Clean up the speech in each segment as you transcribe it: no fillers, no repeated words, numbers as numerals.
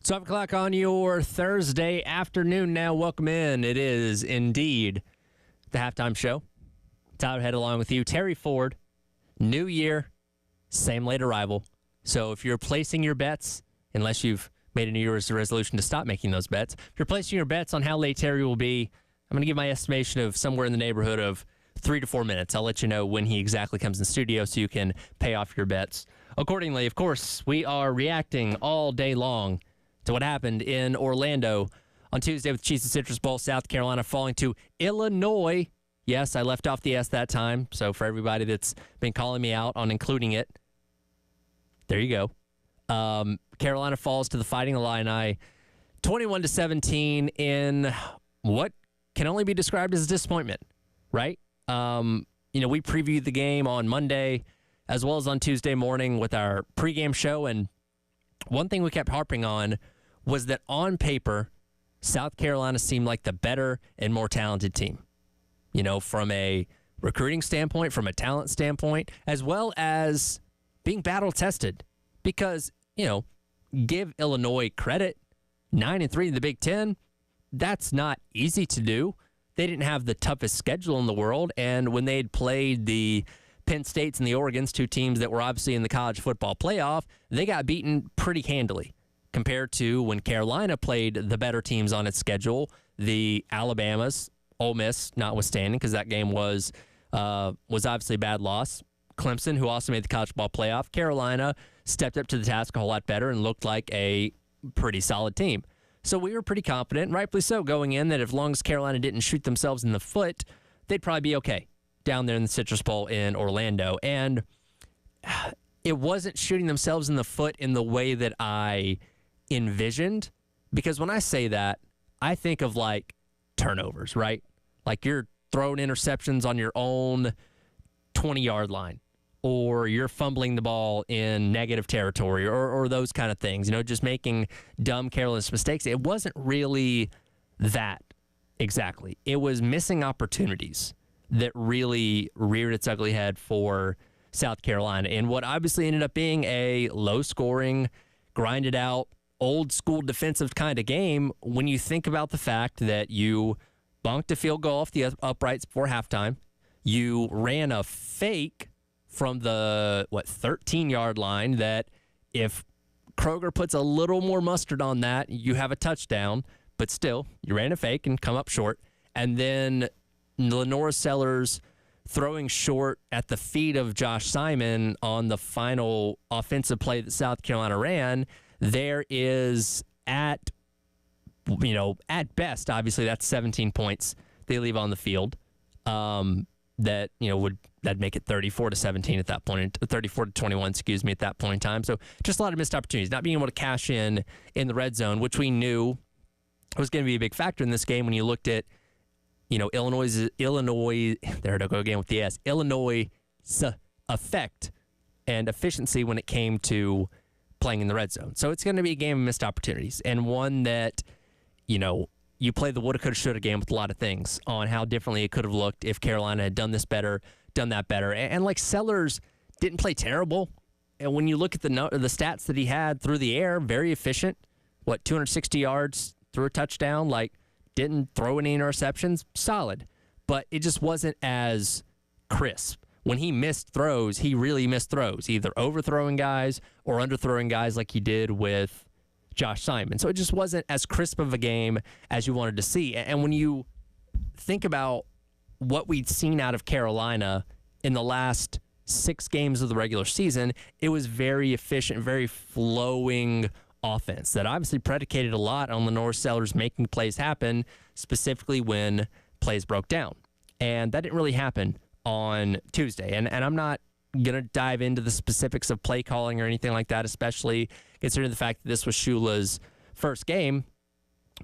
12 o'clock on your Thursday afternoon now. Welcome in. It is indeed the halftime show. Tyler Head along with you. Terry Ford, new year, same late arrival. So if you're placing your bets, unless you've made a New Year's resolution to stop making those bets, if you're placing your bets on how late Terry will be, I'm going to give my estimation of somewhere in the neighborhood of 3 to 4 minutes. I'll let you know when he exactly comes in the studio so you can pay off your bets accordingly. Of course, we are reacting all day long to what happened in Orlando on Tuesday with the Cheez-It Citrus Bowl, South Carolina falling to Illinois. Yes, I left off the S that time, so for everybody that's been calling me out on including it, there you go. Carolina falls to the Fighting Illini 21-17 in what can only be described as a disappointment, right? We previewed the game on Monday as well as on Tuesday morning with our pregame show, and one thing we kept harping on was that on paper, South Carolina seemed like the better and more talented team. From a recruiting standpoint, from a talent standpoint, as well as being battle-tested. Because, give Illinois credit, 9-3 in the Big Ten, that's not easy to do. They didn't have the toughest schedule in the world, and when they'd played the Penn States and the Oregons, two teams that were obviously in the college football playoff, they got beaten pretty handily compared to when Carolina played the better teams on its schedule, the Alabamas, Ole Miss notwithstanding, because that game was obviously a bad loss. Clemson, who also made the college football playoff. Carolina stepped up to the task a whole lot better and looked like a pretty solid team. So we were pretty confident, rightfully so, going in that as long as Carolina didn't shoot themselves in the foot, they'd probably be okay down there in the Citrus Bowl in Orlando. And it wasn't shooting themselves in the foot in the way that I envisioned, because when I say that, I think of like turnovers, right? Like you're throwing interceptions on your own 20-yard line, or you're fumbling the ball in negative territory, or those kind of things, just making dumb, careless mistakes. It wasn't really that exactly. It was missing opportunities that really reared its ugly head for South Carolina in what obviously ended up being a low-scoring, grinded-out, old-school defensive kind of game when you think about the fact that you bunked a field goal off the uprights before halftime, you ran a fake from the, 13-yard line that if Kroger puts a little more mustard on that, you have a touchdown, but still, you ran a fake and come up short, and then Lenora Sellers throwing short at the feet of Josh Simon on the final offensive play that South Carolina ran. There is at best, obviously that's 17 points they leave on the field. That'd make it 34-17 at that point, 34-21, at that point in time. So just a lot of missed opportunities, not being able to cash in the red zone, which we knew was going to be a big factor in this game when you looked at Illinois, there to go again with the S, Illinois' effect and efficiency when it came to playing in the red zone. So it's going to be a game of missed opportunities, and one that, you play the woulda, coulda, shoulda game with a lot of things on how differently it could have looked if Carolina had done this better, done that better. And like Sellers didn't play terrible. And when you look at the stats that he had through the air, very efficient. 260 yards, threw a touchdown, didn't throw any interceptions, solid. But it just wasn't as crisp. When he missed throws, he really missed throws, either overthrowing guys or underthrowing guys like he did with Josh Simon. So it just wasn't as crisp of a game as you wanted to see. And when you think about what we'd seen out of Carolina in the last 6 games of the regular season, it was very efficient, very flowing offense that obviously predicated a lot on Lenore Sellers making plays happen, specifically when plays broke down. And that didn't really happen on Tuesday. And I'm not going to dive into the specifics of play calling or anything like that, especially considering the fact that this was Shula's first game.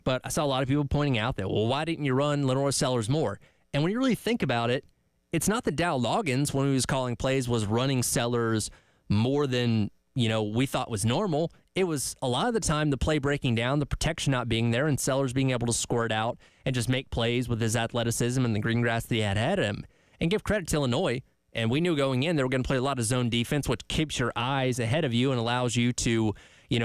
But I saw a lot of people pointing out that, why didn't you run Lenore Sellers more? And when you really think about it, it's not that Dow Loggins, when he was calling plays, was running Sellers more than we thought was normal. It was a lot of the time the play breaking down, the protection not being there, and Sellers being able to squirt out and just make plays with his athleticism and the green grass that he had ahead of him. And give credit to Illinois. And we knew going in they were going to play a lot of zone defense, which keeps your eyes ahead of you and allows you to,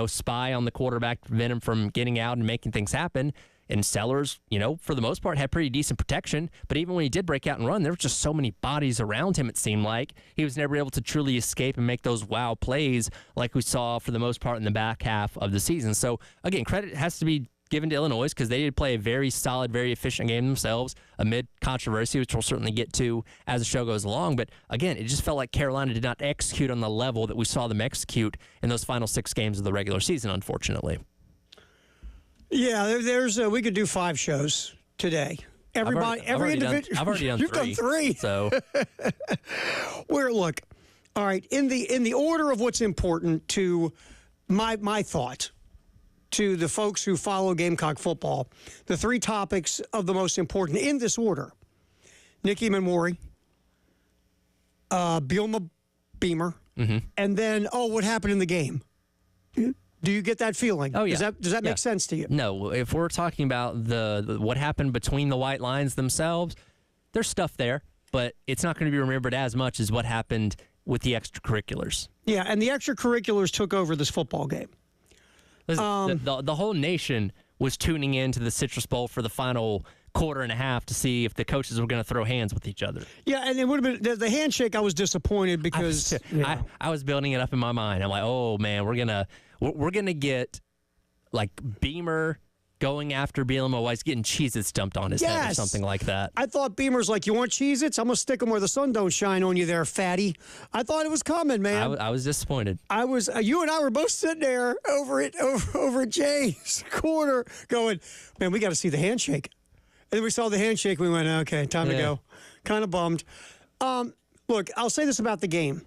spy on the quarterback to prevent him from getting out and making things happen. And Sellers, for the most part, had pretty decent protection. But even when he did break out and run, there were just so many bodies around him, it seemed like. He was never able to truly escape and make those wow plays like we saw for the most part in the back half of the season. So, again, credit has to be given to Illinois because they did play a very solid, very efficient game themselves amid controversy, which we'll certainly get to as the show goes along. But, again, it just felt like Carolina did not execute on the level that we saw them execute in those final 6 games of the regular season, unfortunately. Yeah, there's we could do 5 shows today. Everybody, every individual. I've already done 3. You've done 3. So, look, all right. In the order of what's important to my thought to the folks who follow Gamecock football, the 3 topics of the most important in this order: Nick Emmanwori, Bielema Beamer, and then what happened in the game. Do you get that feeling? Oh, yeah. Does that make sense to you? No. If we're talking about the what happened between the white lines themselves, there's stuff there, but it's not going to be remembered as much as what happened with the extracurriculars. Yeah, and the extracurriculars took over this football game. The whole nation was tuning in to the Citrus Bowl for the final quarter and a half to see if the coaches were going to throw hands with each other. Yeah, and it would have been the handshake. I was disappointed because I was building it up in my mind. I'm like, oh man, we're gonna get like Beamer going after Bielema while he's getting Cheez-Its dumped on his head or something like that. I thought Beamer's like, you want Cheez-Its? I'm gonna stick them where the sun don't shine on you, there, fatty. I thought it was coming, man. I was disappointed. You and I were both sitting there over at Jay's corner, going, man, we got to see the handshake. And then we saw the handshake. We went, okay, time to go. Kind of bummed. Look, I'll say this about the game.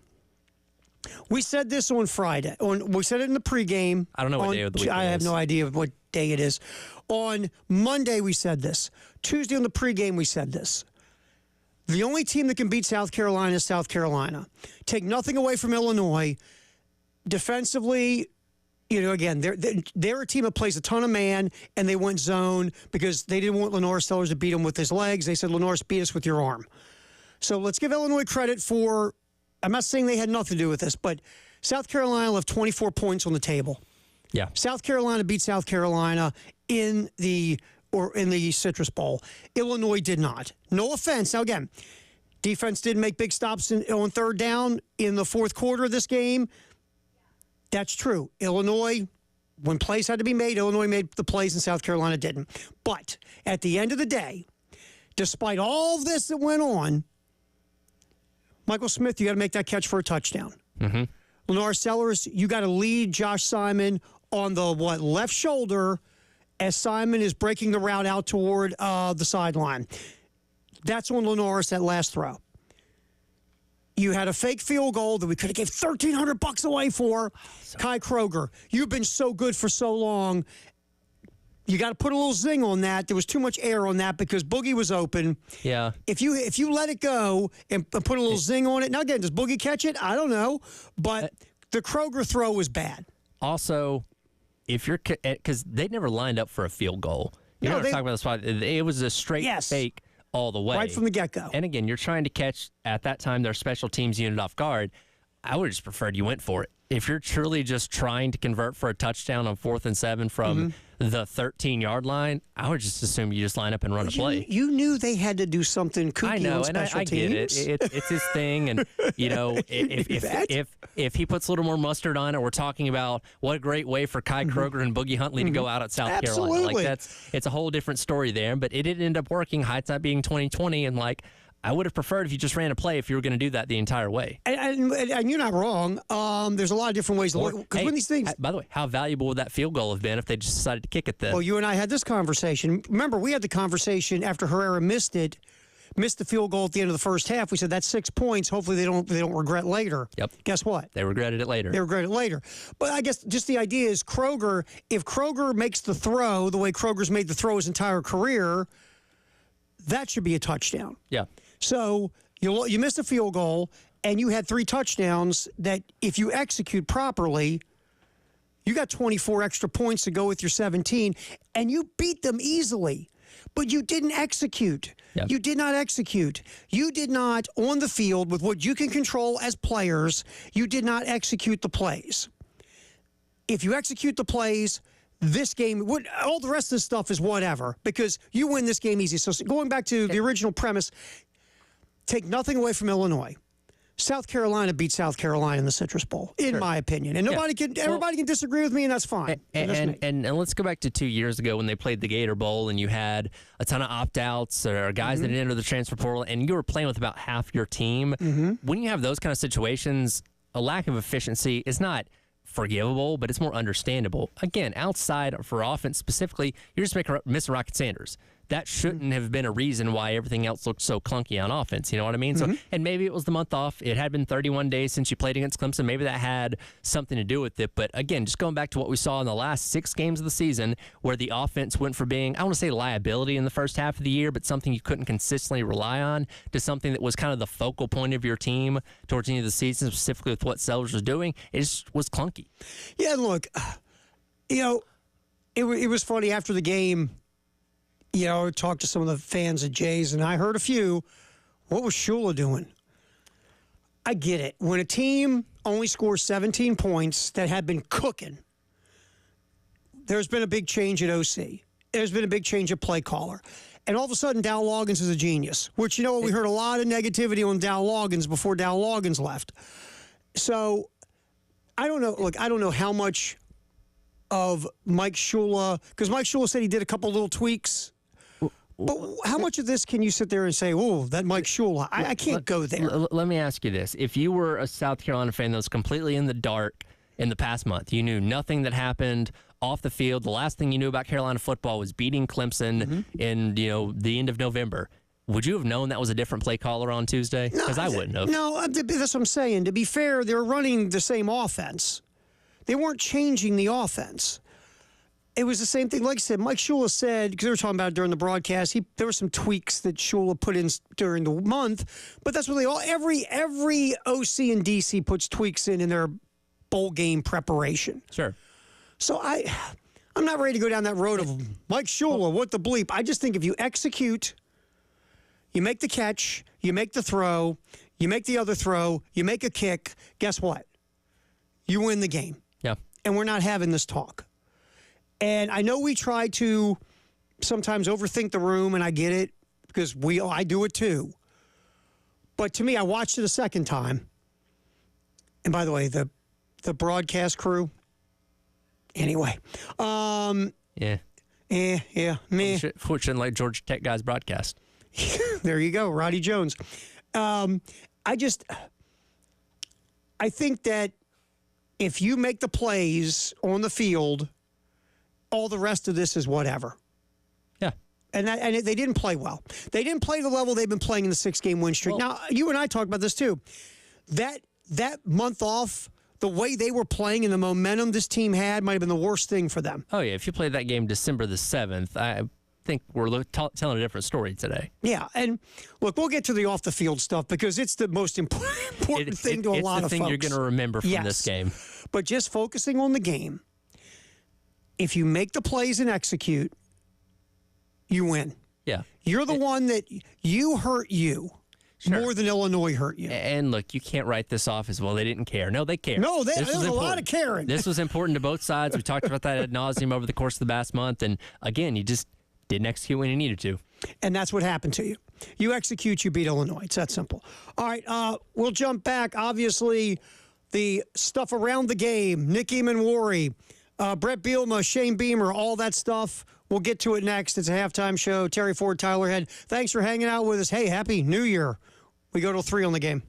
We said this on Friday. We said it in the pregame. I don't know what day of the week it is. I have no idea what day it is. On Monday, we said this. Tuesday on the pregame, we said this. The only team that can beat South Carolina is South Carolina. Take nothing away from Illinois. Defensively, again, they're a team that plays a ton of man, and they went zone because they didn't want Lenore Sellers to beat them with his legs. They said, Lenore, beat us with your arm. So let's give Illinois credit for, I'm not saying they had nothing to do with this, but South Carolina left 24 points on the table. Yeah. South Carolina beat South Carolina in the Citrus Bowl. Illinois did not. No offense. Now, again, defense didn't make big stops on third down in the fourth quarter of this game. That's true. Illinois, when plays had to be made, Illinois made the plays and South Carolina didn't. But at the end of the day, despite all of this that went on, Michael Smith, you got to make that catch for a touchdown. Mm-hmm. Lenore Sellers, you got to lead Josh Simon on the left shoulder as Simon is breaking the route out toward the sideline. That's on Lenoris, that last throw. You had a fake field goal that we could have gave $1,300 away for. Kai Kroger, you've been so good for so long. You got to put a little zing on that. There was too much air on that because Boogie was open. Yeah. If you let it go and put a little zing on it, now again, does Boogie catch it? I don't know, but the Kroger throw was bad. Also, if you're because they never lined up for a field goal. You know what I'm talking about the spot. It was a straight fake all the way, right from the get-go. And again, you're trying to catch at that time their special teams unit off guard. I would have just preferred you went for it. If you're truly just trying to convert for a touchdown on 4th and 7 from the 13-yard line, I would just assume you just line up and run a play. You knew they had to do something kooky I know, on and special I get teams. It's his thing, and if he puts a little more mustard on it, we're talking about what a great way for Kai Kroger and Boogie Huntley to go out at South Carolina. Like it's a whole different story there, but it didn't end up working. Hindsight being 2020, and I would have preferred if you just ran a play if you were going to do that the entire way. And you're not wrong. There's a lot of different ways to look. Because when these things, by the way, how valuable would that field goal have been if they just decided to kick it then? Well, you and I had this conversation. Remember, we had the conversation after Herrera missed the field goal at the end of the first half. We said that's 6 points. Hopefully they don't regret later. Yep. Guess what? They regretted it later. But I guess just the idea is Kroger, if Kroger makes the throw the way Kroger's made the throw his entire career, that should be a touchdown. Yeah. So you missed a field goal, and you had 3 touchdowns that if you execute properly, you got 24 extra points to go with your 17, and you beat them easily. But you didn't execute. Yep. You did not execute. You did not, on the field, with what you can control as players, you did not execute the plays. if you execute the plays, this game, all the rest of this stuff is whatever because you win this game easy. So going back to the original premise, take nothing away from Illinois. South Carolina beat South Carolina in the Citrus Bowl, in my opinion. And everybody can disagree with me, and that's fine. And let's go back to 2 years ago when they played the Gator Bowl and you had a ton of opt-outs or guys that didn't enter the transfer portal, and you were playing with about half your team. When you have those kind of situations, a lack of efficiency is not forgivable, but it's more understandable. Again, outside for offense specifically, you're just missing Rocket Sanders. That shouldn't have been a reason why everything else looked so clunky on offense. You know what I mean? So, and maybe it was the month off. It had been 31 days since you played against Clemson. Maybe that had something to do with it. But again, just going back to what we saw in the last 6 games of the season, where the offense went from being, I want to say liability in the first half of the year, but something you couldn't consistently rely on, to something that was kind of the focal point of your team towards the end of the season, specifically with what Sellers was doing. It just was clunky. Yeah, look, it was funny after the game. I talked to some of the fans at Jays, and I heard a few. What was Shula doing? I get it. When a team only scores 17 points that had been cooking, there's been a big change at OC. There's been a big change at play caller. And all of a sudden, Dow Loggins is a genius, which, we heard a lot of negativity on Dow Loggins before Dow Loggins left. So, I don't know. Look, I don't know how much of Mike Shula, because Mike Shula said he did a couple little tweaks. But how much of this can you sit there and say, oh, that Mike Shula? I can't go there. Let me ask you this. If you were a South Carolina fan that was completely in the dark in the past month, you knew nothing that happened off the field, the last thing you knew about Carolina football was beating Clemson in the end of November, would you have known that was a different play caller on Tuesday? Because I wouldn't have. No, that's what I'm saying. To be fair, they're running the same offense. They weren't changing the offense. It was the same thing. Like I said, Mike Shula said, because they were talking about it during the broadcast, there were some tweaks that Shula put in during the month, but that's what every OC and DC puts tweaks in their bowl game preparation. Sure. So I'm not ready to go down that road of Mike Shula, what the bleep. I just think if you execute, you make the catch, you make the throw, you make the other throw, you make a kick, guess what? You win the game. Yeah. And we're not having this talk. And I know we try to sometimes overthink the room, and I get it because I do it too. But to me, I watched it a second time. And by the way, the broadcast crew, anyway. Yeah. Meh. Fortunately, like Georgia Tech guys broadcast. There you go, Roddy Jones. I think that if you make the plays on the field, all the rest of this is whatever. Yeah. And they didn't play well. They didn't play the level they've been playing in the 6-game win streak. Now, you and I talked about this too. That month off, the way they were playing and the momentum this team had might have been the worst thing for them. Oh, yeah. If you played that game December the 7th, I think we're telling a different story today. Yeah. And look, we'll get to the off-the-field stuff because it's the most important thing to a lot of folks. It's the thing you're going to remember from this game. But just focusing on the game, if you make the plays and execute, you win. Yeah. You're the one that you hurt you more than Illinois hurt you. And look, you can't write this off as well. They didn't care. No, they care. No, there was a lot of caring. This was important to both sides. We talked about that ad nauseum over the course of the past month. And again, you just didn't execute when you needed to. And that's what happened to you. You execute, you beat Illinois. It's that simple. All right, we'll jump back. Obviously, the stuff around the game, Nick Emmanwori, Brett Bielema, Shane Beamer, all that stuff. We'll get to it next. It's a halftime show. Terry Ford, Tyler Head. Thanks for hanging out with us. Hey, Happy New Year. We go till 3 on the game.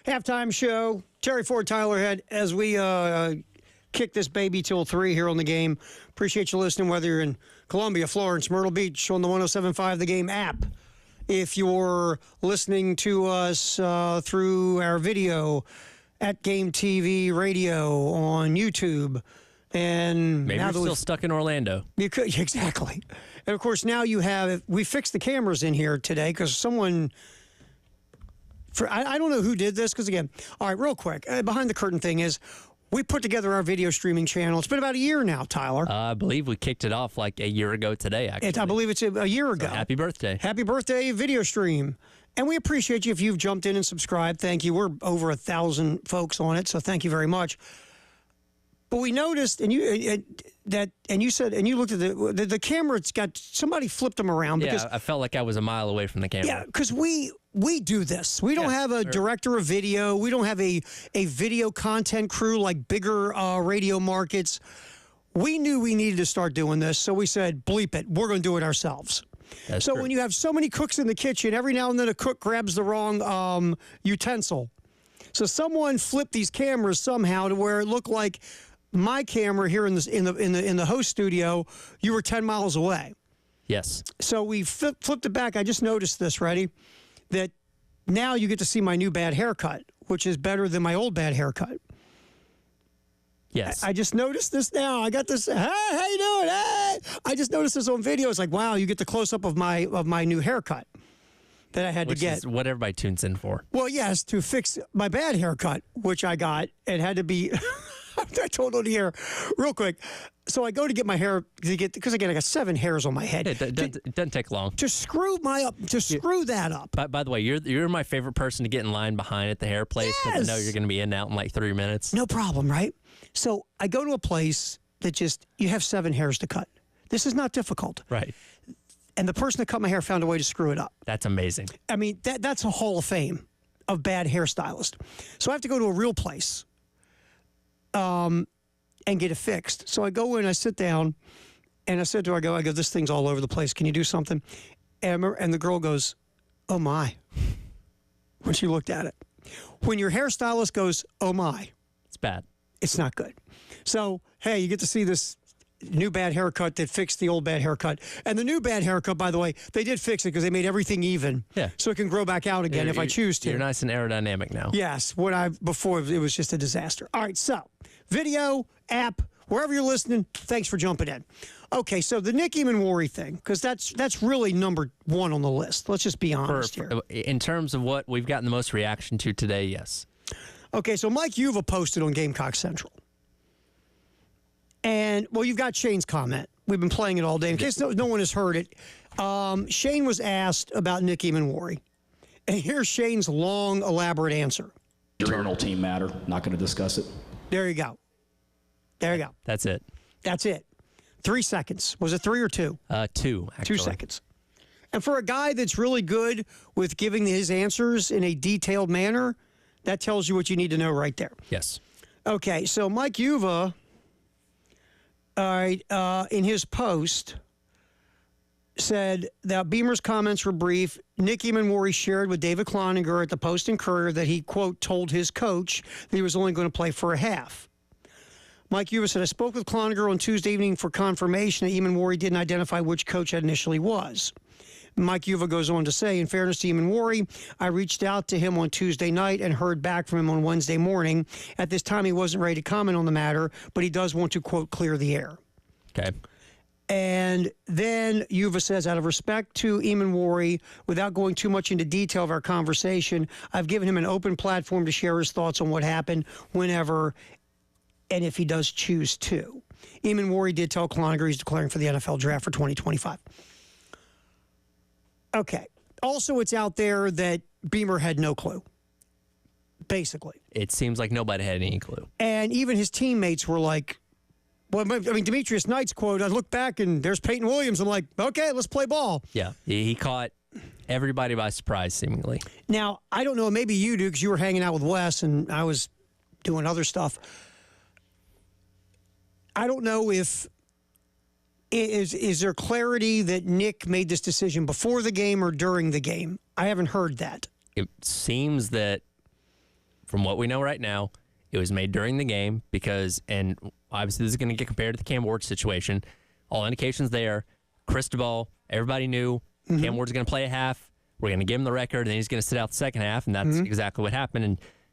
Halftime show. Terry Ford, Tyler Head, as we kick this baby till 3 here on the game. Appreciate you listening, whether you're in Columbia, Florence, Myrtle Beach, on the 107.5 The Game app. If you're listening to us through our video at Game TV Radio on YouTube. And maybe now you're still stuck in Orlando. You could, exactly. And, of course, now you have – we fixed the cameras in here today because someone – I don't know who did this because, again, all right, real quick, behind the curtain thing is we put together our video streaming channel. It's been about a year now, Tyler. I believe we kicked it off like a year ago today, actually. I believe it's a year ago. So happy birthday. Happy birthday, video stream. And we appreciate you if you've jumped in and subscribed. Thank you. We're over 1,000 folks on it, so thank you very much. But we noticed, and you said, and you looked at the camera. It's got somebody flipped them around because I felt like I was a mile away from the camera. Yeah, because we do this. We don't have a director of video. We don't have a video content crew like bigger radio markets. We knew we needed to start doing this, so we said, bleep it. We're going to do it ourselves. That's so true. when you have so many cooks in the kitchen, every now and then a cook grabs the wrong utensil. So someone flipped these cameras somehow to where it looked like my camera here in the host studio, you were 10 miles away. Yes. So we flipped it back. I just noticed this, ready? That now you get to see my new bad haircut, which is better than my old bad haircut. Yes. I just noticed this now. I got this. Hey, how you doing? Hey! I just noticed this on video. It's like, wow, you get the close up of my new haircut that I had to get. Which is what everybody tunes in for. Well, yes, to fix my bad haircut, which I got. It had to be. I told on the air real quick. So I go to get my hair because again I got 7 hairs on my head. It doesn't take long. To screw that up. By the way, you're my favorite person to get in line behind at the hair place because I know you're going to be in and out in like 3 minutes. No problem, right? So I go to a place that you have 7 hairs to cut. This is not difficult. Right. And the person that cut my hair found a way to screw it up. That's amazing. I mean, that's a hall of fame of bad hairstylist. So I have to go to a real place. And get it fixed. So I go in, I sit down, and I said to her, I go, this thing's all over the place. Can you do something? And the girl goes, oh my, when she looked at it. When your hairstylist goes, oh my. It's bad. It's not good. So, hey, you get to see this new bad haircut that fixed the old bad haircut. And the new bad haircut, by the way, they did fix it because they made everything even. Yeah. So it can grow back out again if I choose to. You're nice and aerodynamic now. Yes. Before it was just a disaster. All right. So video, app, wherever you're listening, thanks for jumping in. Okay. So the Nick Emmanwori thing, because that's really number 1 on the list. Let's just be honest here. In terms of what we've gotten the most reaction to today, yes. Okay. So Mike Uva posted on Gamecock Central. And, well, you've got Shane's comment. We've been playing it all day. In case no one has heard it, Shane was asked about Nick Emmanwori. And here's Shane's long, elaborate answer. Internal team matter. Not going to discuss it. There you go. There you go. That's it. That's it. 3 seconds. Was it 3 or 2? 2, actually. 2 seconds. And for a guy that's really good with giving his answers in a detailed manner, that tells you what you need to know right there. Yes. Okay, so Mike Uva... All right, in his post, said that Beamer's comments were brief. Nick Emmanwori shared with David Cloninger at the Post and Courier that he, quote, told his coach that he was only going to play for a half. Mike Uva said, I spoke with Cloninger on Tuesday evening for confirmation that Emmanwori didn't identify which coach it initially was. Mike Uva goes on to say, in fairness to Emmanwori, I reached out to him on Tuesday night and heard back from him on Wednesday morning. At this time, he wasn't ready to comment on the matter, but he does want to, quote, clear the air. Okay. And then Uva says, out of respect to Emmanwori, without going too much into detail of our conversation, I've given him an open platform to share his thoughts on what happened whenever and if he does choose to. Emmanwori did tell Cloninger he's declaring for the NFL draft for 2025. Okay. Also, it's out there that Beamer had no clue, basically. It seems like nobody had any clue. And even his teammates were like, well, I mean, Demetrius Knight's quote, I look back and there's Peyton Williams. I'm like, okay, let's play ball. Yeah, he caught everybody by surprise, seemingly. Now, I don't know, maybe you do because you were hanging out with Wes and I was doing other stuff. I don't know if... Is there clarity that Nick made this decision before the game or during the game? I haven't heard that. It seems that from what we know right now, it was made during the game because, and obviously this is going to get compared to the Cam Ward situation. All indications there, Cristobal, everybody knew Cam Ward's going to play a half. We're going to give him the record, and then he's going to sit out the second half, and that's exactly what happened.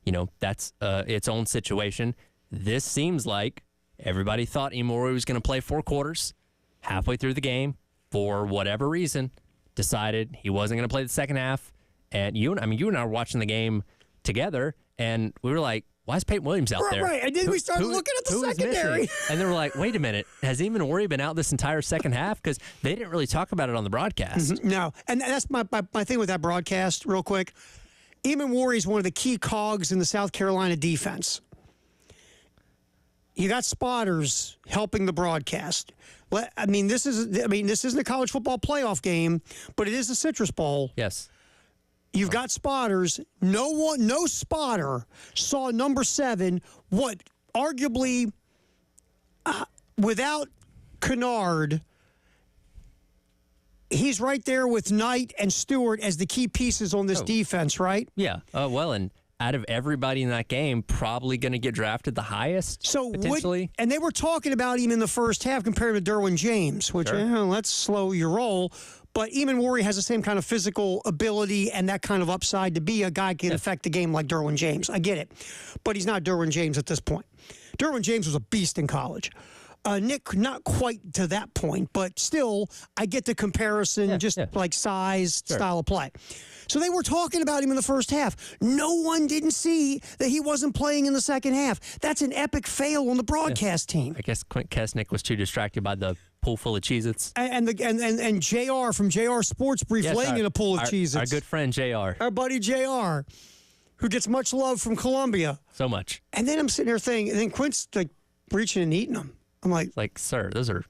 And, that's its own situation. This seems like everybody thought Emori was going to play 4 quarters. Halfway through the game, for whatever reason, decided he wasn't going to play the second half. And you and I were watching the game together, and we were like, why is Peyton Williams out there? Right, and then we started looking at the secondary. And they were like, wait a minute, has Emori been out this entire second half? Because they didn't really talk about it on the broadcast. No, and that's my thing with that broadcast, real quick. Emori is one of the key cogs in the South Carolina defense. You got spotters helping the broadcast. This isn't a college football playoff game, but it is a Citrus Bowl. Yes. You've got spotters. No spotter saw number 7. What arguably, without Kennard, he's right there with Knight and Stewart as the key pieces on this defense, right? Yeah. And out of everybody in that game, probably going to get drafted the highest, potentially. And they were talking about him in the first half compared to Derwin James, which, let's slow your roll. But Emori has the same kind of physical ability and that kind of upside to be a guy who can affect the game like Derwin James. I get it. But he's not Derwin James at this point. Derwin James was a beast in college. Nick, not quite to that point, but still, I get the comparison, like size, style of play. So they were talking about him in the first half. No one didn't see that he wasn't playing in the second half. That's an epic fail on the broadcast team. I guess Clint Kesnick was too distracted by the pool full of Cheez-Its. And JR from JR Sports Brief laying in a pool of Cheez-Its. Our good friend JR. Our buddy JR, who gets much love from Columbia. So much. And then I'm sitting there thinking, and then Quint's like reaching and eating them. I'm like, sir, those are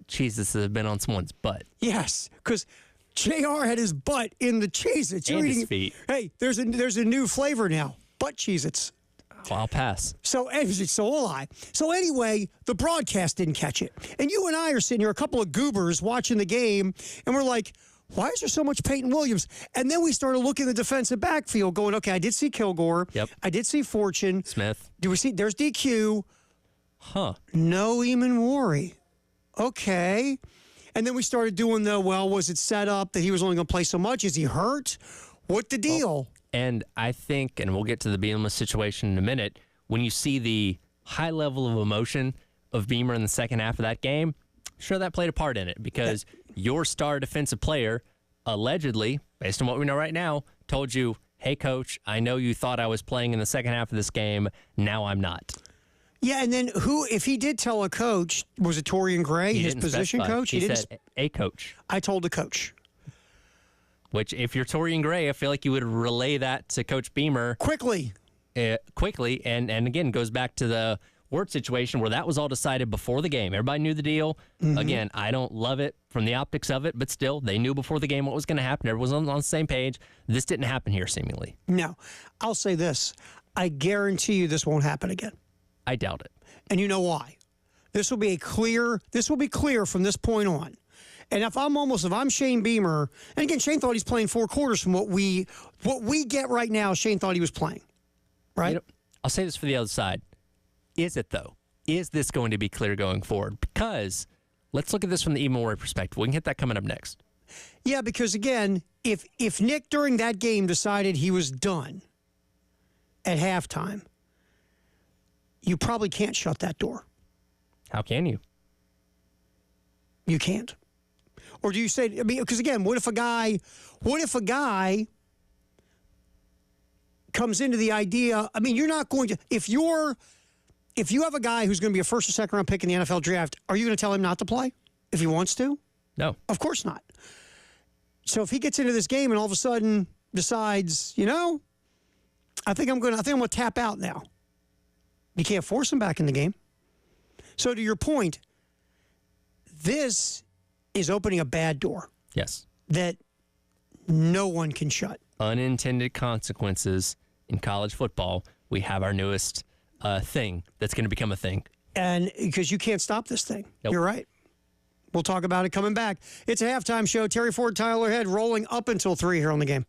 Cheez-Its that have been on someone's butt. Yes, because JR had his butt in the Cheez-Its. And his feet. Hey, there's a new flavor now, butt Cheez-Its. Well, I'll pass. So will I. So anyway, the broadcast didn't catch it. And you and I are sitting here, a couple of goobers, watching the game, and we're like, why is there so much Peyton Williams? And then we started looking at the defensive backfield going, okay, I did see Kilgore. Yep. I did see Fortune. Smith. Do we see, there's DQ. Huh. No Emori. Okay. And then we started doing was it set up that he was only going to play so much? Is he hurt? What the deal? And I think, and we'll get to the Beamer situation in a minute, when you see the high level of emotion of Beamer in the second half of that game, sure that played a part in it because your star defensive player allegedly, based on what we know right now, told you, hey, coach, I know you thought I was playing in the second half of this game. Now I'm not. Yeah, and then if he did tell a coach, was it Torian Gray, his position coach? He said a coach. I told the coach. Which, if you're Torian Gray, I feel like you would relay that to Coach Beamer quickly. And again, goes back to the Ward situation where that was all decided before the game. Everybody knew the deal. Again, I don't love it from the optics of it, but still, they knew before the game what was going to happen. Everyone was on the same page. This didn't happen here, seemingly. No. I'll say this. I guarantee you this won't happen again. I doubt it. And you know why? This will be clear from this point on. And if I'm Shane Beamer, and again, Shane thought he's playing 4 quarters from what we get right now, Shane thought he was playing. Right? I'll say this for the other side. Is it, though? Is this going to be clear going forward? Because let's look at this from the Emori perspective. We can hit that coming up next. Yeah, because again, if Nick during that game decided he was done at halftime, you probably can't shut that door. How can you? You can't. Or do you say, because again, what if a guy comes into the idea, you're not going to, if you have a guy who's going to be a first or second round pick in the NFL draft, are you going to tell him not to play if he wants to? No. Of course not. So if he gets into this game and all of a sudden decides, I think I'm going to tap out now. You can't force him back in the game. So to your point, this is opening a bad door. Yes. That no one can shut. Unintended consequences in college football. We have our newest thing that's going to become a thing. And because you can't stop this thing. Nope. You're right. We'll talk about it coming back. It's a halftime show. Terry Ford, Tyler Head rolling up until 3 here on The Game.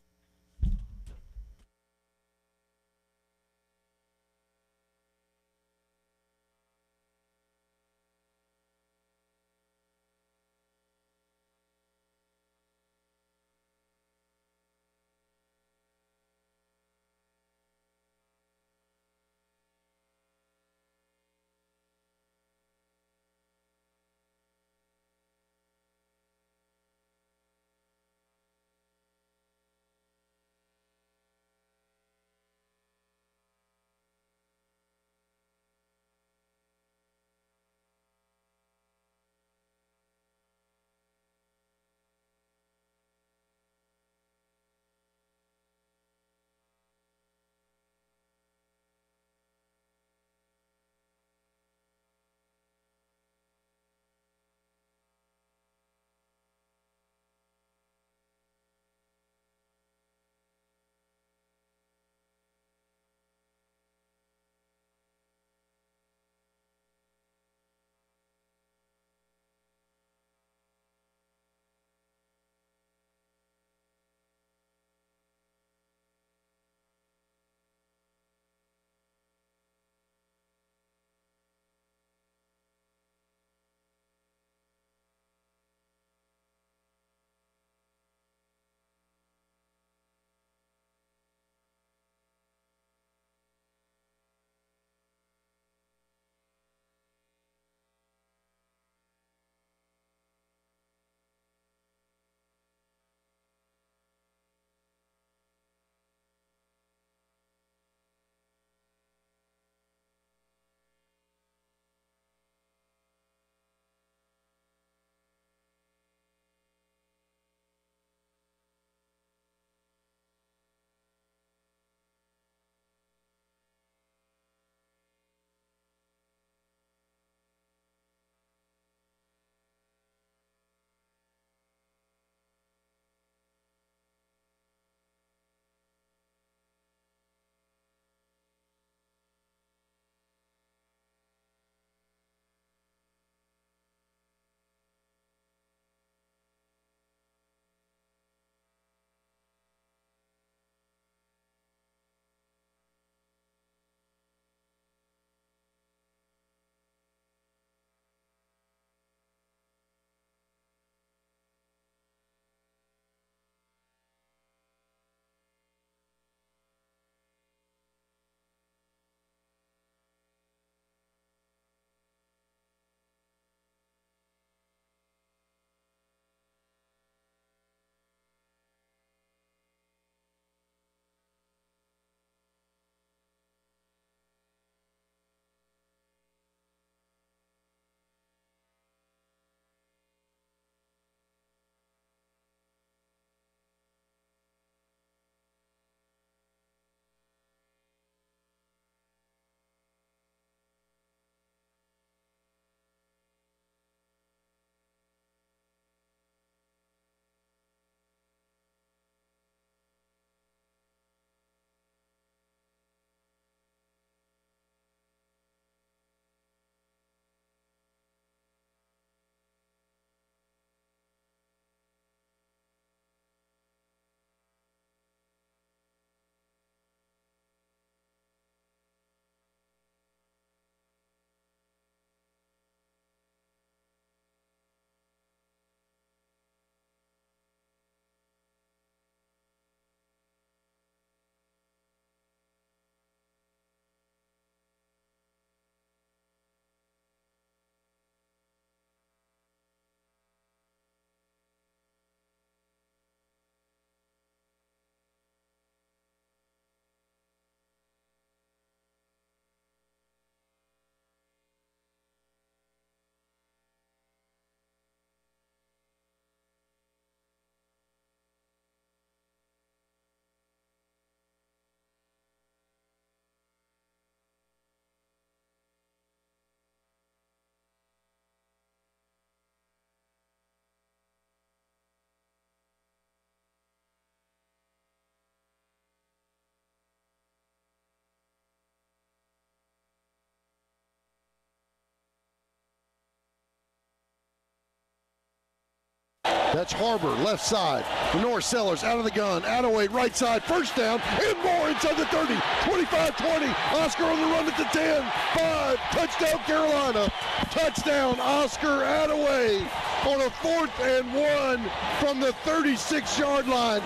That's Harbor, left side. Lenore Sellers out of the gun. Attaway, right side. First down. And more inside the 30. 25-20. Oscar on the run at the 10. 5. Touchdown, Carolina. Touchdown, Oscar Attaway on a 4th and 1 from the 36-yard line.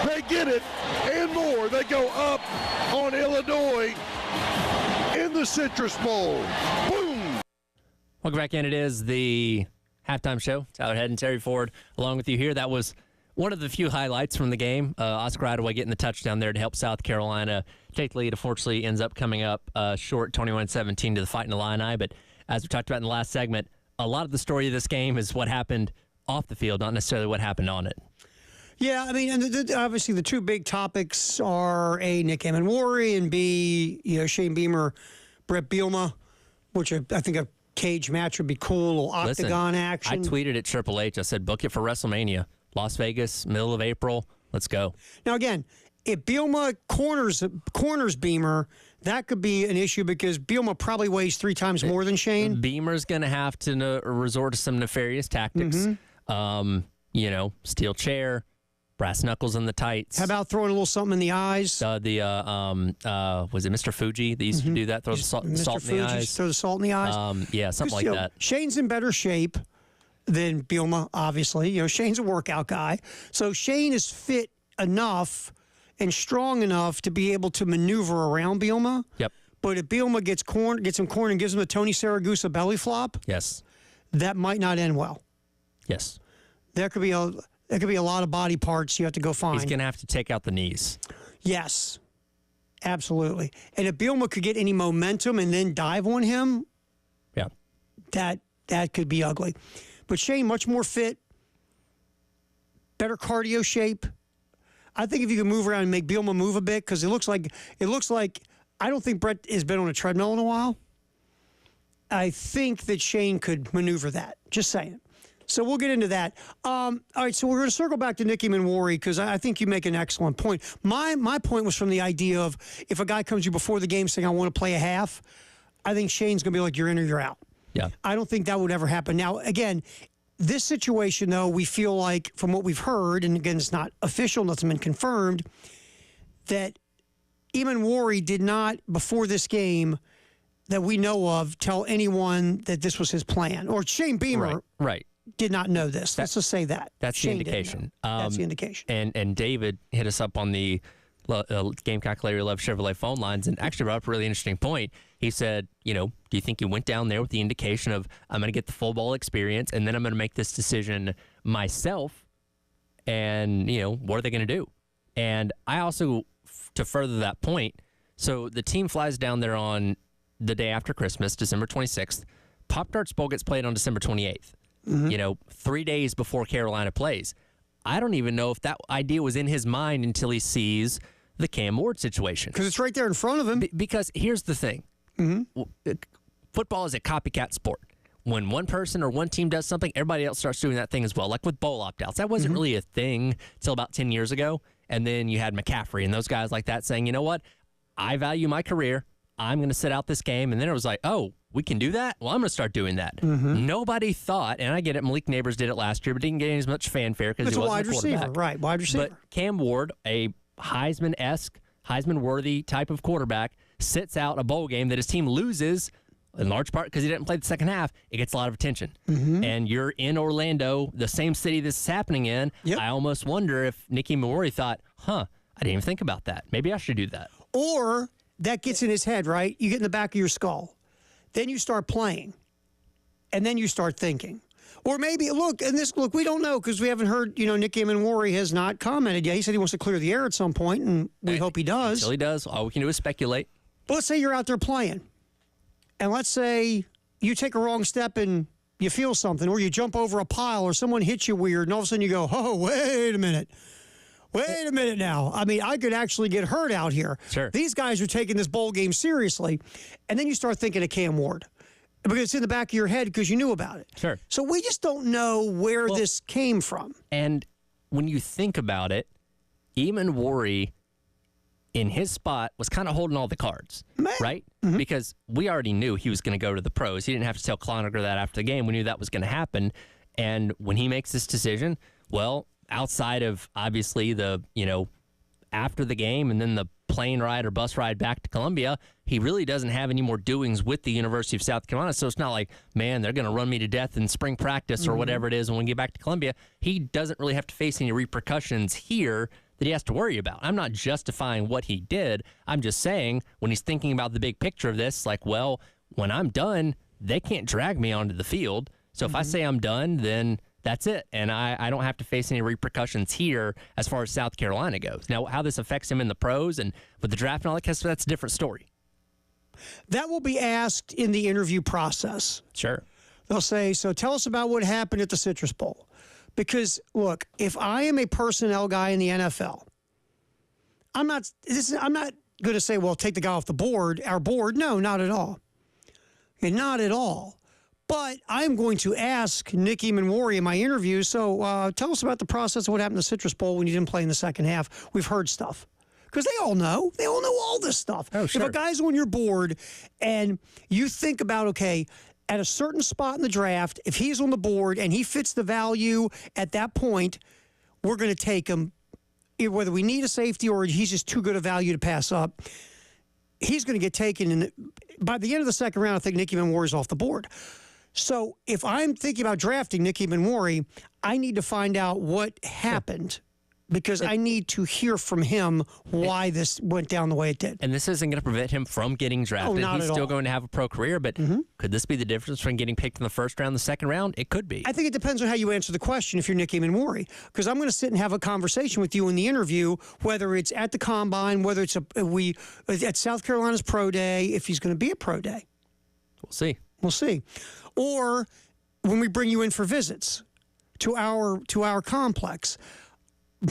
They get it and more. They go up on Illinois in the Citrus Bowl. Boom! Welcome back in. It is the halftime show. Tyler Head and Terry Ford along with you here. That was one of the few highlights from the game. Oscar Attaway getting the touchdown there to help South Carolina take the lead. Unfortunately, ends up coming up short 21-17 to the Fighting Illini. But as we talked about in the last segment, a lot of the story of this game is what happened off the field, not necessarily what happened on it. Yeah, I mean, and obviously the two big topics are A, Nick Emmanwori, and B, Shane Beamer, Brett Bielema, which I think a cage match would be cool, a little octagon action. I tweeted at Triple H. I said, book it for WrestleMania. Las Vegas, middle of April. Let's go. Now, again, if Bielema corners Beamer, that could be an issue because Bielema probably weighs 3 times more than Shane. Beamer's going to have to resort to some nefarious tactics. Steel chair, brass knuckles in the tights. How about throwing a little something in the eyes? Was it Mr. Fuji that used to do that? Throw the salt in the eyes. Throw the salt in the eyes. Yeah, something like that. Shane's in better shape than Bielema, obviously. Shane's a workout guy. So Shane is fit enough and strong enough to be able to maneuver around Bielema. Yep. But if Bielema gets him cornered and gives him a Tony Saragusa belly flop, yes, that might not end well. Yes. There could be a lot of body parts you have to go find. He's going to have to take out the knees. Yes, absolutely. And if Bielema could get any momentum and then dive on him, yeah, that could be ugly. But Shane, much more fit, better cardio shape. I think if you can move around and make Bielema move a bit, because it looks like I don't think Brett has been on a treadmill in a while. I think that Shane could maneuver that. Just saying. So we'll get into that. All right, so we're going to circle back to Nick Emmanwori because I think you make an excellent point. My point was from the idea of if a guy comes to you before the game saying, I want to play a half, I think Shane's going to be like, you're in or you're out. Yeah. I don't think that would ever happen. Now, again, this situation, though, we feel like from what we've heard, and again, it's not official, nothing's been confirmed, that Emmanwori did not, before this game that we know of, tell anyone that this was his plan. Or Shane Beamer. Right. Did not know this. Let's just say that. That's Shane the indication. That's the indication. And David hit us up on the Game Calculator Love Chevrolet phone lines and actually brought up a really interesting point. He said, do you think you went down there with the indication of I'm going to get the full ball experience and then I'm going to make this decision myself? And, what are they going to do? And I also, to further that point, so the team flies down there on the day after Christmas, December 26th. Pop-Tarts Bowl gets played on December 28th. 3 days before Carolina plays. I don't even know if that idea was in his mind until he sees the Cam Ward situation. Because it's right there in front of him. Because here's the thing. Football is a copycat sport. When one person or one team does something, everybody else starts doing that thing as well. Like with bowl opt-outs. That wasn't really a thing until about 10 years ago. And then you had McCaffrey and those guys like that saying, you know what? I value my career. I'm going to sit out this game. And then it was like, oh, we can do that? Well, I'm going to start doing that. Nobody thought, and I get it, Malik Neighbors did it last year, but didn't get as much fanfare because he wasn't wide a quarterback. receiver, right? Wide receiver. But Cam Ward, a Heisman-esque, Heisman-worthy type of quarterback, sits out a bowl game that his team loses, in large part because he didn't play the second half. It gets a lot of attention. And you're in Orlando, the same city this is happening in. Yep. I almost wonder if Nick Emmanwori thought, I didn't even think about that. Maybe I should do that. Or that gets in his head, right? You get in the back of your skull. Then you start playing, and then you start thinking. Or maybe, look, we don't know because we haven't heard, Nick Emmanwori has not commented yet. He said he wants to clear the air at some point, and we hope he does. Until he does, all we can do is speculate. But let's say you're out there playing, and let's say you take a wrong step and you feel something, or you jump over a pile, or someone hits you weird, and all of a sudden you go, oh, wait a minute. Wait a minute now. I mean, I could actually get hurt out here. Sure. These guys are taking this bowl game seriously. And then you start thinking of Cam Ward because it's in the back of your head because you knew about it. Sure. So we just don't know where this came from. And when you think about it, Emmanwori in his spot was kind of holding all the cards, right? Because we already knew he was going to go to the pros. He didn't have to tell Cloninger that after the game. We knew that was going to happen. And when he makes this decision, Well, outside of obviously the, after the game and then the plane ride or bus ride back to Columbia, he really doesn't have any more doings with the University of South Carolina. So it's not like, man, they're going to run me to death in spring practice or whatever it is when we get back to Columbia. He doesn't really have to face any repercussions here that he has to worry about. I'm not justifying what he did. I'm just saying when he's thinking about the big picture of this, like, well, when I'm done, they can't drag me onto the field. So if I say I'm done, then that's it. And I don't have to face any repercussions here as far as South Carolina goes. Now, how this affects him in the pros and with the draft and all that kind of stuff, that's a different story. That will be asked in the interview process. Sure. They'll say, so tell us about what happened at the Citrus Bowl. Because, look, if I am a personnel guy in the NFL, I'm not going to say, well, take the guy off the board, our board. No, not at all. And not at all. But I'm going to ask Nick Emmanwori in my interview, so tell us about the process of what happened at the Citrus Bowl when you didn't play in the second half. We've heard stuff. Because they all know. They all know all this stuff. Oh, sure. If a guy's on your board and you think about, okay, at a certain spot in the draft, if he's on the board and he fits the value at that point, we're going to take him, whether we need a safety or he's just too good a value to pass up. He's going to get taken. And by the end of the second round, I think Nick Emmanwori's off the board. So if I'm thinking about drafting Nick Emmanwori, I need to find out what happened. Because I need to hear from him why this went down the way it did. And this isn't going to prevent him from getting drafted. Not He's at still all. going to have a pro career, but could this be the difference between getting picked in the first round and the second round? It could be. I think it depends on how you answer the question if you're Nick Emmanwori. Because I'm going to sit and have a conversation with you in the interview, whether it's at the Combine, whether it's at South Carolina's Pro Day, if he's going to be at Pro Day. We'll see. We'll see. Or when we bring you in for visits to our complex.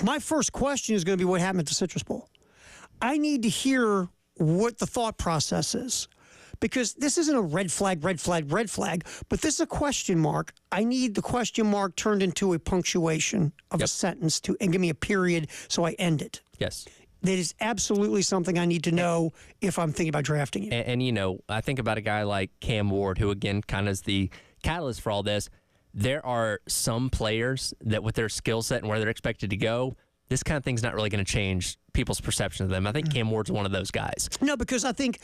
My first question is going to be what happened at the Citrus Bowl. I need to hear what the thought process is because this isn't a red flag, but this is a question mark. I need the question mark turned into a punctuation of a sentence and give me a period so I end it. Yes. That is absolutely something I need to know if I'm thinking about drafting you. And I think about a guy like Cam Ward, who, again, kind of is the catalyst for all this. There are some players that with their skill set and where they're expected to go, this kind of thing's not really going to change people's perception of them. I think Cam Ward's one of those guys. No, because I think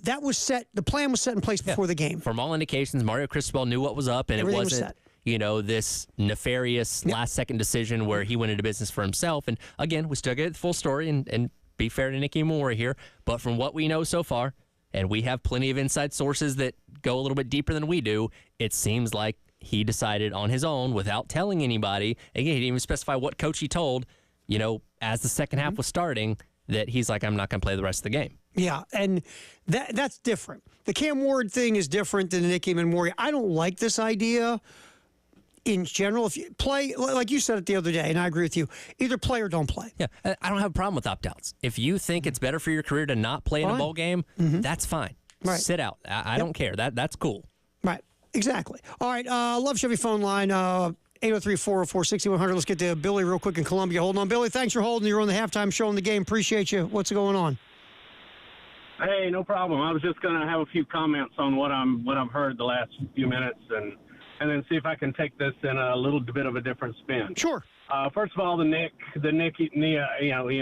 that was set, the plan was set in place before the game. From all indications, Mario Cristobal knew what was up, and Everything it was wasn't, set. This nefarious last-second decision where he went into business for himself. And again, we still get the full story and be fair to Nick Emmanwori here, but from what we know so far, and we have plenty of inside sources that go a little bit deeper than we do, it seems like he decided on his own without telling anybody. Again, he didn't even specify what coach he told, as the second half was starting, that he's like, I'm not going to play the rest of the game. Yeah, and that's different. The Cam Ward thing is different than the Nick Emmanwori. I don't like this idea in general. If you play, like you said it the other day, and I agree with you, either play or don't play. Yeah, I don't have a problem with opt-outs. If you think it's better for your career to not play in a bowl game, that's fine. Right. Sit out. I don't care. That's cool. Right. Exactly. All right. Love Chevy phone line, 803-404-6100. Let's get to Billy real quick in Columbia. Hold on, Billy. Thanks for holding. You're on the halftime show in the game. Appreciate you. What's going on? Hey, no problem. I was just going to have a few comments on what I've heard the last few minutes and then see if I can take this in a little bit of a different spin. Sure. First of all, the Nick Emmanwori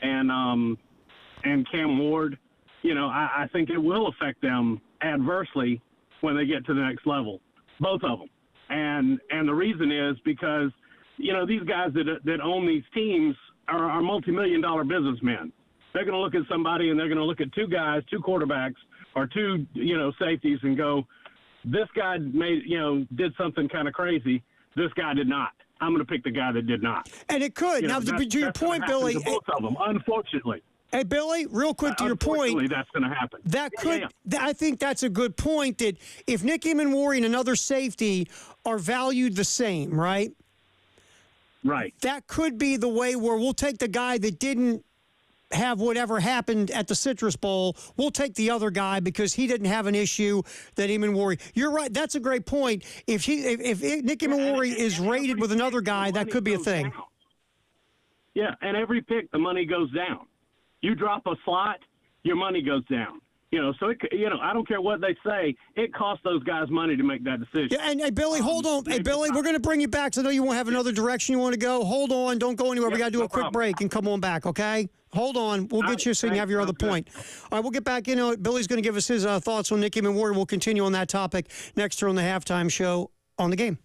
and Cam Ward, I think it will affect them adversely when they get to the next level, both of them. And the reason is because, these guys that own these teams are multi-million-dollar businessmen. They're going to look at somebody and they're going to look at two guys, two quarterbacks, or two, safeties and go, this guy did something kind of crazy. This guy did not. I'm going to pick the guy that did not. And it could. Now, to your point, Billy. To both of them, unfortunately. Hey, Billy, real quick to your point. Unfortunately, that's going to happen. That could. I think that's a good point. That if Nick Emmanwori and another safety are valued the same, right? Right. That could be the way where we'll take the guy that didn't have whatever happened at the Citrus Bowl. We'll take the other guy because he didn't have an issue that Emmanwori. You're right. That's a great point. If Nick Emmanwori is rated with another guy, that could be a thing. Down. Yeah, and every pick, the money goes down. You drop a slot, your money goes down. So I don't care what they say. It costs those guys money to make that decision. Yeah, and hey, Billy, hold on. Hey, Billy, we're going to bring you back. So I know you won't have another direction you want to go. Hold on. Don't go anywhere. We got to do a quick break and come on back, okay? Hold on. We'll get you so you can have your other point. All right, we'll get back into it. Billy's going to give us his thoughts on Nick Ward. We'll continue on that topic next year on the Halftime Show on the Game.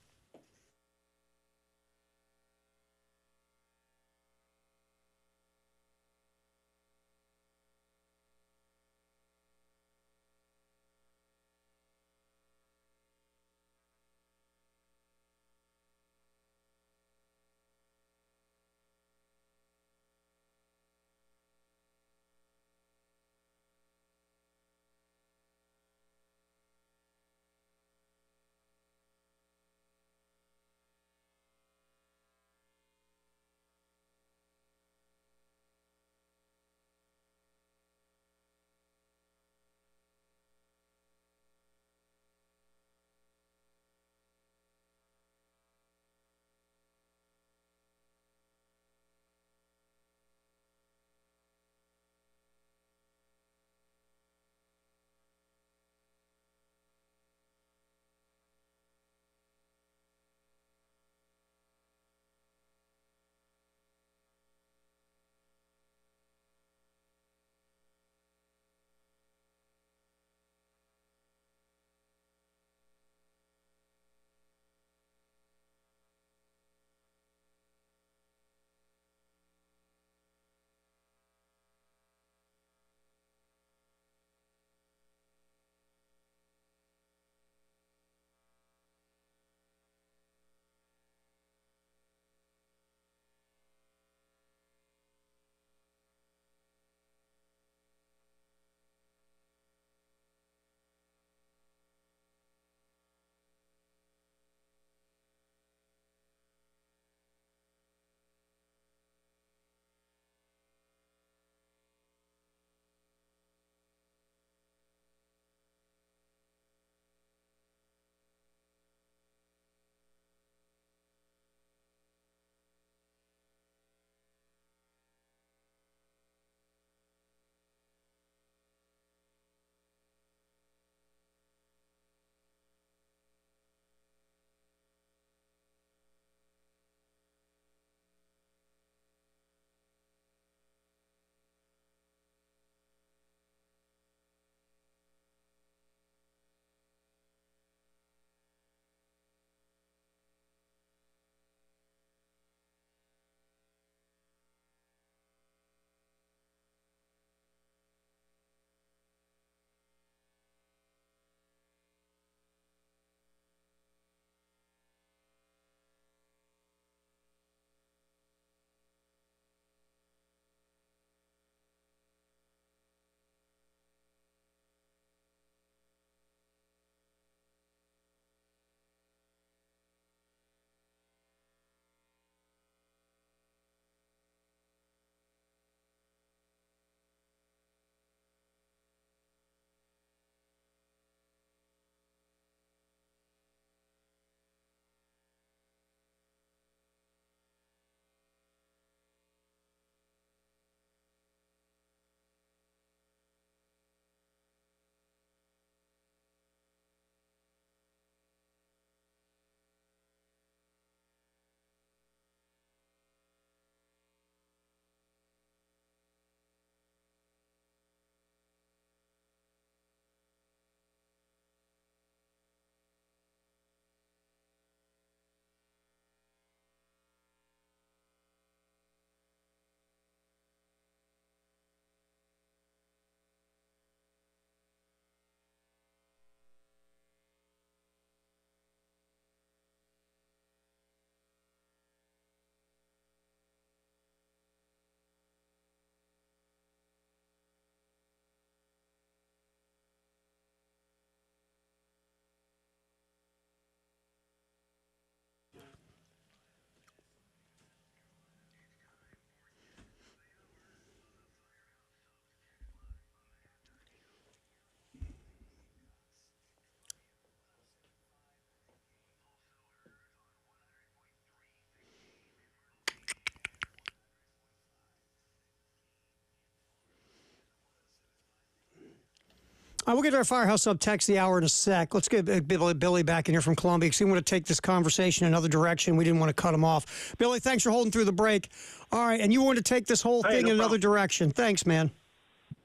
We'll get our Firehouse Up text the hour in a sec. Let's get Billy back in here from Columbia because we want to take this conversation in another direction. We didn't want to cut him off. Billy, thanks for holding through the break. All right, and you want to take this whole thing in another direction. Thanks, man.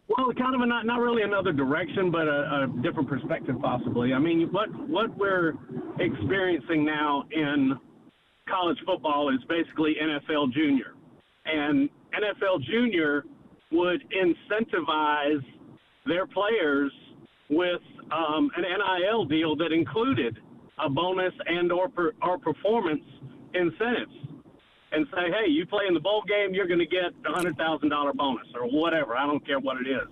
Well, kind of not really another direction, but a different perspective possibly. I mean, what we're experiencing now in college football is basically NFL Junior. And NFL Junior would incentivize their players with an NIL deal that included a bonus and or performance incentives, and say, hey, you play in the bowl game, you're going to get a $100,000 bonus or whatever. I don't care what it is.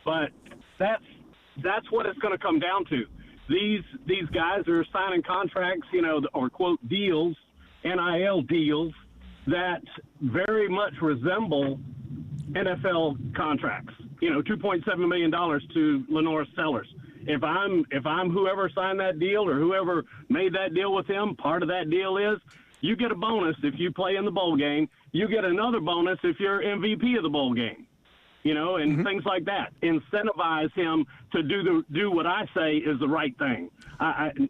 But that's what it's going to come down to. These guys are signing contracts, or quote deals, NIL deals that very much resemble NFL contracts. $2.7 million to Lenore Sellers. If I'm whoever signed that deal or whoever made that deal with him, part of that deal is you get a bonus if you play in the bowl game. You get another bonus if you're MVP of the bowl game. And things like that. Incentivize him to do what I say is the right thing.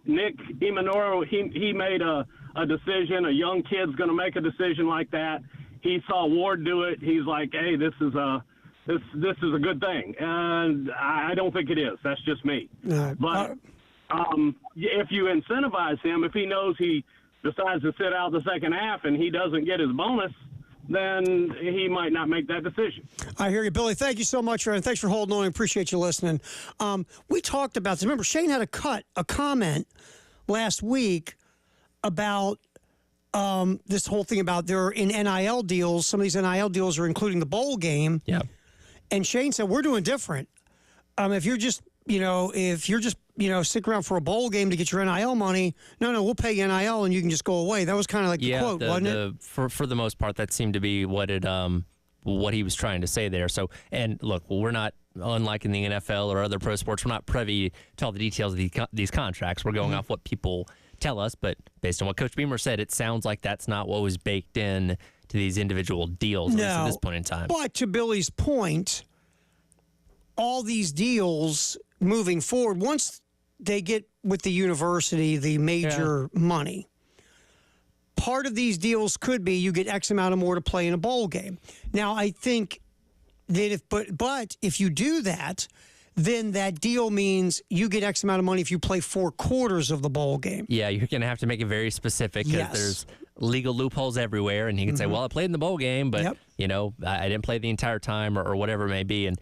Nick Imanoro, he made a decision. A young kid's going to make a decision like that. He saw Ward do it. He's like, hey, this is a good thing. And I don't think it is. That's just me. But if you incentivize him, if he knows he decides to sit out the second half and he doesn't get his bonus, then he might not make that decision. I hear you, Billy. Thank you so much, and thanks for holding on. I appreciate you listening. We talked about this. Remember, Shane had a comment last week about this whole thing about they're in NIL deals. Some of these NIL deals are including the bowl game. Yeah. And Shane said, we're doing different. If you're just stick around for a bowl game to get your NIL money, no, we'll pay you NIL and you can just go away. That was kind of like the quote, wasn't it? For the most part, that seemed to be what he was trying to say there. So, and look, we're not, unlike in the NFL or other pro sports, we're not privy to all the details of these contracts. We're going off what people tell us, but based on what Coach Beamer said, it sounds like that's not what was baked in to these individual deals at this point in time. But to Billy's point, all these deals moving forward, once they get with the university the major money, part of these deals could be you get X amount of more to play in a bowl game. Now, I think that if you do that, then that deal means you get X amount of money if you play 4 quarters of the bowl game. Yeah, you're going to have to make it very specific because there's legal loopholes everywhere. And you can say, well, I played in the bowl game, but, I didn't play the entire time or whatever it may be. And,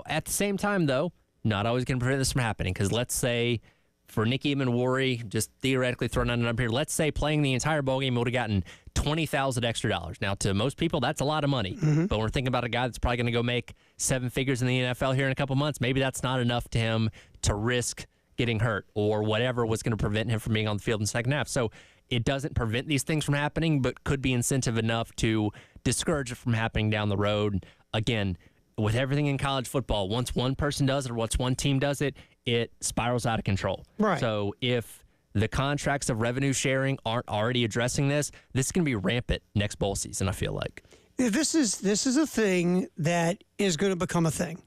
at the same time, though, not always going to prevent this from happening because let's say for Nicky Emanwari, just theoretically throwing out a number here, let's say playing the entire bowl game would have gotten $20,000 extra dollars. Now, to most people, that's a lot of money. But when we're thinking about a guy that's probably going to go make 7 figures in the NFL here in a couple months, maybe that's not enough to him to risk getting hurt or whatever was going to prevent him from being on the field in the second half. So it doesn't prevent these things from happening, but could be incentive enough to discourage it from happening down the road. Again, with everything in college football, once one person does it or once one team does it, it spirals out of control. Right. So if the contracts of revenue sharing aren't already addressing this, this is going to be rampant next bowl season, I feel like. This is a thing that is going to become a thing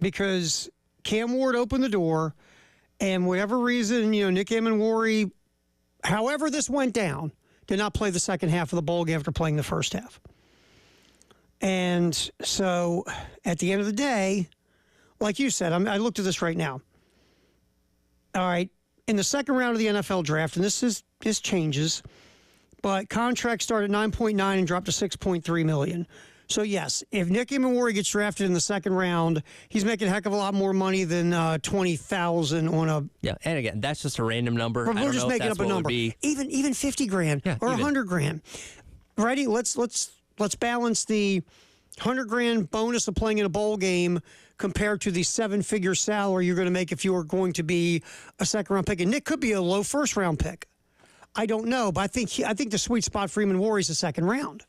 because Cam Ward opened the door, and whatever reason, Nick Emanwari, however this went down, did not play the second half of the bowl game after playing the first half. And so at the end of the day, like you said, I looked at this right now. All right, in the second round of the NFL draft, and this changes, but contracts start at 9.9 and drop to 6.3 million. So yes, if Nick Emanwari gets drafted in the second round, he's making a heck of a lot more money than $20,000 on a. Yeah, and again, that's just a random number. We're just making up a number. Even $50,000 or $100,000. Righty, let's balance the $100,000 bonus of playing in a bowl game compared to the 7-figure salary you're going to make if you are going to be a second-round pick. And Nick could be a low first-round pick. I don't know, but I think the sweet spot for Emanwari is the second round.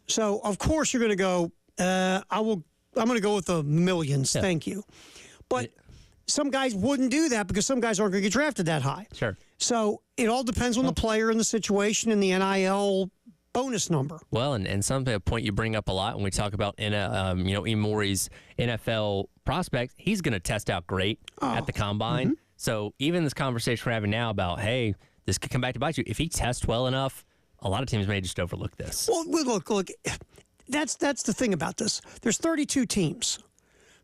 So of course you're going to go. I'm going to go with the millions. Yeah. Thank you. But some guys wouldn't do that because some guys aren't going to get drafted that high. Sure. So it all depends on the player and the situation and the NIL bonus number. Well, and some point you bring up a lot when we talk about Emanwari's NFL prospect, he's going to test out great at the combine. Mm-hmm. So even this conversation we're having now about, hey, this could come back to bite you. If he tests well enough, a lot of teams may just overlook this. Well, look. That's the thing about this. There's 32 teams.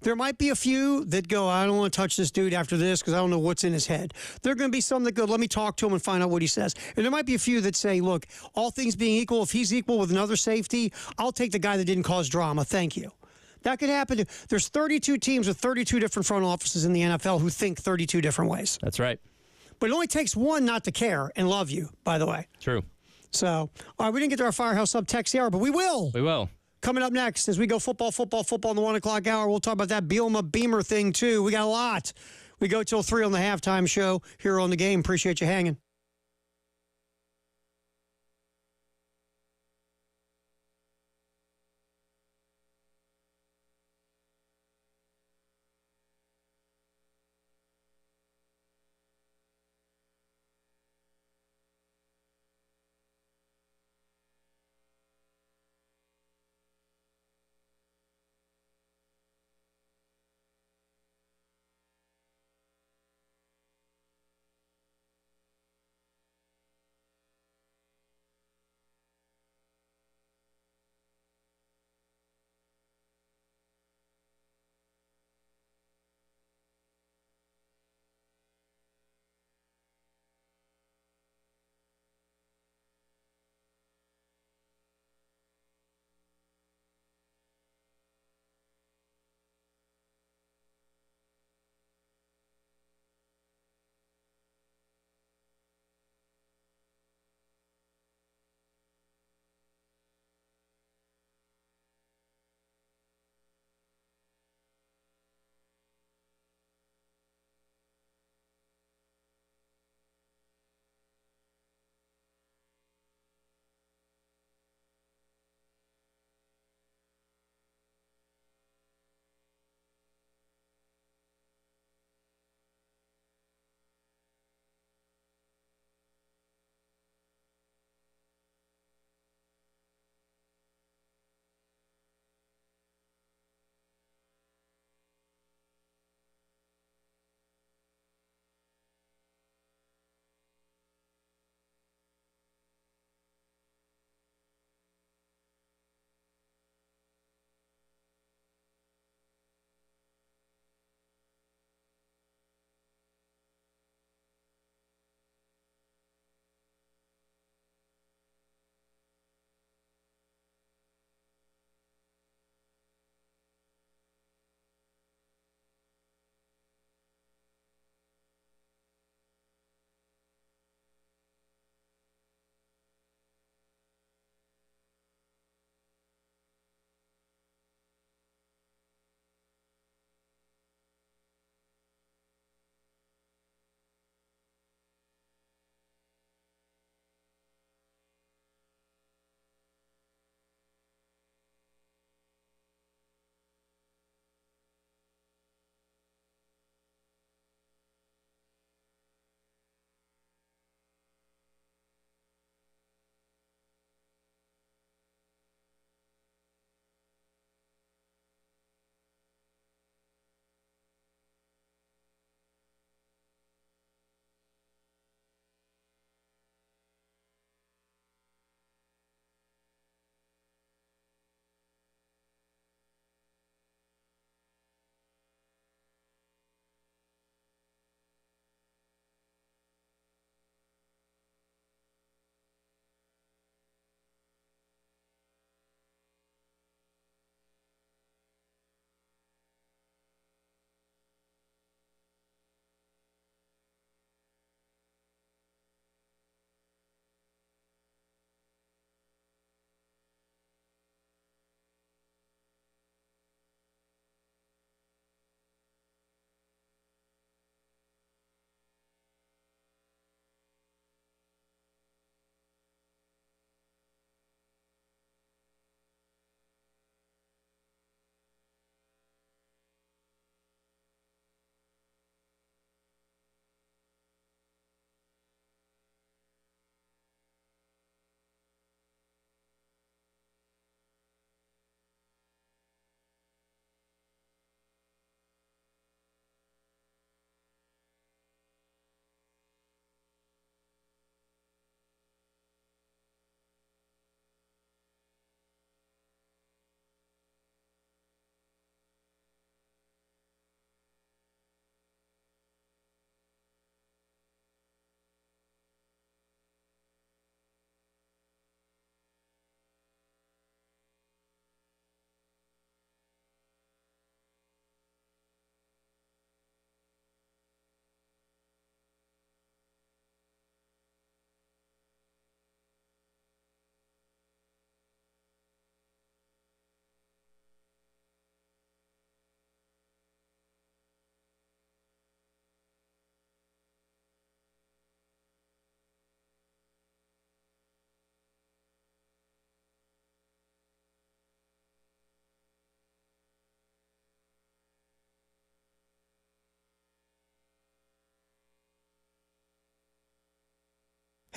There might be a few that go, I don't want to touch this dude after this because I don't know what's in his head. There are going to be some that go, let me talk to him and find out what he says. And there might be a few that say, look, all things being equal, if he's equal with another safety, I'll take the guy that didn't cause drama. Thank you. That could happen. There's 32 teams with 32 different front offices in the NFL who think 32 different ways. That's right. But it only takes one not to care and love you, by the way. True. So, all right, we didn't get to our Firehouse Sub text hour, but we will. We will. Coming up next, as we go football in the 1 o'clock hour, we'll talk about that Bielema Beamer thing, too. We got a lot. We go till 3 on the halftime show here on The Game. Appreciate you hanging.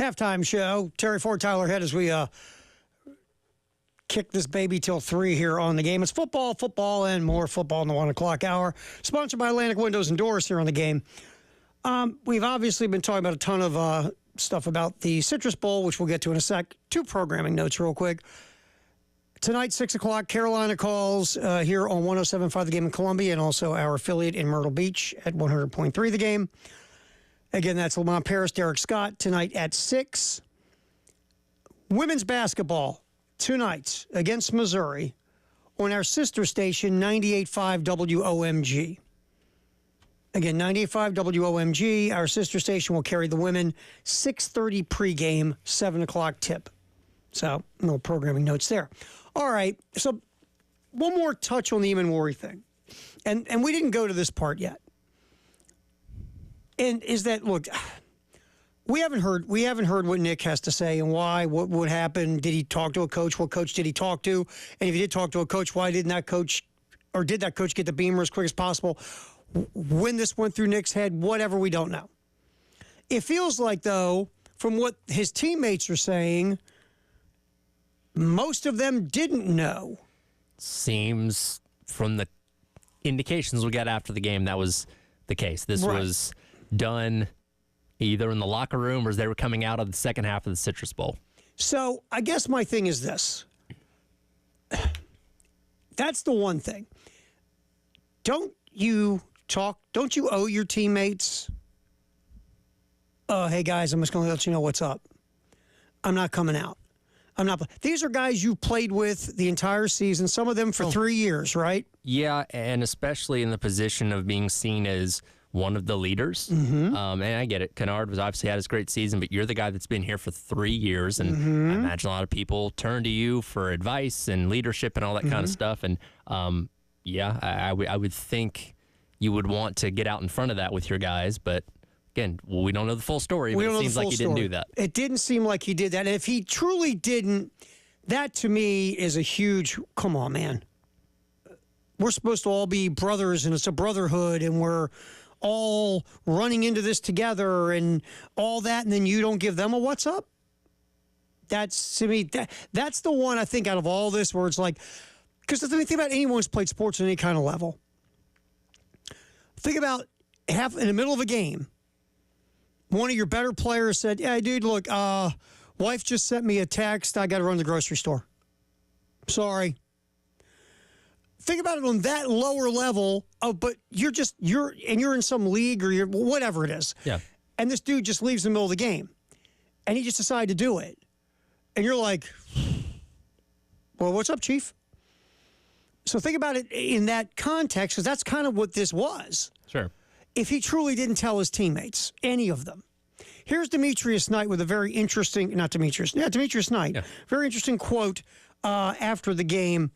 Halftime show. Terry Ford, Tyler Head, as we kick this baby till 3 here on the game. It's football, and more football in the 1 o'clock hour. Sponsored by Atlantic Windows and Doors here on the game. We've obviously been talking about a ton of stuff about the Citrus Bowl, which we'll get to in a sec. 2 programming notes real quick. Tonight, 6 o'clock, Carolina calls here on 107.5 The Game in Columbia, and also our affiliate in Myrtle Beach at 100.3 The Game. Again, that's Lamont Paris, Derek Scott, tonight at 6. Women's basketball tonight against Missouri on our sister station, 98.5 WOMG. Again, 98.5 WOMG. Our sister station will carry the women 6:30 pregame, 7 o'clock tip. So, no programming notes there. All right, so one more touch on the Eamon Warry thing. And we didn't go to this part yet. And is that, look, we haven't heard what Nick has to say and why, what would happen. Did he talk to a coach? What coach did he talk to? And if he did talk to a coach, why didn't that coach, or did that coach get the beamer as quick as possible? When this went through Nick's head, whatever, we don't know. It feels like, though, from what his teammates are saying, most of them didn't know. Seems from the indications we got after the game that was the case. This was done either in the locker room or as they were coming out of the second half of the Citrus Bowl. So I guess my thing is this. That's the one thing. Don't you owe your teammates, hey guys, I'm just going to let you know what's up. I'm not coming out. These are guys you played with the entire season, some of them for 3 years, right? Yeah, and especially in the position of being seen as one of the leaders. Mm-hmm. And I get it. Kennard was obviously had his great season, but you're the guy that's been here for 3 years. And I imagine a lot of people turn to you for advice and leadership and all that kind of stuff. And I would think you would want to get out in front of that with your guys. But again, we don't know the full story, but it seems like he didn't do that. It didn't seem like he did that. And if he truly didn't, that to me is a huge, come on, man. We're supposed to all be brothers, and it's a brotherhood, and we're all running into this together and all that, and then you don't give them a what's up? That's, to me, that's the one I think out of all this where it's like, because the thing about anyone who's played sports at any kind of level, think about in the middle of a game, one of your better players said, yeah, dude, look, wife just sent me a text. I got to run to the grocery store. Sorry. Think about it on that lower level, but you're in some league or you're whatever it is. Yeah. And this dude just leaves in the middle of the game. And he just decided to do it. And you're like, well, what's up, Chief? So think about it in that context, because that's kind of what this was. Sure. If he truly didn't tell his teammates, any of them. Here's Demetrius Knight with a very interesting, Demetrius Knight, very interesting quote after the game,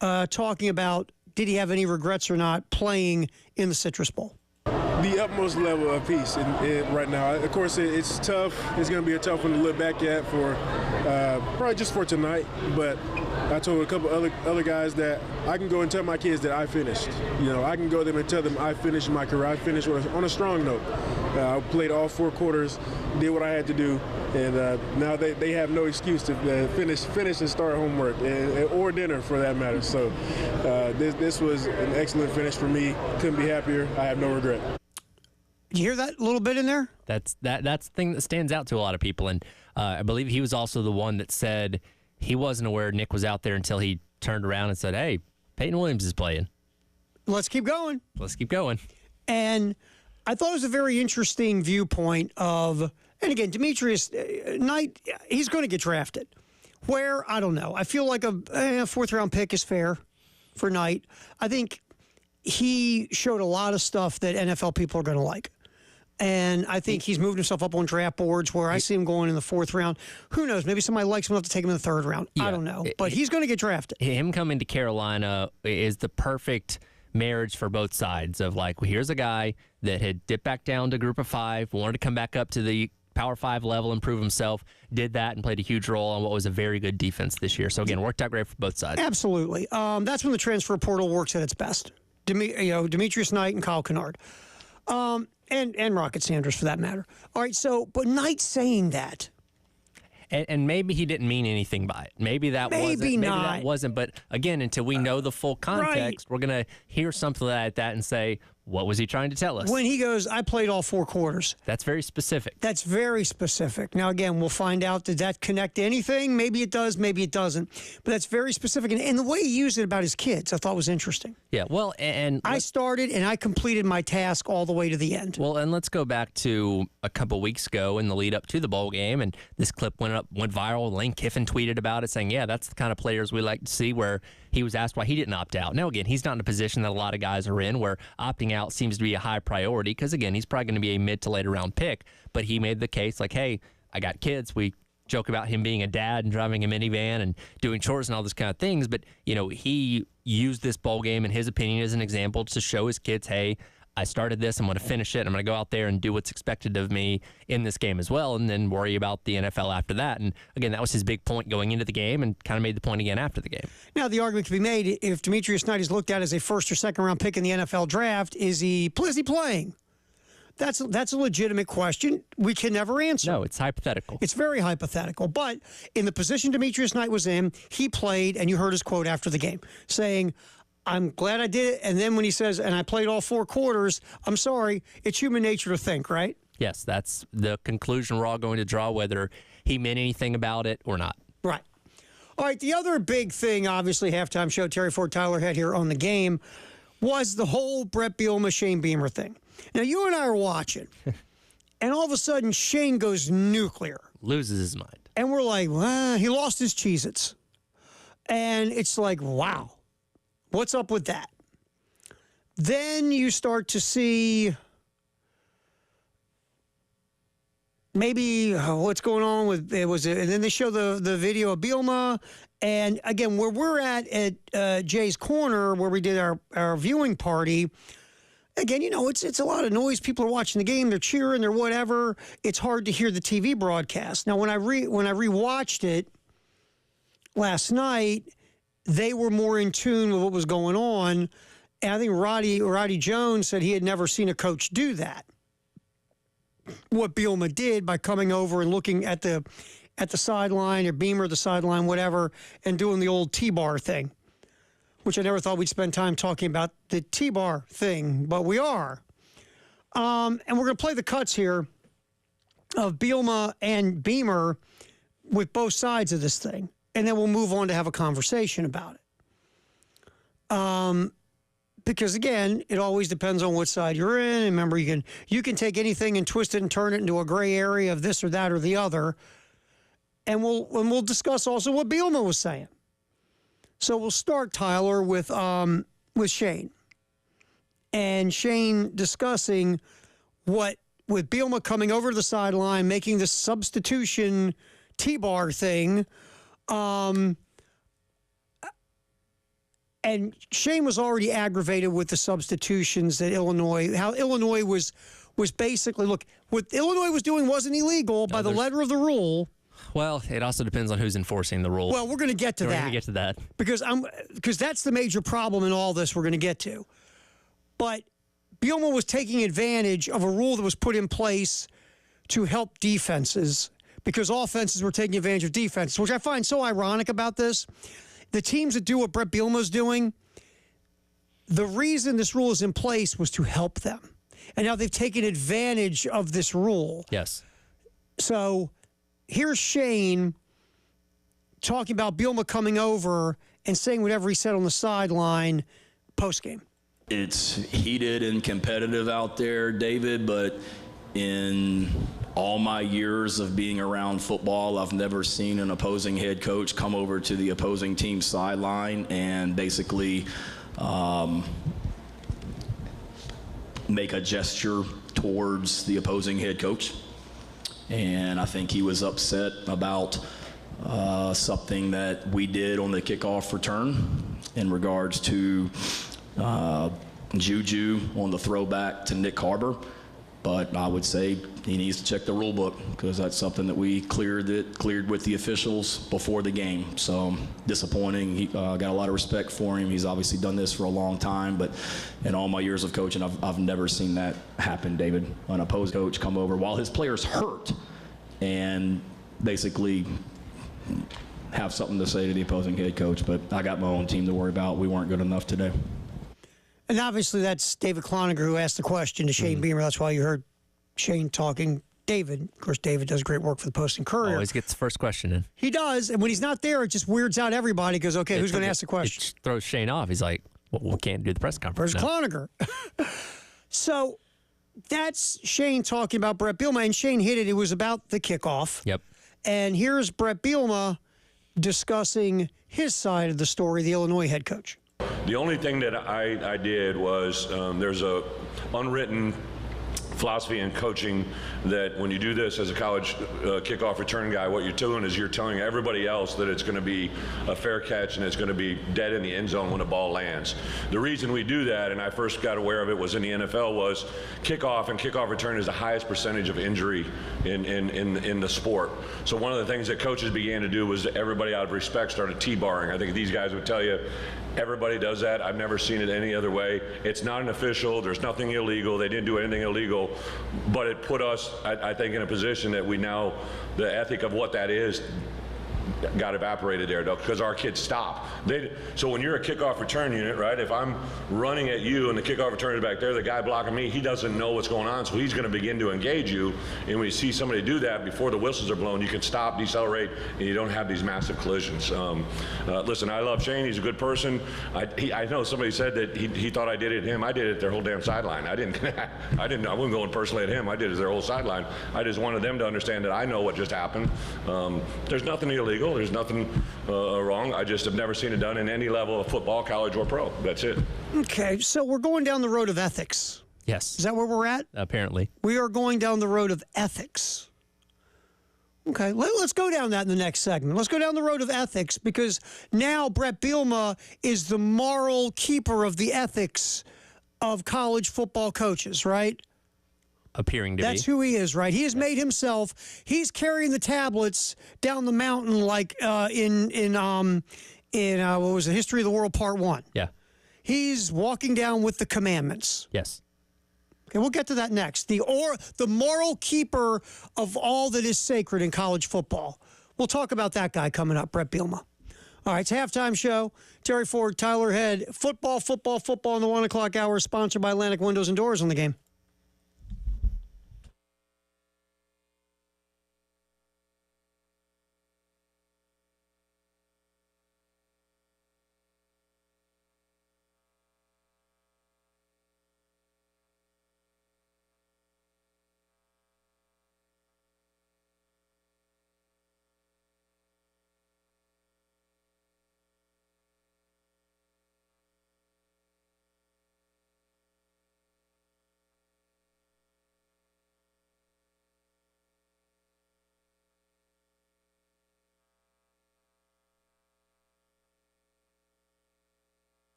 talking about did he have any regrets or not playing in the Citrus Bowl. The utmost level of peace right now. Of course, it's tough. It's going to be a tough one to look back at for probably just for tonight. But I told a couple other guys that I can go and tell my kids that I finished. I can go to them and tell them I finished my career. I finished on a strong note. I played all 4 quarters, did what I had to do, and now they have no excuse to finish and start homework or dinner for that matter. So this was an excellent finish for me. Couldn't be happier. I have no regret. Did you hear that little bit in there? That's the thing that stands out to a lot of people, and I believe he was also the one that said he wasn't aware Nick was out there until he turned around and said, "Hey, Peyton Williams is playing. Let's keep going." And I thought it was a very interesting viewpoint of, and again, Demetrius Knight, he's going to get drafted. Where? I don't know. I feel like a 4th-round pick is fair for Knight. I think he showed a lot of stuff that NFL people are going to like. And I think he's moved himself up on draft boards where I see him going in the 4th round. Who knows? Maybe somebody likes him enough to take him in the 3rd round. Yeah. I don't know. But he's going to get drafted. Him coming to Carolina is the perfect marriage for both sides of like, well, here's a guy that had dipped back down to Group of 5, wanted to come back up to the Power 5 level, improve himself, did that and played a huge role on what was a very good defense this year. So, again, worked out great for both sides. Absolutely. That's when the transfer portal works at its best. Demetrius Knight and Kyle Kennard. And Rocket Sanders, for that matter. All right, but Knight saying that, And maybe he didn't mean anything by it. Maybe that wasn't. But again, until we know the full context, we're going to hear something like that and say, what was he trying to tell us? When he goes, I played all 4 quarters. That's very specific. That's very specific. Now, again, we'll find out. Did that connect to anything? Maybe it does, maybe it doesn't. But that's very specific. And the way he used it about his kids, I thought was interesting. Yeah, well, and I started and I completed my task all the way to the end. Well, and let's go back to a couple weeks ago in the lead up to the bowl game, and this clip went viral. Lane Kiffin tweeted about it, saying, yeah, that's the kind of players we like to see, where he was asked why he didn't opt out. Now, again, he's not in a position that a lot of guys are in where opting out seems to be a high priority because, again, he's probably going to be a mid to later round pick. But he made the case like, hey, I got kids. We joke about him being a dad and driving a minivan and doing chores and all those kind of things. But, he used this bowl game, in his opinion, as an example to show his kids, hey, I started this, I'm going to finish it, I'm going to go out there and do what's expected of me in this game as well, and then worry about the NFL after that. And again, that was his big point going into the game, and kind of made the point again after the game. Now, the argument can be made, if Demetrius Knight is looked at as a first or second round pick in the NFL draft, is he playing? That's a legitimate question we can never answer. No, it's hypothetical. It's very hypothetical. But in the position Demetrius Knight was in, he played, and you heard his quote after the game, saying, I'm glad I did it. And then when he says, and I played all 4 quarters, I'm sorry, it's human nature to think, right? Yes, that's the conclusion we're all going to draw, whether he meant anything about it or not. Right. All right, the other big thing, obviously, halftime show Terry Ford, Tyler had here on the game, was the whole Brett Bielema, Shane Beamer thing. Now, you and I are watching, and all of a sudden, Shane goes nuclear. Loses his mind. And we're like, well, he lost his Cheez-Its. And it's like, wow. What's up with that? Then you start to see maybe what's going on with it was, and then they show the video of Bielema, and again where we're at Jay's Corner where we did our viewing party. Again, it's a lot of noise. People are watching the game, they're cheering, they're whatever. It's hard to hear the TV broadcast. Now, when I rewatched it last night, they were more in tune with what was going on. And I think Roddy Jones said he had never seen a coach do that. What Bielema did by coming over and looking at the sideline, or Beamer, the sideline, whatever, and doing the old T-bar thing, which I never thought we'd spend time talking about the T-bar thing, but we are. And we're going to play the cuts here of Bielema and Beamer with both sides of this thing. And then we'll move on to have a conversation about it. Because again, it always depends on what side you're in. And remember, you can take anything and twist it and turn it into a gray area of this or that or the other. And we'll discuss also what Bielema was saying. So we'll start, Tyler, with Shane. And Shane discussing with Bielema coming over to the sideline, making the substitution T-bar thing. And Shane was already aggravated with the substitutions that how Illinois was basically, look, what Illinois was doing wasn't illegal by the letter of the rule. Well, it also depends on who's enforcing the rule. Well, we're going to get to that. We're going to get to that. Because that's the major problem in all this we're going to get to. But Bielema was taking advantage of a rule that was put in place to help defenses, because offenses were taking advantage of defenses, which I find so ironic about this. The teams that do what Brett Bielema's doing, the reason this rule is in place was to help them. And now they've taken advantage of this rule. Yes. So here's Shane talking about Bielema coming over and saying whatever he said on the sideline postgame. It's heated and competitive out there, David, but in all my years of being around football, I've never seen an opposing head coach come over to the opposing team's sideline and basically make a gesture towards the opposing head coach. And I think he was upset about something that we did on the kickoff return in regards to Juju on the throwback to Nick Harbor. But I would say he needs to check the rule book, because that's something that we cleared with the officials before the game. So disappointing. He got a lot of respect for him. He's obviously done this for a long time, but in all my years of coaching, I've never seen that happen, David. An opposed coach come over while his player's hurt and basically have something to say to the opposing head coach. But I got my own team to worry about. We weren't good enough today. And obviously that's David Cloninger who asked the question to Shane Beamer. That's why you heard Shane talking. David, of course, David does great work for the Post and Courier. Always gets the first question in. He does, and when he's not there, it just weirds out everybody. He goes, okay, who's going to ask the question? It throws Shane off. He's like, well, we can't do the press conference Where's Cloninger? So that's Shane talking about Brett Bielema, and Shane hit it. It was about the kickoff. Yep. And here's Brett Bielema discussing his side of the story, the Illinois head coach. The only thing that I did was there's a unwritten philosophy in coaching that when you do this as a college kickoff return guy, what you're doing is you're telling everybody else that it's going to be a fair catch and it's going to be dead in the end zone when the ball lands. The reason we do that, and I first got aware of it, was in the NFL, was kickoff and kickoff return is the highest percentage of injury in the sport. So one of the things that coaches began to do was everybody out of respect started T-barring. I think these guys would tell you everybody does that. I've never seen it any other way. It's not an official. There's nothing illegal. They didn't do anything illegal. But it put us, I think, in a position that we now, the ethic of what that is, got evaporated there, because our kids stop. So when you're a kickoff return unit, right, if I'm running at you and the kickoff return is back there, the guy blocking me, he doesn't know what's going on, so he's going to begin to engage you. And when you see somebody do that before the whistles are blown, you can stop, decelerate, and you don't have these massive collisions. Listen, I love Shane. He's a good person. I know somebody said that he thought I did it at him. I did it at their whole damn sideline. I wasn't going personally at him. I did it at their whole sideline. I just wanted them to understand that I know what just happened. There's nothing illegal. There's nothing wrong. I just have never seen it done in any level of football, college, or pro. That's it. Okay, so we're going down the road of ethics. Yes. Is that where we're at? Apparently. We are going down the road of ethics. Okay, let's go down that in the next segment. Let's go down the road of ethics, because now Brett Bielema is the moral keeper of the ethics of college football coaches, right? Appearing to be. That's who he is, right? He has made himself. He's carrying the tablets down the mountain like in what was it, History of the World Part 1. Yeah. He's walking down with the commandments. Yes. Okay, we'll get to that next. The moral keeper of all that is sacred in college football. We'll talk about that guy coming up, Brett Bielema. All right, it's halftime show. Terry Ford, Tyler Head. Football in the 1 o'clock hour, sponsored by Atlantic Windows and Doors on the game.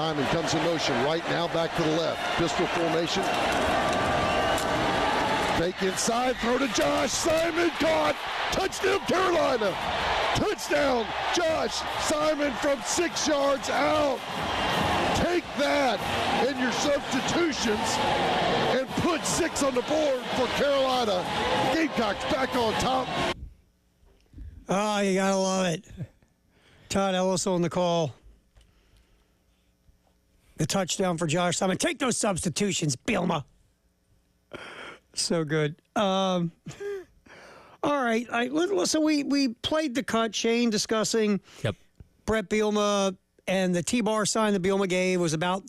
Simon comes in motion right now, back to the left. Pistol formation. Fake inside, throw to Josh. Simon caught. Touchdown, Carolina. Touchdown, Josh Simon from 6 yards out. Take that in your substitutions and put 6 on the board for Carolina. Gamecocks back on top. Oh, you got to love it. Todd Ellis on the call. The touchdown for Josh Simon. Take those substitutions, Bielma. So good. All right. So we played the cut. Shane discussing Brett Bielma and the T-bar sign that Bielma gave was about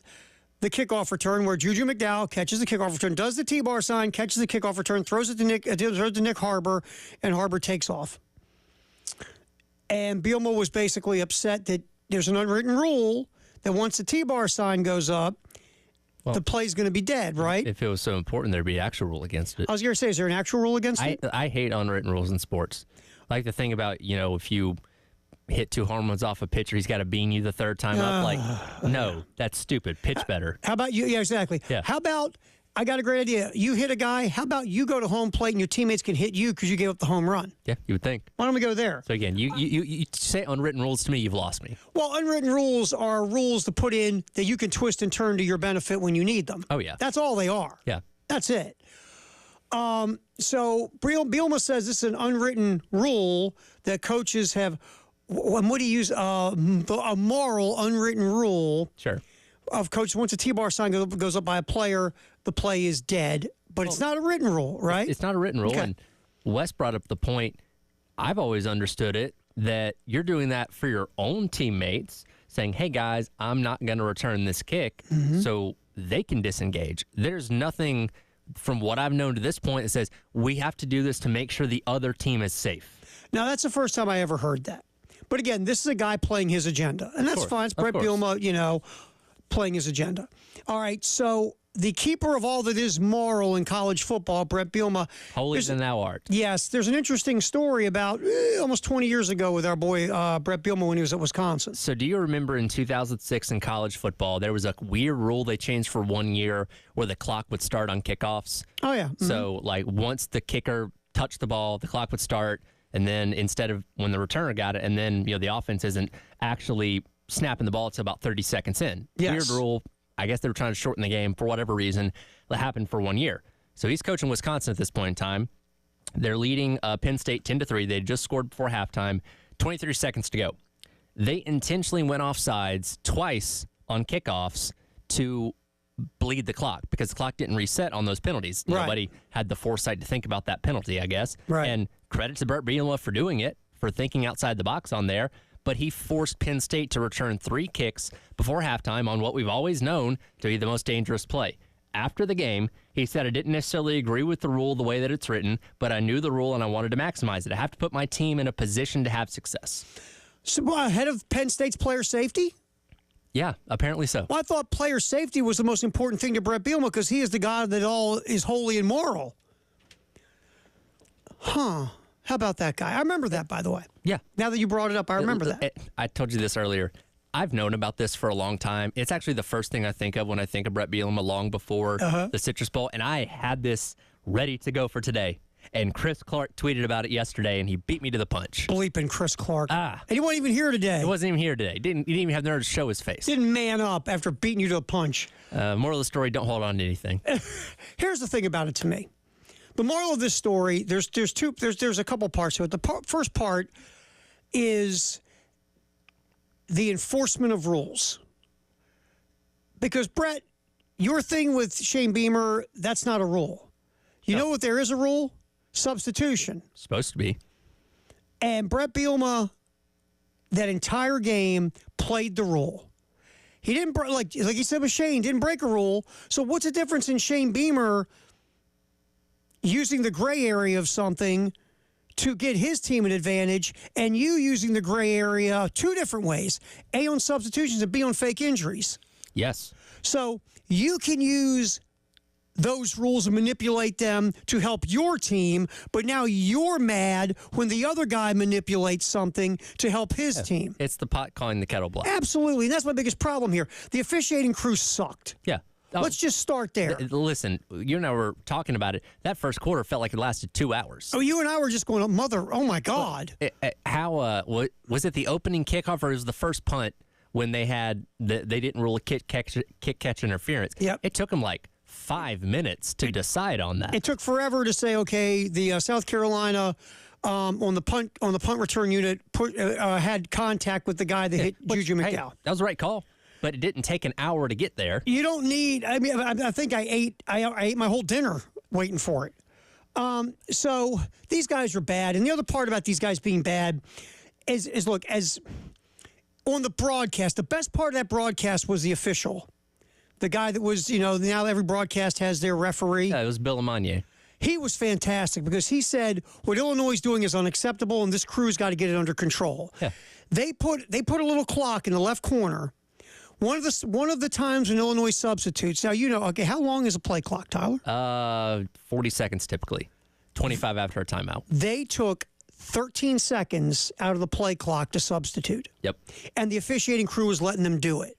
the kickoff return where Juju McDowell catches the kickoff return, does the T-bar sign, catches the kickoff return, throws it to Nick Harbor, and Harbor takes off. And Bielma was basically upset that there's an unwritten rule that once the T-bar sign goes up, the play's going to be dead, right? If it was so important, there'd be an actual rule against it. I was going to say, is there an actual rule against it? I hate unwritten rules in sports. Like the thing about, if you hit 2 home runs off a pitcher, he's got to bean you the third time up. Like, no, that's stupid. Pitch better. How about you? Yeah, exactly. Yeah. How about, I got a great idea. You hit a guy. How about you go to home plate and your teammates can hit you because you gave up the home run? Yeah, you would think. Why don't we go there? So again, you say unwritten rules to me, you've lost me. Well, unwritten rules are rules to put in that you can twist and turn to your benefit when you need them. Oh, yeah. That's all they are. Yeah. That's it. So Bielma says this is an unwritten rule that coaches have. What do you use? A moral unwritten rule. Sure. Of coaches, once a T-bar sign goes up by a player, the play is dead. But it's not a written rule, right? It's not a written rule. Okay. And Wes brought up the point, I've always understood it, that you're doing that for your own teammates, saying, hey, guys, I'm not going to return this kick, so they can disengage. There's nothing from what I've known to this point that says we have to do this to make sure the other team is safe. Now, that's the first time I ever heard that. But again, this is a guy playing his agenda. And that's fine. It's Brett Bielma, playing his agenda. All right, so the keeper of all that is moral in college football, Brett Bielma. Holier than thou art. Yes, there's an interesting story about almost 20 years ago with our boy Brett Bielma when he was at Wisconsin. So do you remember in 2006 in college football, there was a weird rule they changed for 1 year where the clock would start on kickoffs? Oh, yeah. So, once the kicker touched the ball, the clock would start, and then instead of when the returner got it, and then, the offense isn't actually snapping the ball until about 30 seconds in. Yes. Weird rule. I guess they were trying to shorten the game for whatever reason. That happened for 1 year. So he's coaching Wisconsin at this point in time. They're leading Penn State 10-3. They just scored before halftime. 23 seconds to go. They intentionally went off sides twice on kickoffs to bleed the clock because the clock didn't reset on those penalties. Right. Nobody had the foresight to think about that penalty, I guess. Right. And credit to Brett Bielema for doing it, for thinking outside the box on there. But he forced Penn State to return 3 kicks before halftime on what we've always known to be the most dangerous play. After the game, he said, I didn't necessarily agree with the rule the way that it's written, but I knew the rule and I wanted to maximize it. I have to put my team in a position to have success. So ahead of Penn State's player safety? Yeah, apparently so. Well, I thought player safety was the most important thing to Brett Bielema because he is the God that all is holy and moral. Huh. How about that guy? I remember that, by the way. Yeah. Now that you brought it up, I remember that. I told you this earlier. I've known about this for a long time. It's actually the first thing I think of when I think of Brett Bielema long before the Citrus Bowl. And I had this ready to go for today. And Chris Clark tweeted about it yesterday, and he beat me to the punch. Bleeping Chris Clark. And he wasn't even here today. He wasn't even here today. He didn't even have the nerve to show his face. Didn't man up after beating you to a punch. Moral of the story, don't hold on to anything. Here's the thing about it to me. The moral of this story, there's a couple parts to it. The first part is the enforcement of rules. Because, Brett, your thing with Shane Beamer, that's not a rule. You know what there is a rule? Substitution. Supposed to be. And Brett Bielema, that entire game, played the rule. He didn't, like he said with Shane, didn't break a rule. So what's the difference in Shane Beamer using the gray area of something to get his team an advantage, and you using the gray area 2 different ways, A, on substitutions, and B, on fake injuries? Yes. So you can use those rules and manipulate them to help your team, but now you're mad when the other guy manipulates something to help his team. It's the pot calling the kettle black. Absolutely, and that's my biggest problem here. The officiating crew sucked. Yeah. Oh, Let's just start there. Listen, you and I were talking about it. That first quarter felt like it lasted 2 hours. Oh, you and I were just going, oh my God. Was it the opening kickoff or was it the first punt when they didn't rule a kick catch interference? Yep. It took them like 5 minutes to decide on that. It took forever to say, okay, the South Carolina on the punt return unit had contact with the guy that hit Juju McDowell. Hey, that was the right call, but it didn't take an hour to get there. You don't need. I mean, I think I ate my whole dinner waiting for it. So these guys are bad, and the other part about these guys being bad is look, as on the broadcast, the best part of that broadcast was the official. The guy that was, now every broadcast has their referee. Yeah, it was Bill Amanye. He was fantastic because he said what Illinois is doing is unacceptable, and this crew's got to get it under control. Yeah. They put a little clock in the left corner. One of the times when Illinois substitutes. Now okay. How long is a play clock, Tyler? 40 seconds typically. 25 after a timeout. They took 13 seconds out of the play clock to substitute. Yep. And the officiating crew was letting them do it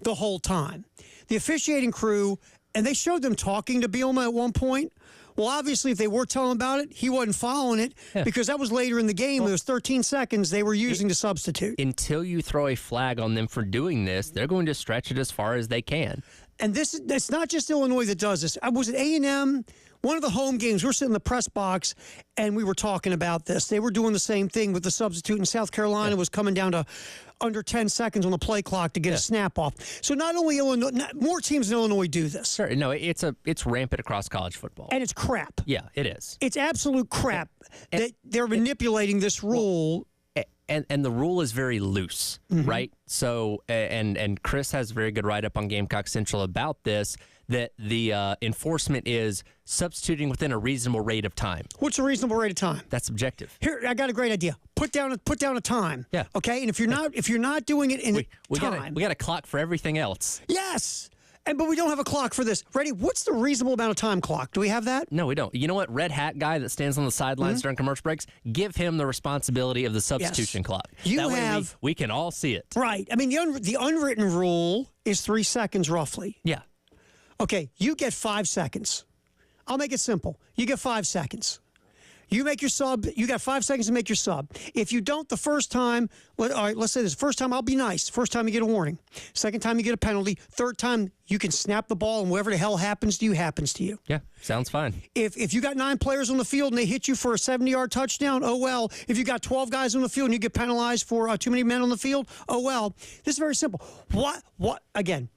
the whole time. The officiating crew, and they showed them talking to Bielema at one point. Well, obviously, if they were telling him about it, he wasn't following it because that was later in the game. It was 13 seconds they were using to substitute. Until you throw a flag on them for doing this, they're going to stretch it as far as they can. And it's not just Illinois that does this. I was at A&M, one of the home games. We were sitting in the press box, and we were talking about this. They were doing the same thing with the substitute, and South Carolina was coming down to under 10 seconds on the play clock to get a snap off. So not only Illinois, more teams in Illinois do this. Sure, no, it's rampant across college football. And it's crap. Yeah, it is. It's absolute crap that they're manipulating this rule. And the rule is very loose, right? So, and Chris has a very good write-up on Gamecock Central about this, that the enforcement is substituting within a reasonable rate of time. What's a reasonable rate of time? That's subjective. Here, I got a great idea. Put down a time. Yeah. Okay. And if you're not doing it in time, we got a clock for everything else. Yes. But we don't have a clock for this. Ready? What's the reasonable amount of time clock? Do we have that? No, we don't. You know what? Red hat guy that stands on the sidelines during commercial breaks, give him the responsibility of the substitution clock. That way we can all see it. Right. I mean, the unwritten rule is 3 seconds roughly. Yeah. Okay, you get 5 seconds. I'll make it simple. You get 5 seconds. You make your sub. You got 5 seconds to make your sub. If you don't the first time, all right, let's say this. First time, I'll be nice. First time, you get a warning. Second time, you get a penalty. Third time, you can snap the ball, and whatever the hell happens to you, happens to you. Yeah, sounds fine. If you got 9 players on the field and they hit you for a 70-yard touchdown, oh well. If you got 12 guys on the field and you get penalized for too many men on the field, oh well. This is very simple. What? Again,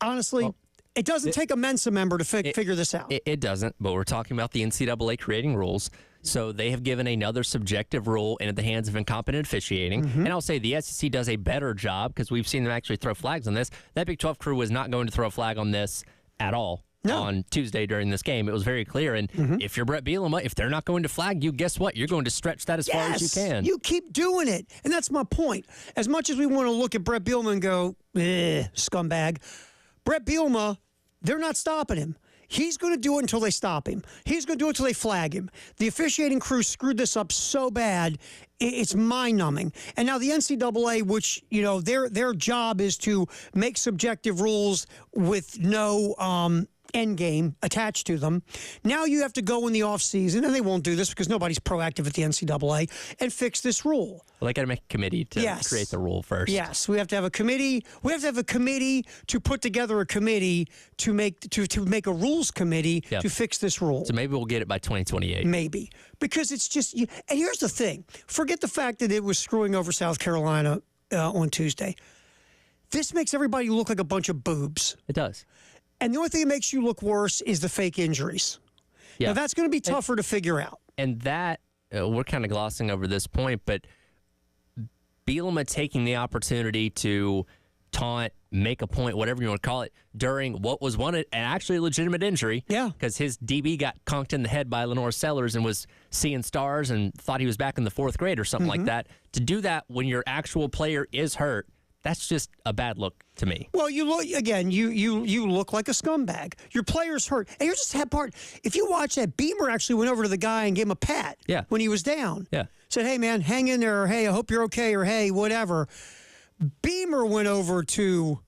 honestly. Well, it doesn't take a Mensa member to figure this out. It doesn't, but we're talking about the NCAA creating rules. So they have given another subjective rule into the hands of incompetent officiating. And I'll say the SEC does a better job because we've seen them actually throw flags on this. That Big 12 crew was not going to throw a flag on this at all on Tuesday during this game. It was very clear. And if you're Brett Bielema, if they're not going to flag you, guess what? You're going to stretch that as far as you can. You keep doing it. And that's my point. As much as we want to look at Brett Bielema and go, scumbag, Brett Bielema, they're not stopping him. He's going to do it until they stop him. He's going to do it until they flag him. The officiating crew screwed this up so bad, it's mind-numbing. And now the NCAA, which, their job is to make subjective rules with no end game attached to them. Now you have to go in the offseason, and they won't do this because nobody's proactive at the NCAA, and fix this rule. Well, they got to make a committee to create the rule first. Yes, we have to have a committee. We have to have a committee to put together a committee to make a rules committee to fix this rule. So maybe we'll get it by 2028. Maybe. Because it's just, and here's the thing. Forget the fact that it was screwing over South Carolina on Tuesday. This makes everybody look like a bunch of boobs. It does. And the only thing that makes you look worse is the fake injuries. Yeah. Now, that's going to be tougher to figure out. And that, we're kind of glossing over this point, but Bielema taking the opportunity to taunt, make a point, whatever you want to call it, during what was an actually legitimate injury. Yeah. Because his DB got conked in the head by Lenore Sellers and was seeing stars and thought he was back in the 4th grade or something like that. To do that when your actual player is hurt, That's just a bad look to me. Well, you look again. You look like a scumbag. Your player's hurt, and here's the sad part. If you watch that, Beamer actually went over to the guy and gave him a pat. Yeah. When he was down. Yeah. Said, "Hey man, hang in there," or "Hey, I hope you're okay," or "Hey, whatever." Beamer went over to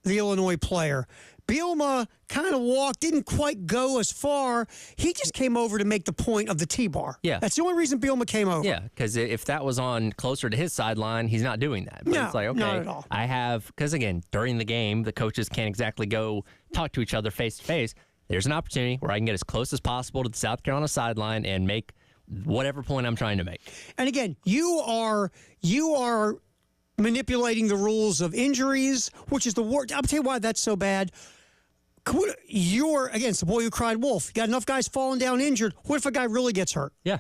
the Illinois player. Bielema kind of walked, didn't quite go as far. He just came over to make the point of the T-bar. Yeah. That's the only reason Bielema came over. Yeah, because if that was on closer to his sideline, he's not doing that. But No, it's like, okay, not at all. I have, because again, during the game, the coaches can't exactly go talk to each other face to face. There's an opportunity where I can get as close as possible to the South Carolina sideline and make whatever point I'm trying to make. And again, you are manipulating the rules of injuries, which is the worst. I'll tell you why that's so bad. You're, again, it's the boy who cried wolf. You got enough guys falling down injured. What if a guy really gets hurt? Yeah.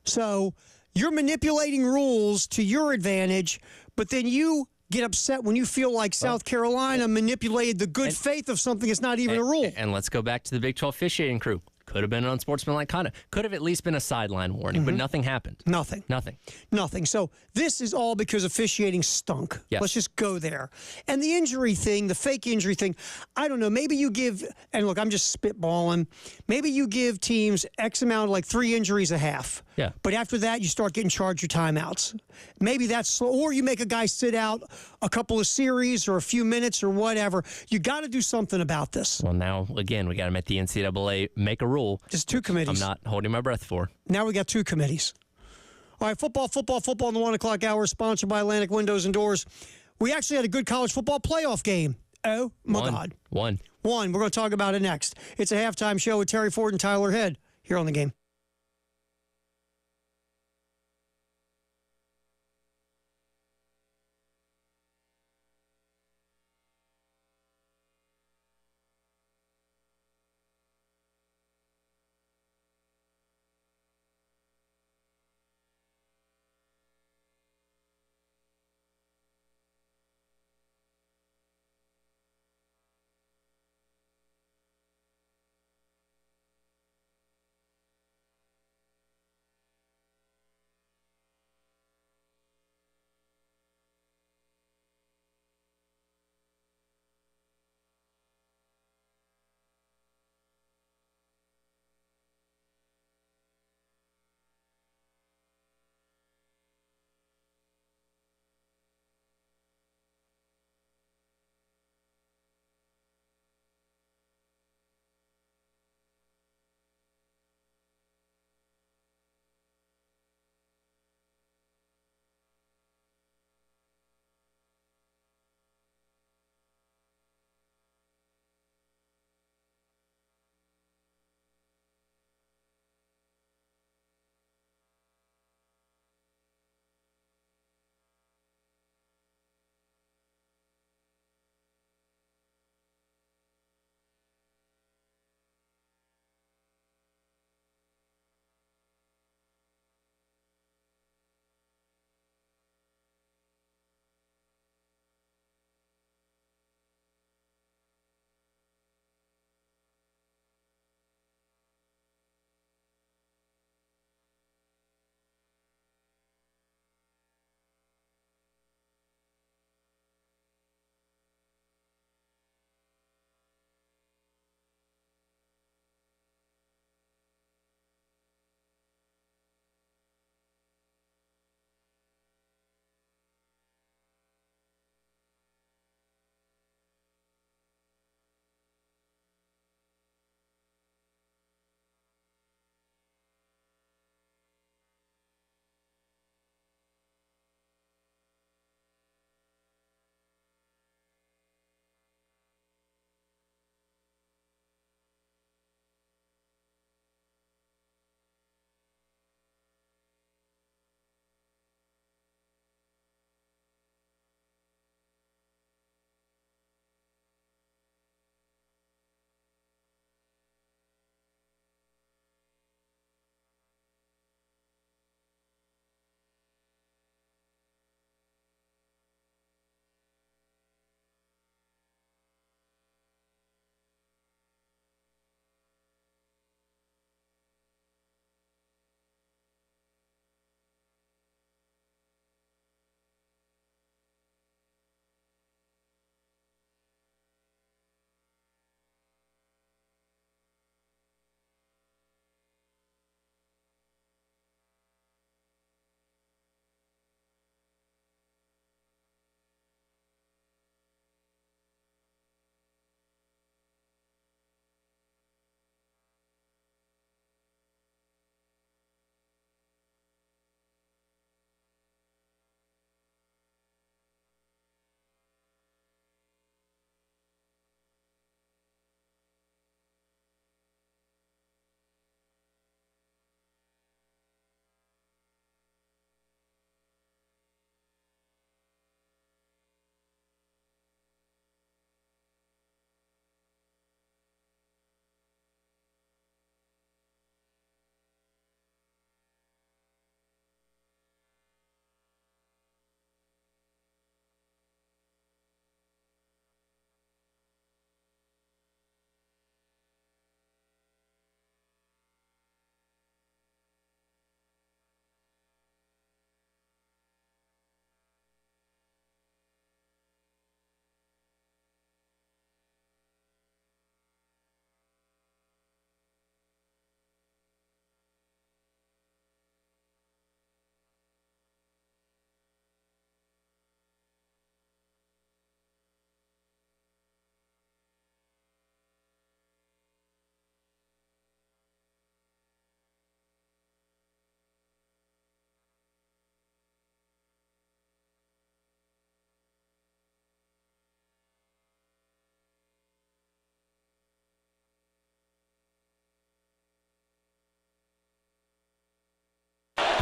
So you're manipulating rules to your advantage, but then you get upset when you feel like South Carolina manipulated the good faith of something that's not even a rule. And let's go back to the Big 12 officiating crew. Could have been an unsportsmanlike conduct. Could have at least been a sideline warning, but nothing happened. Nothing. Nothing. So this is all because officiating stunk. Yes. Let's just go there. And the injury thing, the fake injury thing, I don't know. Maybe you give, and look, I'm just spitballing. Maybe you give teams X amount, like 3 injuries a half. Yeah. But after that, you start getting charged your timeouts. Maybe that's slow. Or you make a guy sit out a couple of series or a few minutes or whatever. You got to do something about this. Well, now, again, we got to make the NCAA make a rule. Just 2 committees. I'm not holding my breath for. Now we got 2 committees. All right, football in the 1 o'clock hour, sponsored by Atlantic Windows and Doors. We actually had a good college football playoff game. Oh, my God. One. We're going to talk about it next. It's a halftime show with Terry Ford and Tyler Head here on The Game.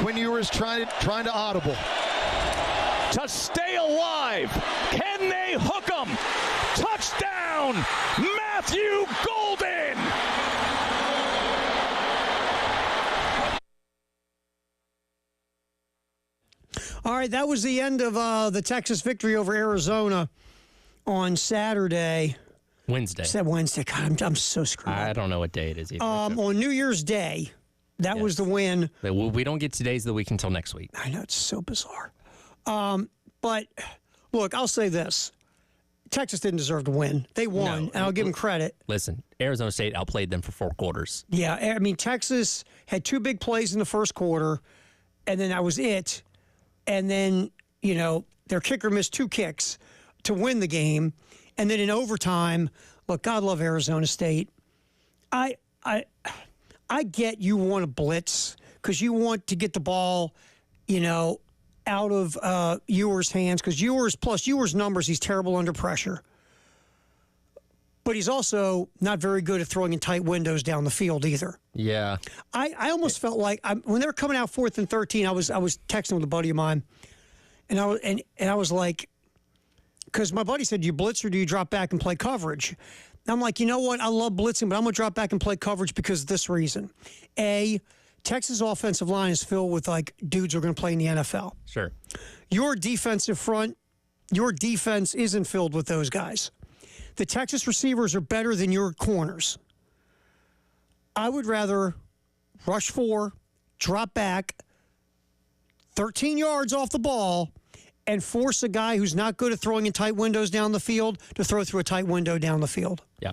Quinn Ewers trying to audible. To stay alive. Can they hook him? Touchdown, Matthew Golden. All right, that was the end of the Texas victory over Arizona on Saturday. Wednesday. Said Wednesday. God, I'm so screwed up. I don't know what day it is either. On New Year's Day, that was the win. We don't get 2 days of the week until next week. I know, it's so bizarre. But, look, I'll say this. Texas didn't deserve to win. They won, and I'll give them credit. Listen, Arizona State outplayed them for 4 quarters. Yeah, I mean, Texas had 2 big plays in the first quarter, and then that was it. And then, you know, their kicker missed 2 kicks to win the game. And then in overtime, look, God love Arizona State. I get you want to blitz because you want to get the ball, you know, out of Ewers' hands because Ewers' numbers, he's terrible under pressure. But he's also not very good at throwing in tight windows down the field either. Yeah. I almost felt like when they were coming out 4th and 13, I was texting with a buddy of mine, and I was like, because my buddy said, do you blitz or do you drop back and play coverage? And I'm like, you know what? I love blitzing, but I'm going to drop back and play coverage because of this reason. A, Texas offensive line is filled with like dudes who are going to play in the NFL. Sure. Your defensive front, your defense isn't filled with those guys. The Texas receivers are better than your corners. I would rather rush 4, drop back 13 yards off the ball, and force a guy who's not good at throwing in tight windows down the field to throw through a tight window down the field. Yeah.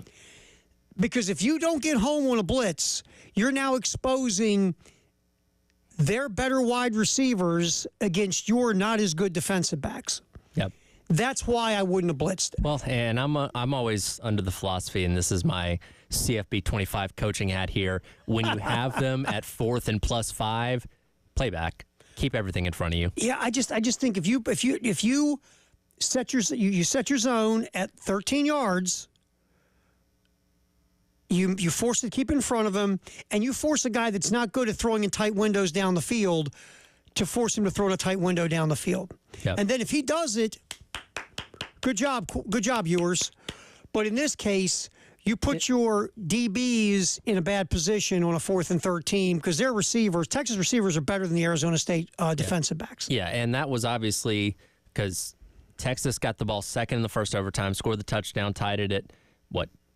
Because if you don't get home on a blitz, you're now exposing their better wide receivers against your not as good defensive backs. Yep. That's why I wouldn't have blitzed. Well, and I'm always under the philosophy, and this is my CFB 25 coaching hat here. When you have them at 4th and +5, play back. Keep everything in front of you. Yeah, I just think if you set your zone at 13 yards, you force it to keep it in front of him, and you force a guy that's not good at throwing in tight windows down the field to force him to throw in a tight window down the field. Yep. And then if he does it, good job, Ewers. But in this case, you put your DBs in a bad position on a 4th and 13 because their receivers, Texas receivers, are better than the Arizona State defensive backs. Yeah, and that was obviously because Texas got the ball second in the first overtime, scored the touchdown, tied it at,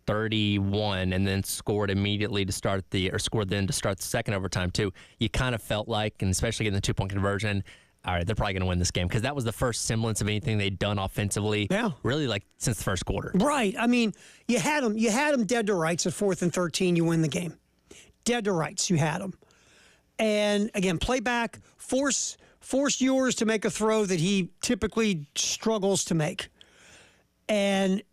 31, and then scored immediately to start scored then to start the second overtime too. You kind of felt like, and especially getting the 2-point conversion, all right, they're probably going to win this game because that was the first semblance of anything they'd done offensively. Yeah. Really, like since the first quarter. Right. I mean, you had them dead to rights at 4th and 13. You win the game. Dead to rights. You had them. And again, play back, force Ewers to make a throw that he typically struggles to make. And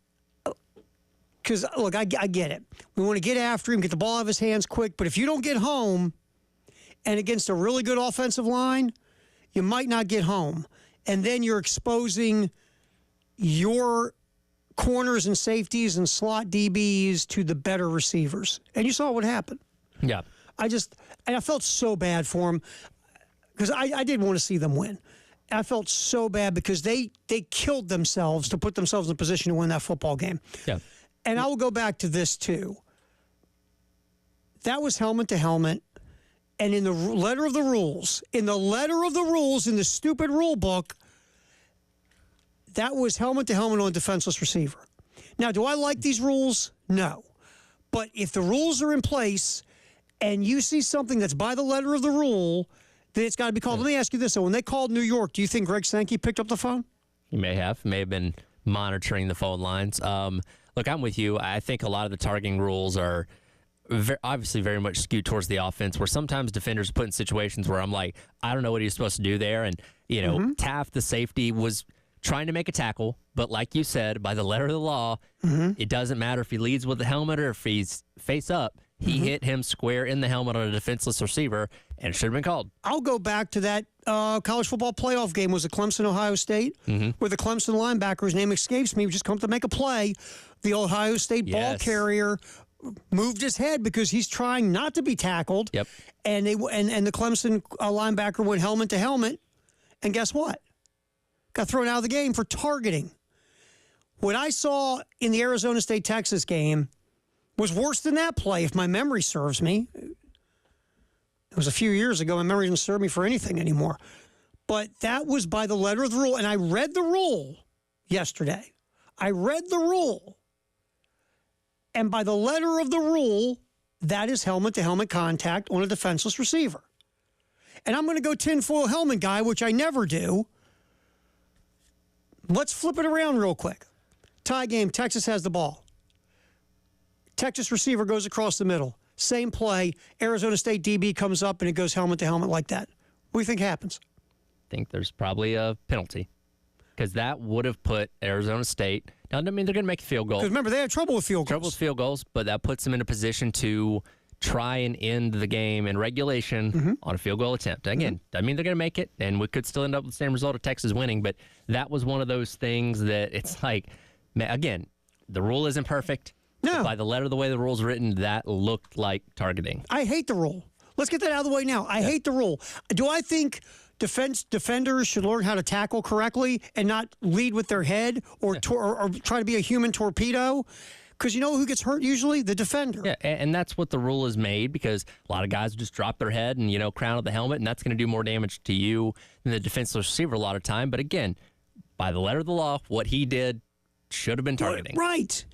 because look, I get it. We want to get after him, get the ball out of his hands quick. But if you don't get home, and against a really good offensive line, you might not get home. And then you're exposing your corners and safeties and slot DBs to the better receivers. And you saw what happened. Yeah. I felt so bad for them because I did want to see them win. I felt so bad because they killed themselves to put themselves in a position to win that football game. Yeah. And I will go back to this too. That was helmet to helmet. And in the letter of the rules, in the stupid rule book, that was helmet to helmet on a defenseless receiver. Now, do I like these rules? No. But if the rules are in place and you see something that's by the letter of the rule, then it's got to be called. Let me ask you this. So when they called New York, do you think Greg Sankey picked up the phone? He may have been monitoring the phone lines. Look, I'm with you. I think a lot of the targeting rules are obviously very much skewed towards the offense, where sometimes defenders are put in situations where I'm like, I don't know what he's supposed to do there. And, Taft, the safety, was trying to make a tackle, but like you said, by the letter of the law, it doesn't matter if he leads with the helmet or if he's face up. He hit him square in the helmet on a defenseless receiver, and it should have been called. I'll go back to that college football playoff game. Was it Clemson-Ohio State? Where the Clemson linebacker, his name escapes me, just come to make a play. The Ohio State ball carrier moved his head because he's trying not to be tackled. Yep. And the Clemson linebacker went helmet to helmet, and guess what? Got thrown out of the game for targeting. What I saw in the Arizona State-Texas game was worse than that play, if my memory serves me. It was a few years ago. My memory doesn't serve me for anything anymore. But that was by the letter of the rule, and I read the rule yesterday. I read the rule. And by the letter of the rule, that is helmet-to-helmet contact on a defenseless receiver. And I'm going to go tinfoil helmet guy, which I never do. Let's flip it around real quick. Tie game, Texas has the ball. Texas receiver goes across the middle. Same play, Arizona State DB comes up and it goes helmet-to-helmet like that. What do you think happens? I think there's probably a penalty because that would have put Arizona State. Now, doesn't mean they're going to make a field goal. Because remember, they had trouble with field goals. Trouble with field goals, but that puts them in a position to try and end the game in regulation on a field goal attempt. Again, doesn't mean they're going to make it, and we could still end up with the same result of Texas winning, but that was one of those things that it's like, again, the rule isn't perfect. No. By the letter of the way the rule's written, that looked like targeting. I hate the rule. Let's get that out of the way now. I hate the rule. Do I think defenders should learn how to tackle correctly and not lead with their head or try to be a human torpedo? Because you know who gets hurt usually? The defender. Yeah, and that's what the rule is made because a lot of guys just drop their head and, crown at the helmet, and that's going to do more damage to you than the defenseless receiver a lot of time. But again, by the letter of the law, what he did should have been targeting. Right.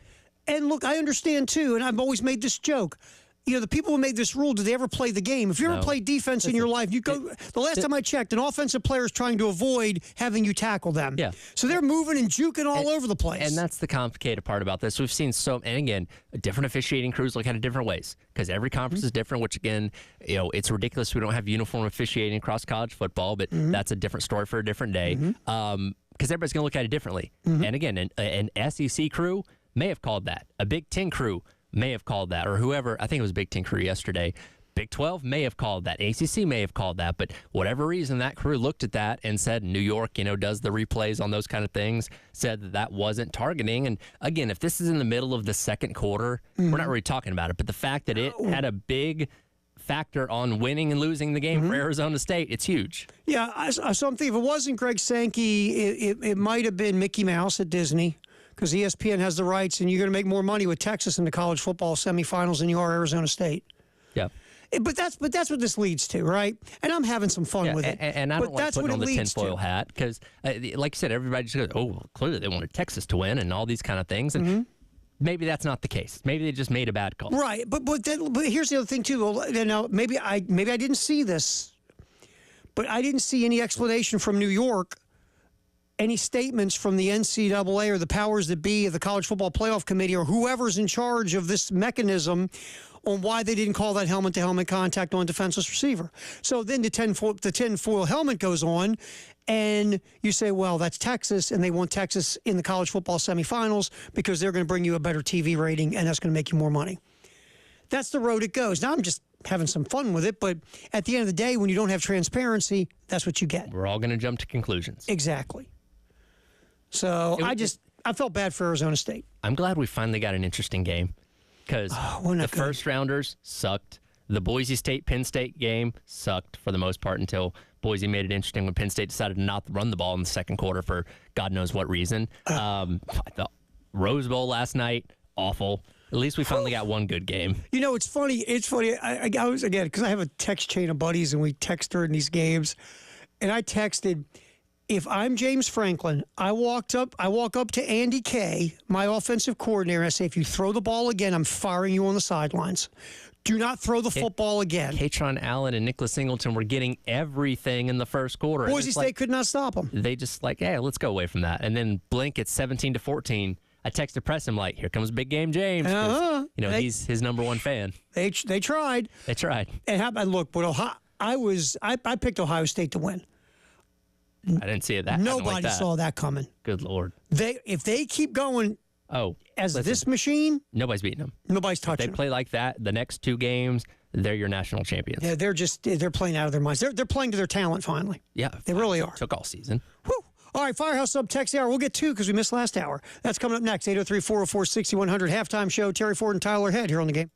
And look, I understand too, and I've always made this joke. The people who made this rule, did they ever play the game? If you ever played defense in your life, you go. The last time I checked, an offensive player is trying to avoid having you tackle them. Yeah. So they're moving and juking all over the place. And that's the complicated part about this. We've seen and again, different officiating crews look at it different ways because every conference is different, which again, it's ridiculous we don't have uniform officiating across college football, but that's a different story for a different day. Because everybody's going to look at it differently. And again, an SEC crew may have called that. A Big Ten crew may have called that, or whoever. I think it was Big Ten crew yesterday. Big 12 may have called that. ACC may have called that. But whatever reason, that crew looked at that and said New York, does the replays on those kind of things, said that wasn't targeting. And again, if this is in the middle of the second quarter, we're not really talking about it. But the fact that it had a big factor on winning and losing the game for Arizona State, it's huge. Yeah, I saw if it wasn't Greg Sankey, it might have been Mickey Mouse at Disney. Because ESPN has the rights, and you're going to make more money with Texas in the college football semifinals than you are Arizona State. Yeah. But that's what this leads to, right? And I'm having some fun with it. And I don't like putting on the tinfoil hat because, like you said, everybody just goes, well, clearly they wanted Texas to win and all these kind of things. And maybe that's not the case. Maybe they just made a bad call. Right. But here's the other thing, too. Well, now, maybe I didn't see this, but I didn't see any explanation from New York, any statements from the NCAA or the powers that be of the College Football Playoff Committee or whoever's in charge of this mechanism on why they didn't call that helmet-to-helmet contact on defenseless receiver. So then the tinfoil helmet goes on, and you say, well, that's Texas, and they want Texas in the college football semifinals because they're going to bring you a better TV rating, and that's going to make you more money. That's the road it goes. Now I'm just having some fun with it, but at the end of the day, when you don't have transparency, that's what you get. We're all going to jump to conclusions. Exactly. So I felt bad for Arizona State. I'm glad we finally got an interesting game because the first rounders sucked. The Boise State-Penn State game sucked for the most part until Boise made it interesting when Penn State decided to not run the ball in the second quarter for God knows what reason. The Rose Bowl last night, awful. At least we finally got one good game. It's funny. I was, again, because I have a text chain of buddies and we text during these games. And I texted, if I'm James Franklin, I walk up to Andy Kay, my offensive coordinator, and I say, if you throw the ball again, I'm firing you on the sidelines. Do not throw the football again. Katron Allen and Nicholas Singleton were getting everything in the first quarter. Boise State could not stop them. They just hey, let's go away from that. And then blink, it's 17-14. I texted Press him here comes big game James. He's his number one fan. They tried. They tried. And how about look? But I picked Ohio State to win. I didn't see it. Nobody saw that coming. Good Lord. If they keep going this machine, nobody's beating them. Nobody's touching them. If they play like that, the next two games, they're your national champions. Yeah, they're playing out of their minds. They're playing to their talent finally. Yeah. They really are. Took all season. Whew. All right, Firehouse Sub Text Hour. We'll get 2 because we missed last hour. That's coming up next. 803-404-6100. Halftime show. Terry Ford and Tyler Head here on the game.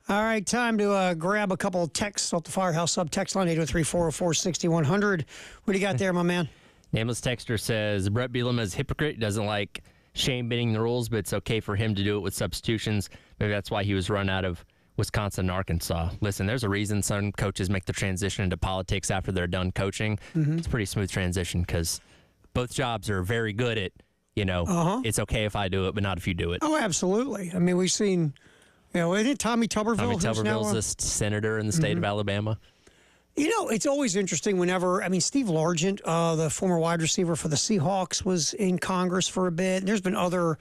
All right, time to grab a couple of texts off the Firehouse Sub text line, 803-404-6100. What do you got there, my man? Nameless texter says, Brett Bielema is a hypocrite. Doesn't like Shane bending the rules, but it's okay for him to do it with substitutions. Maybe that's why he was run out of Wisconsin and Arkansas. Listen, there's a reason some coaches make the transition into politics after they're done coaching. It's a pretty smooth transition because both jobs are very good at, it's okay if I do it, but not if you do it. Oh, absolutely. I mean, we've seen, isn't it Tommy Tuberville? Tommy who's now Tuberville's a senator in the state of Alabama. It's always interesting whenever, Steve Largent, the former wide receiver for the Seahawks, was in Congress for a bit. There's been other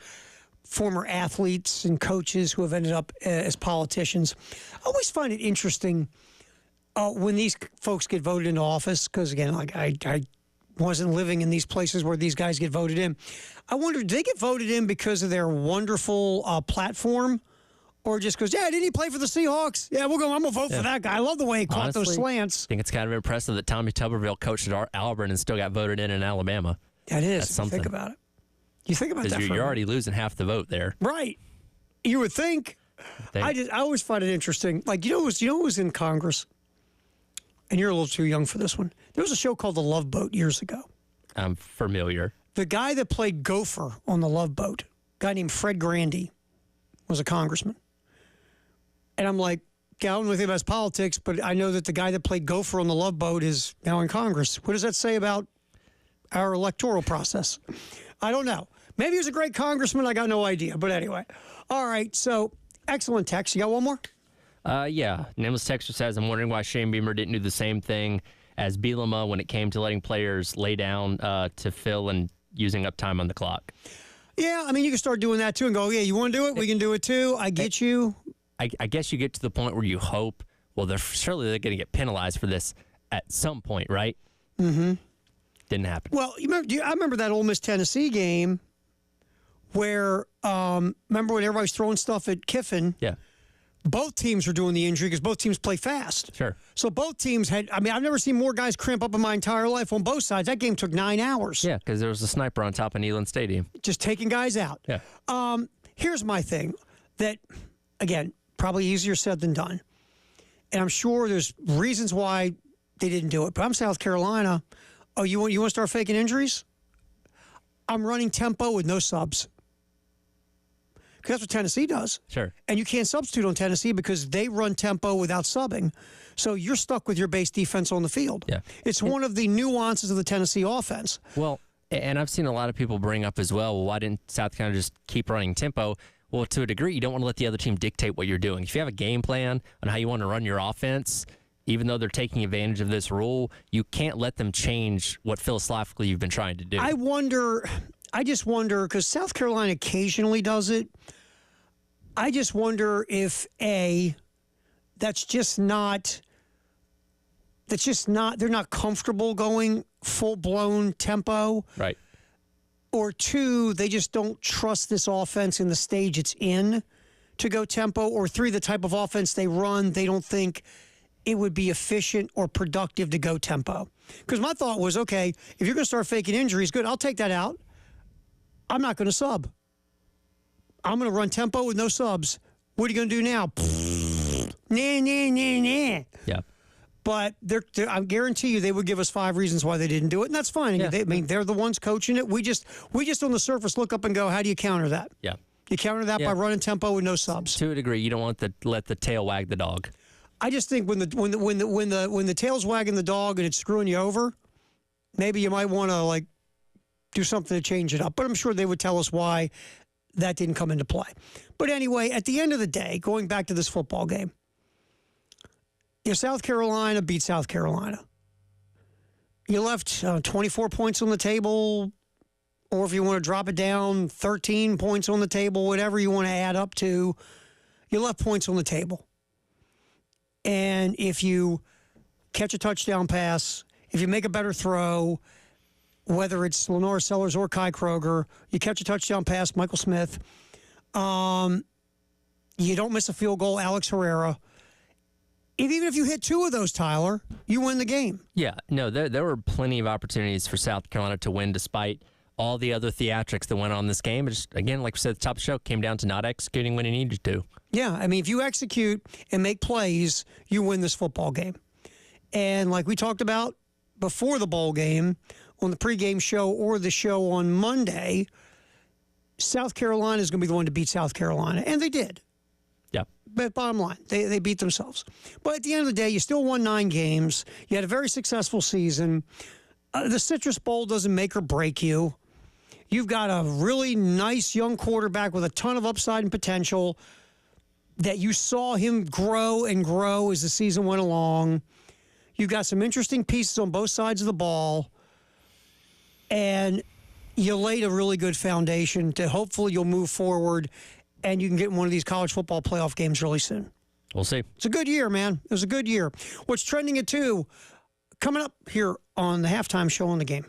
former athletes and coaches who have ended up as politicians. I always find it interesting when these folks get voted into office, because, again, like I wasn't living in these places where these guys get voted in. I wonder, do they get voted in because of their wonderful platform? Or just because, didn't he play for the Seahawks? Yeah, I'm going to vote for that guy. I love the way he caught those slants. I think it's kind of impressive that Tommy Tuberville coached at Auburn and still got voted in Alabama. That is. That's something. Think about it. You think about that. Because you're already losing half the vote there. Right. You would think. I always find it interesting. Like, who was in Congress? And you're a little too young for this one. There was a show called The Love Boat years ago. I'm familiar. The guy that played Gopher on The Love Boat, a guy named Fred Grandy, was a congressman. And I'm like, I don't know anything about his politics, but I know that the guy that played Gopher on The Love Boat is now in Congress. What does that say about our electoral process? I don't know. Maybe he was a great congressman. I got no idea. But anyway. All right. So, excellent text. You got one more? Yeah. Nameless Texter says, I'm wondering why Shane Beamer didn't do the same thing as Bielema when it came to letting players lay down to fill and using up time on the clock. Yeah. You can start doing that too and go, you want to do it? We can do it too. I get you. I guess you get to the point where you hope, well, they're going to get penalized for this at some point, right? Mm-hmm. Didn't happen. Well, I remember that Ole Miss Tennessee game where, remember when everybody's throwing stuff at Kiffin? Yeah. Both teams were doing the injury because both teams play fast. Sure. So both teams had, I've never seen more guys cramp up in my entire life on both sides. That game took 9 hours. Yeah, because there was a sniper on top of Neyland Stadium. Just taking guys out. Yeah. Here's my thing that, again, probably easier said than done. And I'm sure there's reasons why they didn't do it. But I'm South Carolina. Oh, you want to start faking injuries? I'm running tempo with no subs. Because that's what Tennessee does. Sure. And you can't substitute on Tennessee because they run tempo without subbing. So you're stuck with your base defense on the field. Yeah. It's one of the nuances of the Tennessee offense. Well, and I've seen a lot of people bring up as well, why didn't South Carolina just keep running tempo? Well, to a degree, you don't want to let the other team dictate what you're doing. If you have a game plan on how you want to run your offense, even though they're taking advantage of this rule, you can't let them change what philosophically you've been trying to do. I just wonder, because South Carolina occasionally does it, I just wonder if, they're not comfortable going full-blown tempo. Right. Or 2, they just don't trust this offense in the stage it's in to go tempo. Or 3, the type of offense they run, they don't think it would be efficient or productive to go tempo. Because my thought was, okay, if you're going to start faking injuries, good, I'll take that out. I'm not going to sub. I'm going to run tempo with no subs. What are you going to do now? Nah. Yeah. But I guarantee you they would give us 5 reasons why they didn't do it, and that's fine. Yeah. They're the ones coaching it. We just on the surface look up and go, how do you counter that? Yeah. You counter that by running tempo with no subs. To a degree, you don't want to let the tail wag the dog. I just think when the tail's wagging the dog and it's screwing you over, maybe you might want to do something to change it up. But I'm sure they would tell us why that didn't come into play. But anyway, at the end of the day, going back to this football game, South Carolina beat South Carolina. You left 24 points on the table, or if you want to drop it down, 13 points on the table, whatever you want to add up to, you left points on the table. And if you catch a touchdown pass, if you make a better throw, whether it's Lenore Sellers or Kai Kroger, you catch a touchdown pass, Michael Smith, you don't miss a field goal, Alex Herrera. Even if you hit 2 of those, Tyler, you win the game. Yeah, no, there were plenty of opportunities for South Carolina to win despite all the other theatrics that went on this game. It just, again, like we said at the top of the show, it came down to not executing when he needed to. Yeah, if you execute and make plays, you win this football game. And like we talked about before the bowl game, on the pregame show or the show on Monday, South Carolina is going to be the one to beat South Carolina, and they did. Yeah. But bottom line, they beat themselves. But at the end of the day, you still won 9 games. You had a very successful season. The Citrus Bowl doesn't make or break you. You've got a really nice young quarterback with a ton of upside and potential that you saw him grow and grow as the season went along. You've got some interesting pieces on both sides of the ball. And you laid a really good foundation to hopefully you'll move forward and you can get in one of these college football playoff games really soon. We'll see. It's a good year, man. It was a good year. What's trending at 2, coming up here on the halftime show on the game.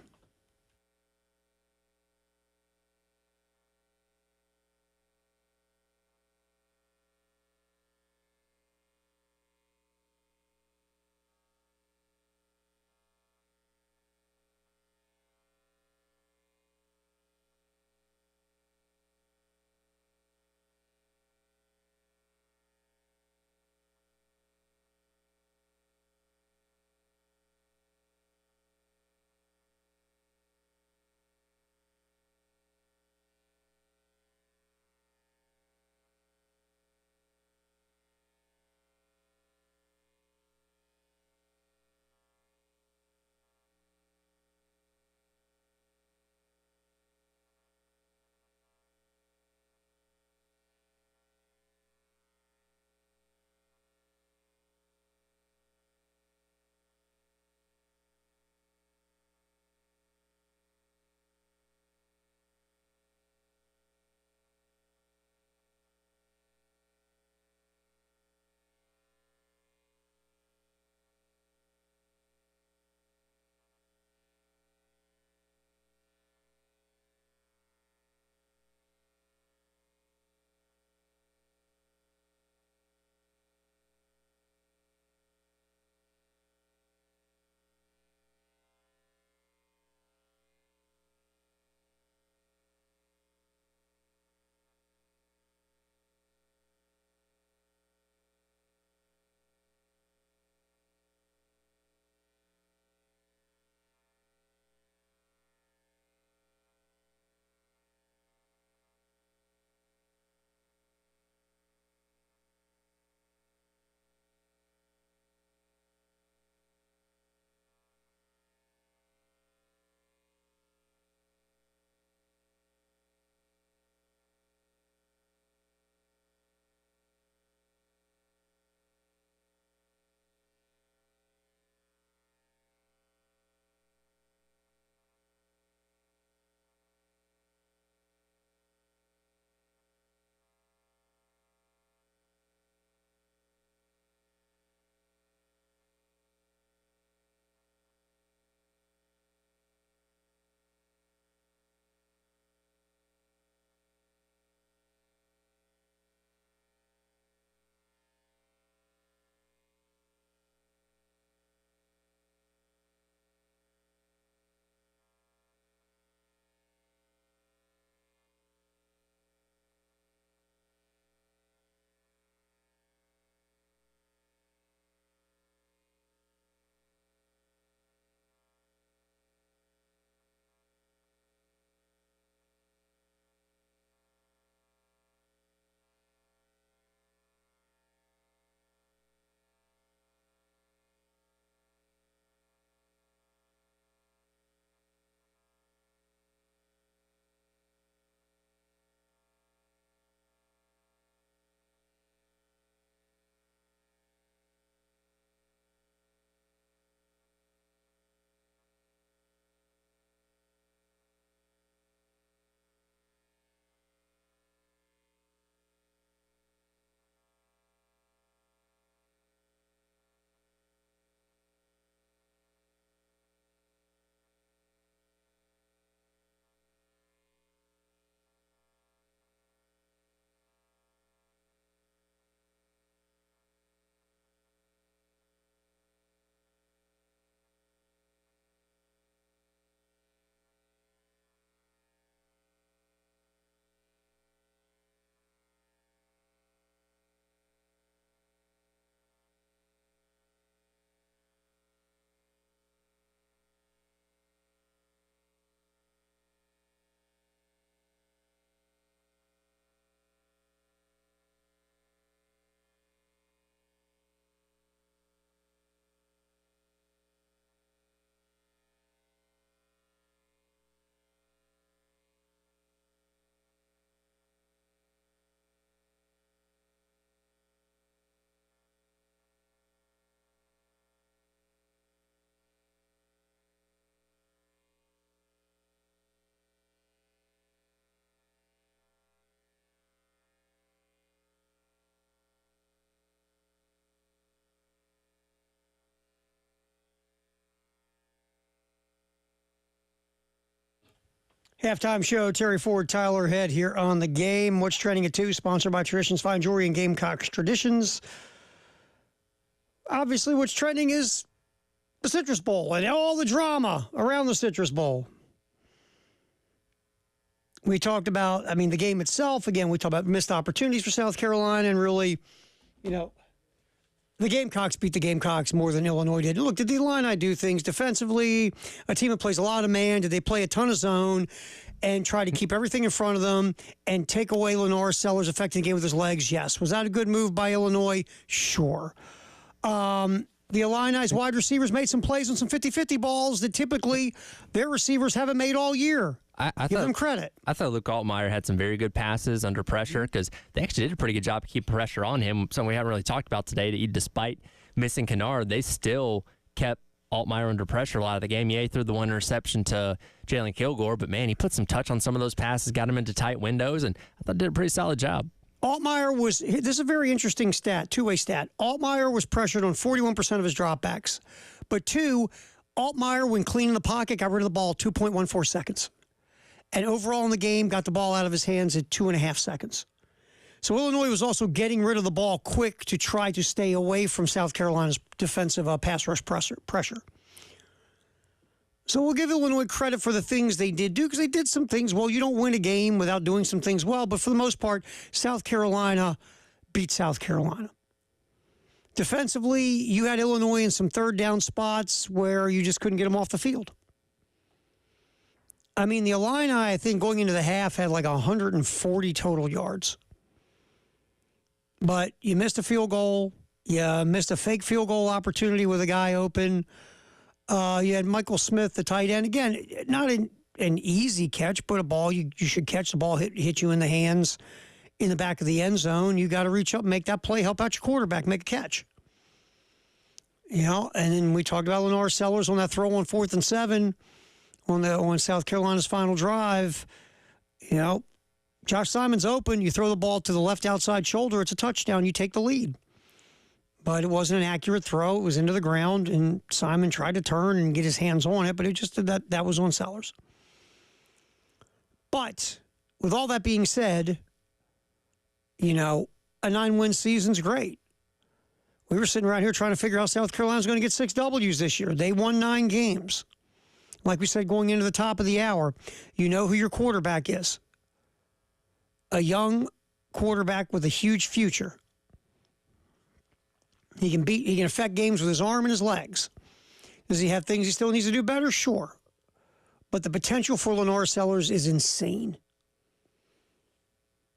Halftime show, Terry Ford, Tyler Head here on The Game. What's Trending at 2, sponsored by Traditions Fine Jewelry and Gamecocks Traditions. Obviously, what's trending is the Citrus Bowl and all the drama around the Citrus Bowl. We talked about, the game itself. Again, we talked about missed opportunities for South Carolina and really, the Gamecocks beat the Gamecocks more than Illinois did. Look, did the Illini do things defensively? A team that plays a lot of man. Did they play a ton of zone and try to keep everything in front of them and take away Lenore Sellers affecting the game with his legs? Yes. Was that a good move by Illinois? Sure. The Illini's wide receivers made some plays on some 50-50 balls that typically their receivers haven't made all year. Give them credit. I thought Luke Altmaier had some very good passes under pressure because they actually did a pretty good job to keep pressure on him, something we haven't really talked about today. That despite missing Kennard, they still kept Altmaier under pressure a lot of the game. Yeah, he threw the one interception to Jalen Kilgore, but, man, he put some touch on some of those passes, got him into tight windows, and I thought did a pretty solid job. Altmaier this is a very interesting stat, two-way stat. Altmaier was pressured on 41% of his dropbacks. But, two, Altmaier, when clean in the pocket, got rid of the ball 2.14 seconds. And overall in the game, got the ball out of his hands at 2.5 seconds. So Illinois was also getting rid of the ball quick to try to stay away from South Carolina's defensive pass rush pressure. So we'll give Illinois credit for the things they did do because they did some things well. You don't win a game without doing some things well. But for the most part, South Carolina beat South Carolina. Defensively, you had Illinois in some third down spots where you just couldn't get them off the field. The Illini, I think, going into the half had like 140 total yards. But you missed a field goal. You missed a fake field goal opportunity with a guy open. You had Michael Smith, the tight end. Again, not an easy catch, but a ball you should catch. The ball hit you in the hands in the back of the end zone. You got to reach up and make that play, help out your quarterback, make a catch. And then we talked about Lenore Sellers on that throw on 4th and 7 on South Carolina's final drive. Josh Simon's open. You throw the ball to the left outside shoulder. It's a touchdown. You take the lead. But it wasn't an accurate throw. It was into the ground, and Simon tried to turn and get his hands on it, but it just that was on Sellers. But with all that being said, a 9-win season's great. We were sitting around here trying to figure out South Carolina's going to get 6 W's this year. They won 9 games. Like we said, going into the top of the hour, you know who your quarterback is. A young quarterback with a huge future. He can affect games with his arm and his legs. Does he have things he still needs to do better? Sure. But the potential for Lenore Sellers is insane.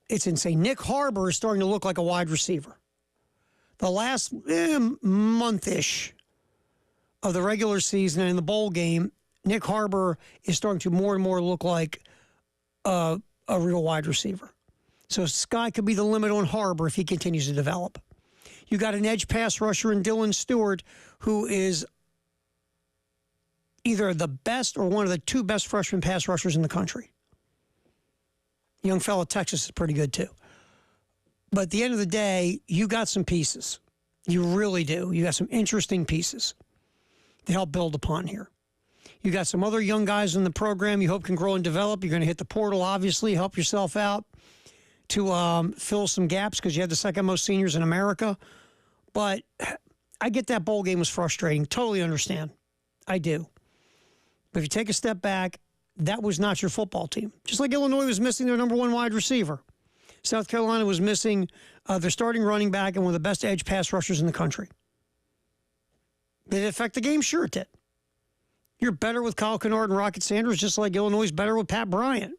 It's insane. Nick Harbor is starting to look like a wide receiver. The last month-ish of the regular season and in the bowl game, Nick Harbor is starting to more and more look like a real wide receiver. So sky could be the limit on Harbor if he continues to develop. You got an edge pass rusher in Dylan Stewart, who is either the best or one of the 2 best freshman pass rushers in the country. Young fellow Texas is pretty good too. But at the end of the day, you got some pieces. You really do. You got some interesting pieces to help build upon here. You got some other young guys in the program you hope can grow and develop. You're going to hit the portal, obviously, help yourself out to fill some gaps because you had the second most seniors in America. But I get that bowl game was frustrating. Totally understand. I do. But if you take a step back, that was not your football team. Just like Illinois was missing their number 1 wide receiver. South Carolina was missing their starting running back and one of the best edge pass rushers in the country. Did it affect the game? Sure it did. You're better with Kyle Kennard and Rocket Sanders, just like Illinois is better with Pat Bryant.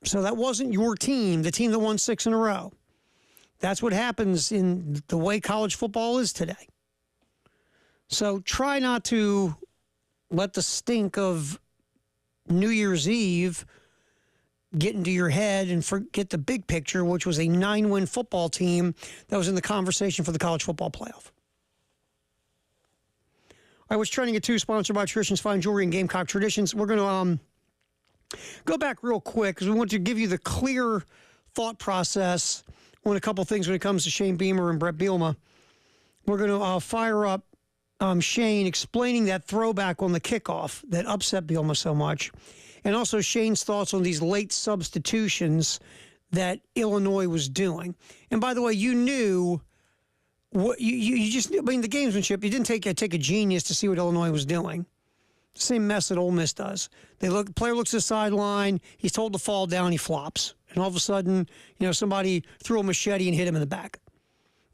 So that wasn't your team, the team that won 6 in a row. That's what happens in the way college football is today. So try not to let the stink of New Year's Eve get into your head and forget the big picture, which was a 9-win football team that was in the conversation for the college football playoff. All right, what's trending at 2, sponsored by Traditions Fine Jewelry and Gamecock Traditions. We're going to go back real quick because we want to give you the clear thought process on a couple things when it comes to Shane Beamer and Brett Bielema. We're going to fire up Shane explaining that throwback on the kickoff that upset Bielema so much, and also Shane's thoughts on these late substitutions that Illinois was doing. And by the way, you knew what you just knew. I mean, the gamesmanship. You didn't take a genius to see what Illinois was doing. Same mess that Ole Miss does. Player looks at the sideline. He's told to fall down. He flops, and all of a sudden, somebody threw a machete and hit him in the back.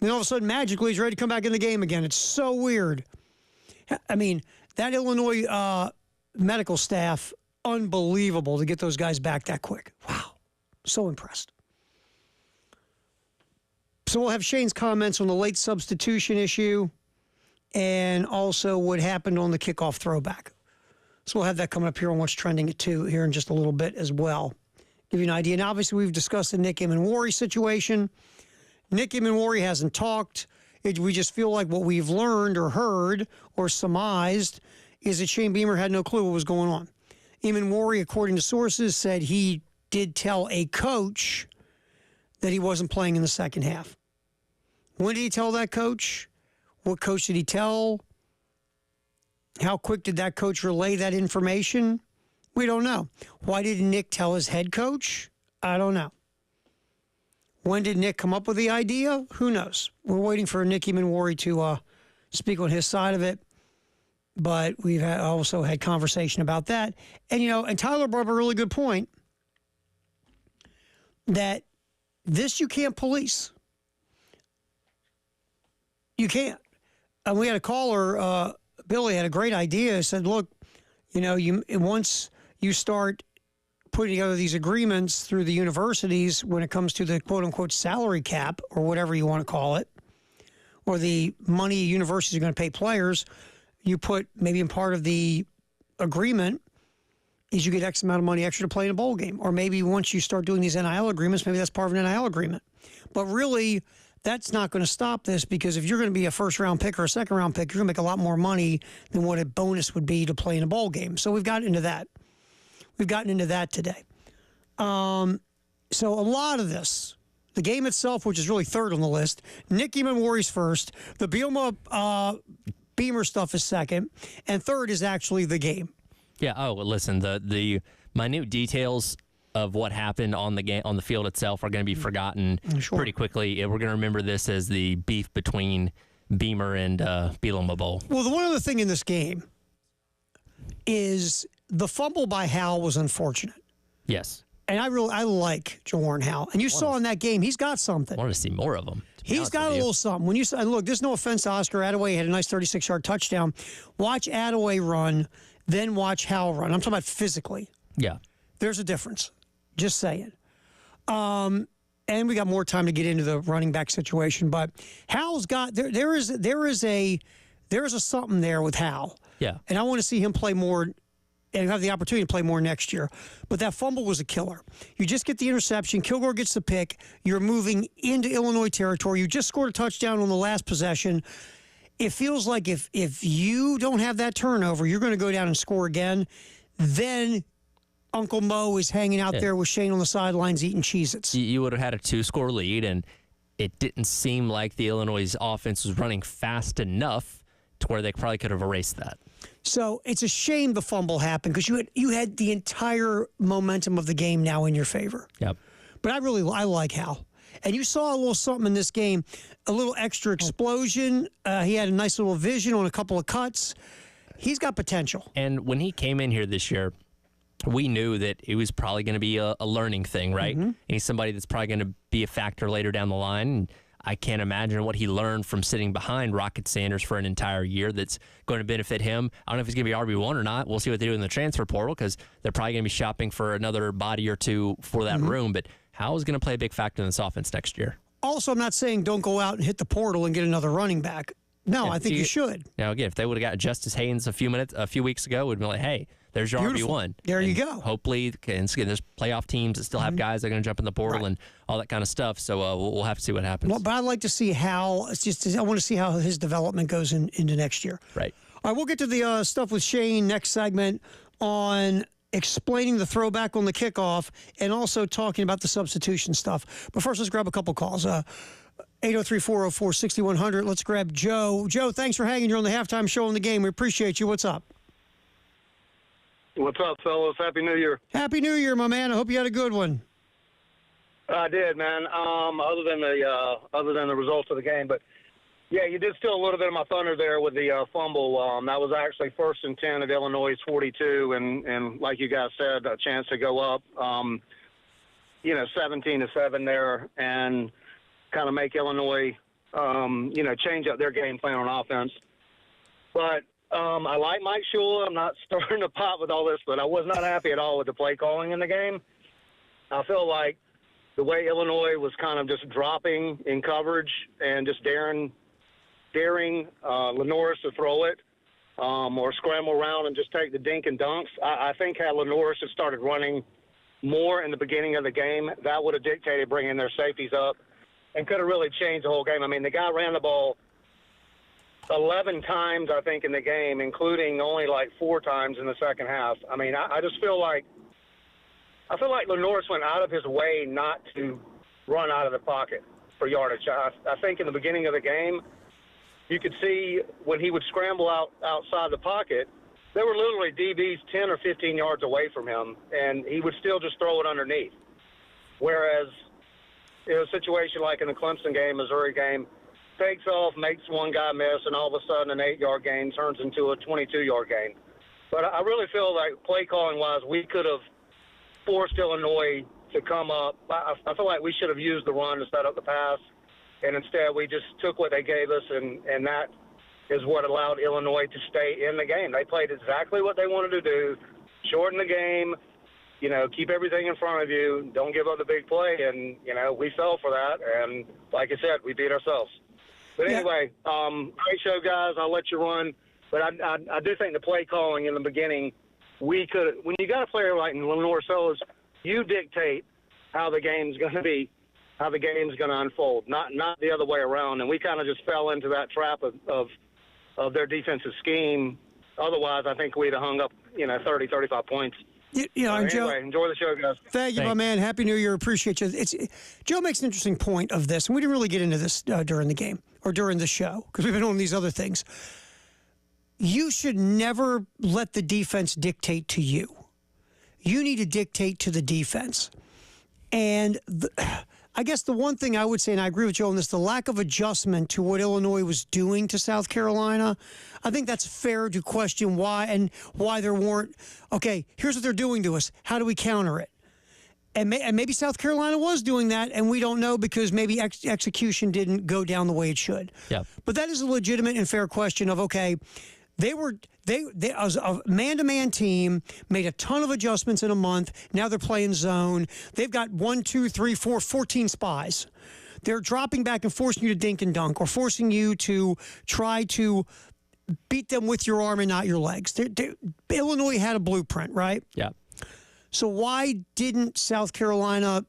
Then all of a sudden, magically, he's ready to come back in the game again. It's so weird. I mean, that Illinois medical staff, unbelievable to get those guys back that quick. Wow. So impressed. So we'll have Shane's comments on the late substitution issue and also what happened on the kickoff throwback. So we'll have that coming up here on What's Trending at 2 here in just a little bit as well. Give you an idea. And obviously, we've discussed the Nick Emmanwori situation. Nick Emmanwori hasn't talked. We just feel like what we've learned or heard or surmised is that Shane Beamer had no clue what was going on. Emmanwori, according to sources, said he did tell a coach that he wasn't playing in the second half. When did he tell that coach? What coach did he tell? How quick did that coach relay that information? We don't know. Why did Nick tell his head coach? I don't know. When did Nick come up with the idea? Who knows? We're waiting for Nick Emmanwori to speak on his side of it. But we've also had conversation about that. And, and Tyler brought up a really good point that this you can't police. You can't. And we had a caller, Billy, had a great idea. He said, look, once you start putting together these agreements through the universities when it comes to the quote-unquote salary cap or whatever you want to call it, or the money universities are going to pay players, you put maybe in part of the agreement is you get X amount of money extra to play in a bowl game. Or maybe once you start doing these NIL agreements, maybe that's part of an NIL agreement. But really, that's not going to stop this, because if you're going to be a first-round pick or a second-round pick, you're going to make a lot more money than what a bonus would be to play in a bowl game. So we've gotten into that. We've gotten into that today. So a lot of the game itself, which is really third on the list, Nick Emmanwori's first, the Bielema Beamer stuff is second, and third is actually the game. Yeah. Oh, well, listen, the minute details of what happened on the game, on the field itself, are going to be forgotten pretty quickly. We're going to remember this as the beef between Beamer and Bielema Bowl. Well, the one other thing in this game is the fumble by Howell was unfortunate. Yes. And I like Jawaan Howell. And you saw in that game, he's got something. I want to see more of him. He's got a little something. When you and look, there's no offense to Oscar Adaway. He had a nice 36-yard touchdown. Watch Adaway run, then watch Howell run. I'm talking about physically. Yeah. There's a difference. Just saying. And we got more time to get into the running back situation, but Howell's got there is a something there with Howell. Yeah. And I want to see him play more and have the opportunity to play more next year. But that fumble was a killer. You just get the interception. Kilgore gets the pick. You're moving into Illinois territory. You just scored a touchdown on the last possession. It feels like if you don't have that turnover, you're going to go down and score again. Then Uncle Mo is hanging out there with Shane on the sidelines eating Cheez-Its. You would have had a 2-score lead, and it didn't seem like the Illinois offense was running fast enough to where they probably could have erased that. So it's a shame the fumble happened, because you had the entire momentum of the game now in your favor. Yep. But I like Hal. And you saw a little something in this game, a little extra explosion. He had a nice little vision on a couple of cuts. He's got potential. And when he came in here this year, we knew that it was probably going to be a learning thing, right? Mm-hmm. And he's somebody that's probably going to be a factor later down the line. And I can't imagine what he learned from sitting behind Rocket Sanders for an entire year that's going to benefit him. I don't know if he's going to be RB1 or not. We'll see what they do in the transfer portal, because they're probably going to be shopping for another body or two for that room. But Howell is going to play a big factor in this offense next year. Also, I'm not saying don't go out and hit the portal and get another running back. No, I think you should. Now, again, if they would have got Justice Haynes a few weeks ago, we'd be like, hey, there's your RB1. There you go. Hopefully, there's playoff teams that still have guys that are going to jump in the portal and all that kind of stuff. So we'll have to see what happens. Well, but I'd like to see how I want to see how his development goes into next year. Right. All right, we'll get to the stuff with Shane next segment on explaining the throwback on the kickoff and also talking about the substitution stuff. But first, let's grab a couple calls. 803-404-6100. Let's grab Joe. Joe, thanks for hanging. You're on the halftime show on the game. We appreciate you. What's up? What's up, fellas? Happy New Year. Happy New Year, my man. I hope you had a good one. I did, man. Other than the results of the game, but yeah, you did steal a little bit of my thunder there with the fumble. That was actually 1st and 10 at Illinois' 42, and like you guys said, a chance to go up, 17-7 there, and kind of make Illinois, change up their game plan on offense. But I like Mike Shula. I'm not stirring the pot with all this, but I was not happy at all with the play calling in the game. I feel like the way Illinois was kind of just dropping in coverage and just daring Lenoris to throw it or scramble around and just take the dink and dunks. I think had Lenoris just started running more in the beginning of the game, that would have dictated bringing their safeties up and could have really changed the whole game. I mean, the guy ran the ball 11 times, I think, in the game, including only like 4 times in the second half. I mean, I just feel like Lenoris went out of his way not to run out of the pocket for yardage. I think in the beginning of the game, you could see when he would scramble outside the pocket, there were literally DBs 10 or 15 yards away from him, and he would still just throw it underneath. Whereas in a situation like in the Clemson game, Missouri game, takes off, makes one guy miss, and all of a sudden an 8-yard gain turns into a 22-yard gain. But I really feel like play calling-wise, we could have forced Illinois to come up. I feel like we should have used the run to set up the pass, and instead we just took what they gave us, and that is what allowed Illinois to stay in the game. They played exactly what they wanted to do, shorten the game, keep everything in front of you, don't give up the big play, and, we fell for that, and like I said, we beat ourselves. But anyway, great show, guys. I'll let you run. But I do think the play calling in the beginning, we could – when you got a player like Lenore Sellers, you dictate how the game's going to be, how the game's going to unfold, not the other way around. And we kind of just fell into that trap of their defensive scheme. Otherwise, I think we'd have hung up, 30, 35 points. Anyway, Joe, enjoy the show, guys. Thank you, my man. Happy New Year. Appreciate you. Joe makes an interesting point of this, and we didn't really get into this during the game or during the show because we've been on these other things. You should never let the defense dictate to you. You need to dictate to the defense. And I guess the one thing I would say, and I agree with Joe on this, the lack of adjustment to what Illinois was doing to South Carolina, I think that's fair to question why there weren't, okay, here's what they're doing to us. How do we counter it? And maybe South Carolina was doing that, and we don't know because maybe execution didn't go down the way it should. Yeah. But that is a legitimate and fair question of, okay, they as a man-to-man team, made a ton of adjustments in a month. Now they're playing zone. They've got 14 spies. They're dropping back and forcing you to dink and dunk or forcing you to try to beat them with your arm and not your legs. Illinois had a blueprint, right? Yeah. So why didn't South Carolina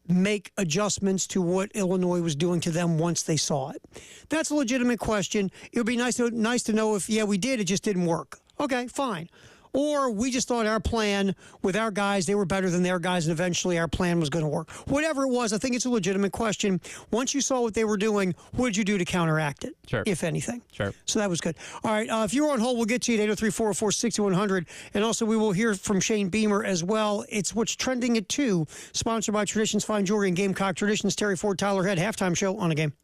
make adjustments to what Illinois was doing to them once they saw it? That's a legitimate question. It would be nice to know if, yeah, we did, it just didn't work. Okay, fine. Or we just thought our plan with our guys, they were better than their guys, and eventually our plan was going to work. Whatever it was, I think it's a legitimate question. Once you saw what they were doing, what did you do to counteract it, if anything? Sure. So that was good. All right, if you're on hold, we'll get to you at 803-404-6100. And also we will hear from Shane Beamer as well. It's What's Trending at 2, sponsored by Traditions Fine Jewelry and Gamecock Traditions. Terry Ford, Tyler Head, halftime show on a game.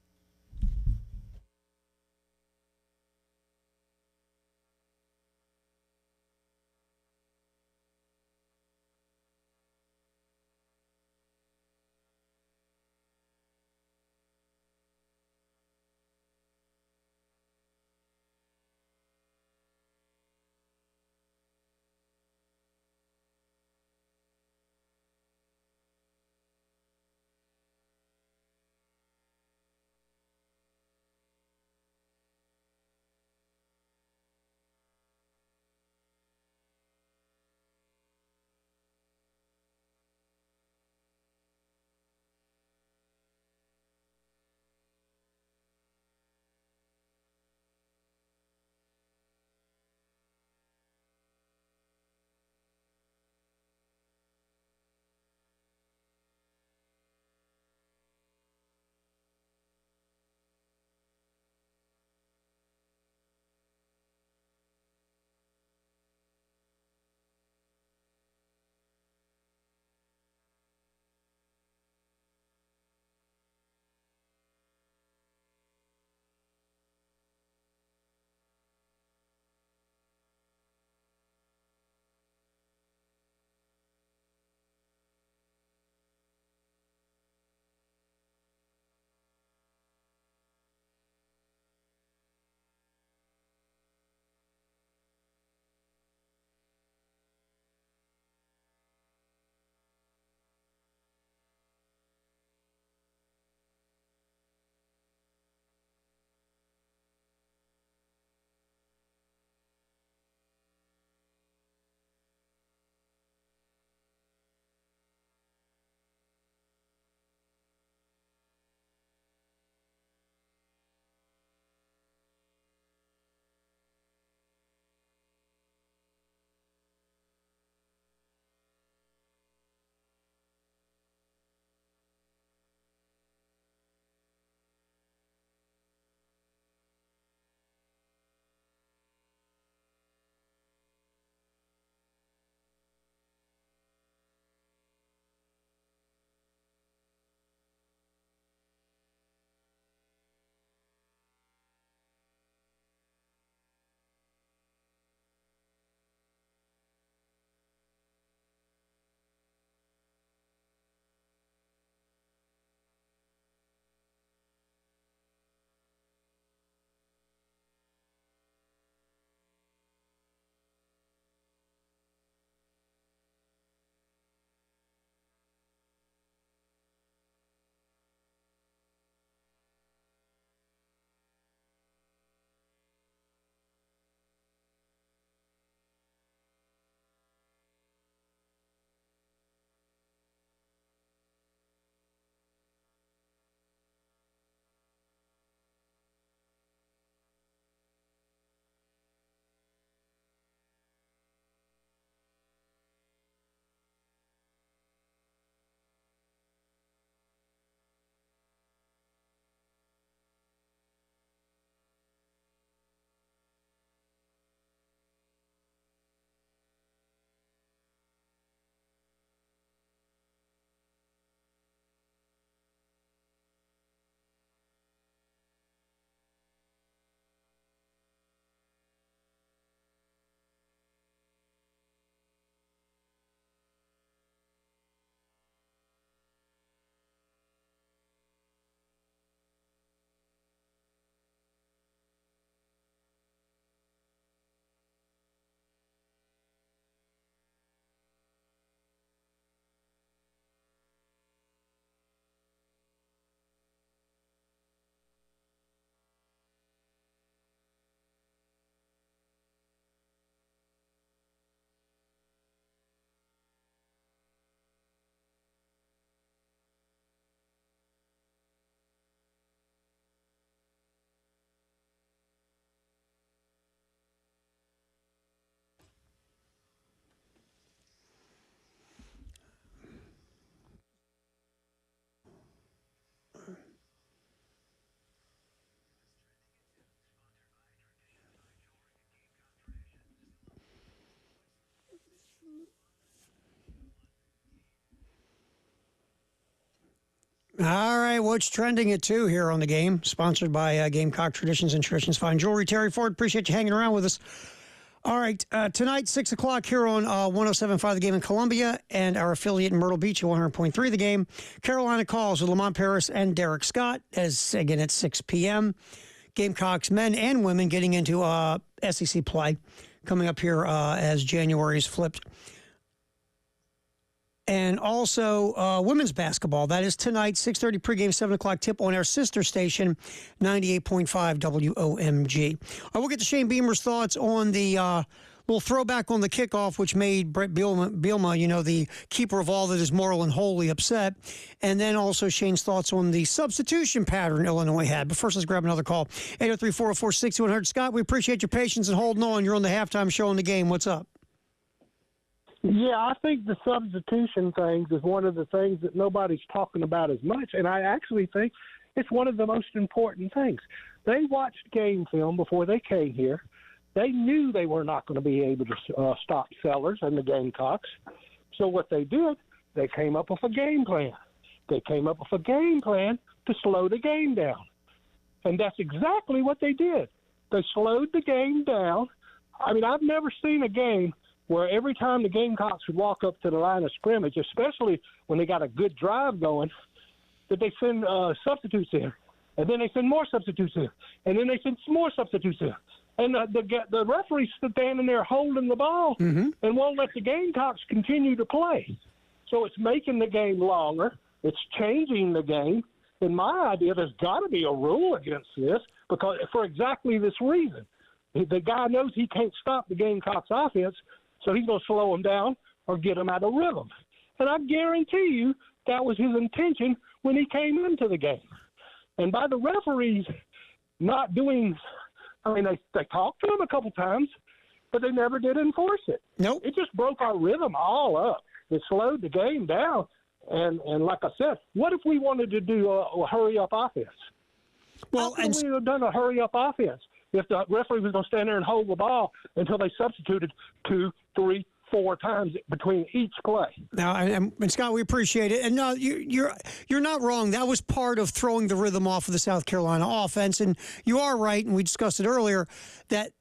All right, what's trending at 2 here on the game? Sponsored by Gamecock Traditions and Traditions Fine Jewelry. Terry Ford, appreciate you hanging around with us. All right, tonight, 6 o'clock here on 107.5 The Game in Columbia and our affiliate in Myrtle Beach at 100.3 The Game. Carolina Calls with Lamont Paris and Derek Scott, as again at 6 p.m. Gamecocks men and women getting into SEC play coming up here as January is flipped. And also women's basketball. That is tonight, 6:30 pregame, 7 o'clock tip on our sister station, 98.5 WOMG. We'll get to Shane Beamer's thoughts on the little throwback on the kickoff, which made Brett Bielema, the keeper of all that is moral and holy, upset. And then also Shane's thoughts on the substitution pattern Illinois had. But first, let's grab another call. 803-404-6100. Scott, we appreciate your patience and holding on. You're on the halftime show in the game. What's up? Yeah, I think the substitution things is one of the things that nobody's talking about as much, and I actually think it's one of the most important things. They watched game film before they came here. They knew they were not going to be able to stop Sellers and the Gamecocks. So what they did, they came up with a game plan. They came up with a game plan to slow the game down. And that's exactly what they did. They slowed the game down. I mean, I've never seen a game where every time the Gamecocks would walk up to the line of scrimmage, especially when they got a good drive going, that they send substitutes in. And then they send more substitutes in. And then they send some more substitutes in. And the referee's standing there holding the ball and won't let the Gamecocks continue to play. So it's making the game longer. It's changing the game. In my idea, there's got to be a rule against this because for exactly this reason. The guy knows he can't stop the Gamecocks offense, so he's going to slow them down or get them out of rhythm. And I guarantee you that was his intention when he came into the game. And by the referees not doing – I mean, they talked to him a couple times, but they never did enforce it. Nope. It just broke our rhythm all up. It slowed the game down. And like I said, what if we wanted to do a hurry-up offense? Well, How could we have done a hurry-up offense if the referee was going to stand there and hold the ball until they substituted 2, 3, 4 times between each play? Now, and Scott, we appreciate it. And no, you're not wrong. That was part of throwing the rhythm off of the South Carolina offense. And you are right, and we discussed it earlier, that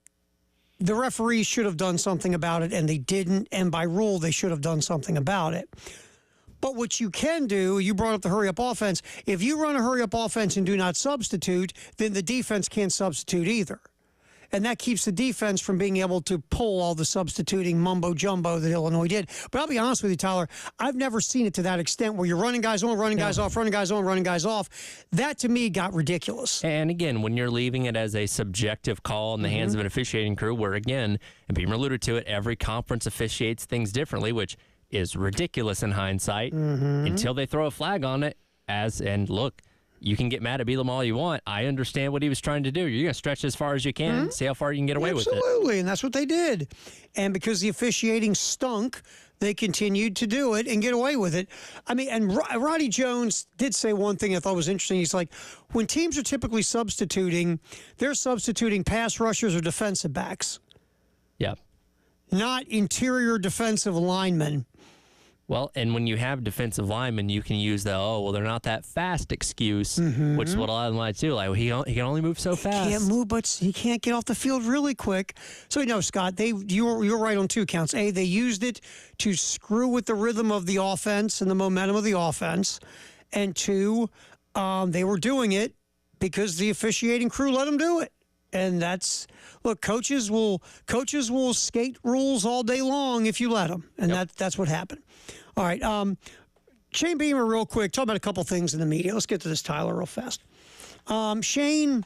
the referees should have done something about it, and they didn't. And by rule, they should have done something about it. But what you can do, you brought up the hurry-up offense. If you run a hurry-up offense and do not substitute, then the defense can't substitute either. And that keeps the defense from being able to pull all the substituting mumbo-jumbo that Illinois did. But I'll be honest with you, Tyler, I've never seen it to that extent where you're running guys on, running guys off, running guys on, running guys off. That, to me, got ridiculous. And, again, when you're leaving it as a subjective call in the hands of an officiating crew where, again, and Beamer alluded to it, every conference officiates things differently, which is ridiculous in hindsight until they throw a flag on it. And look, you can get mad at Bielema all you want. I understand what he was trying to do. You're going to stretch as far as you can, see how far you can get away with it. Absolutely, and that's what they did. And because the officiating stunk, they continued to do it and get away with it. I mean, and Roddy Jones did say one thing I thought was interesting. He's like, when teams are typically substituting, they're substituting pass rushers or defensive backs. Yeah. Not interior defensive linemen. Well, and when you have defensive linemen, you can use the, they're not that fast excuse, which is what a lot of them like do. Like, he can only move so fast. He can't move, but he can't get off the field really quick. So, Scott, you're right on 2 counts. A, they used it to screw with the rhythm of the offense and the momentum of the offense. And 2, they were doing it because the officiating crew let them do it. And that's, look, coaches will skate rules all day long if you let them. And that's what happened. All right. Shane Beamer, real quick, talk about a couple things in the media. Let's get to this, Tyler, real fast. Shane,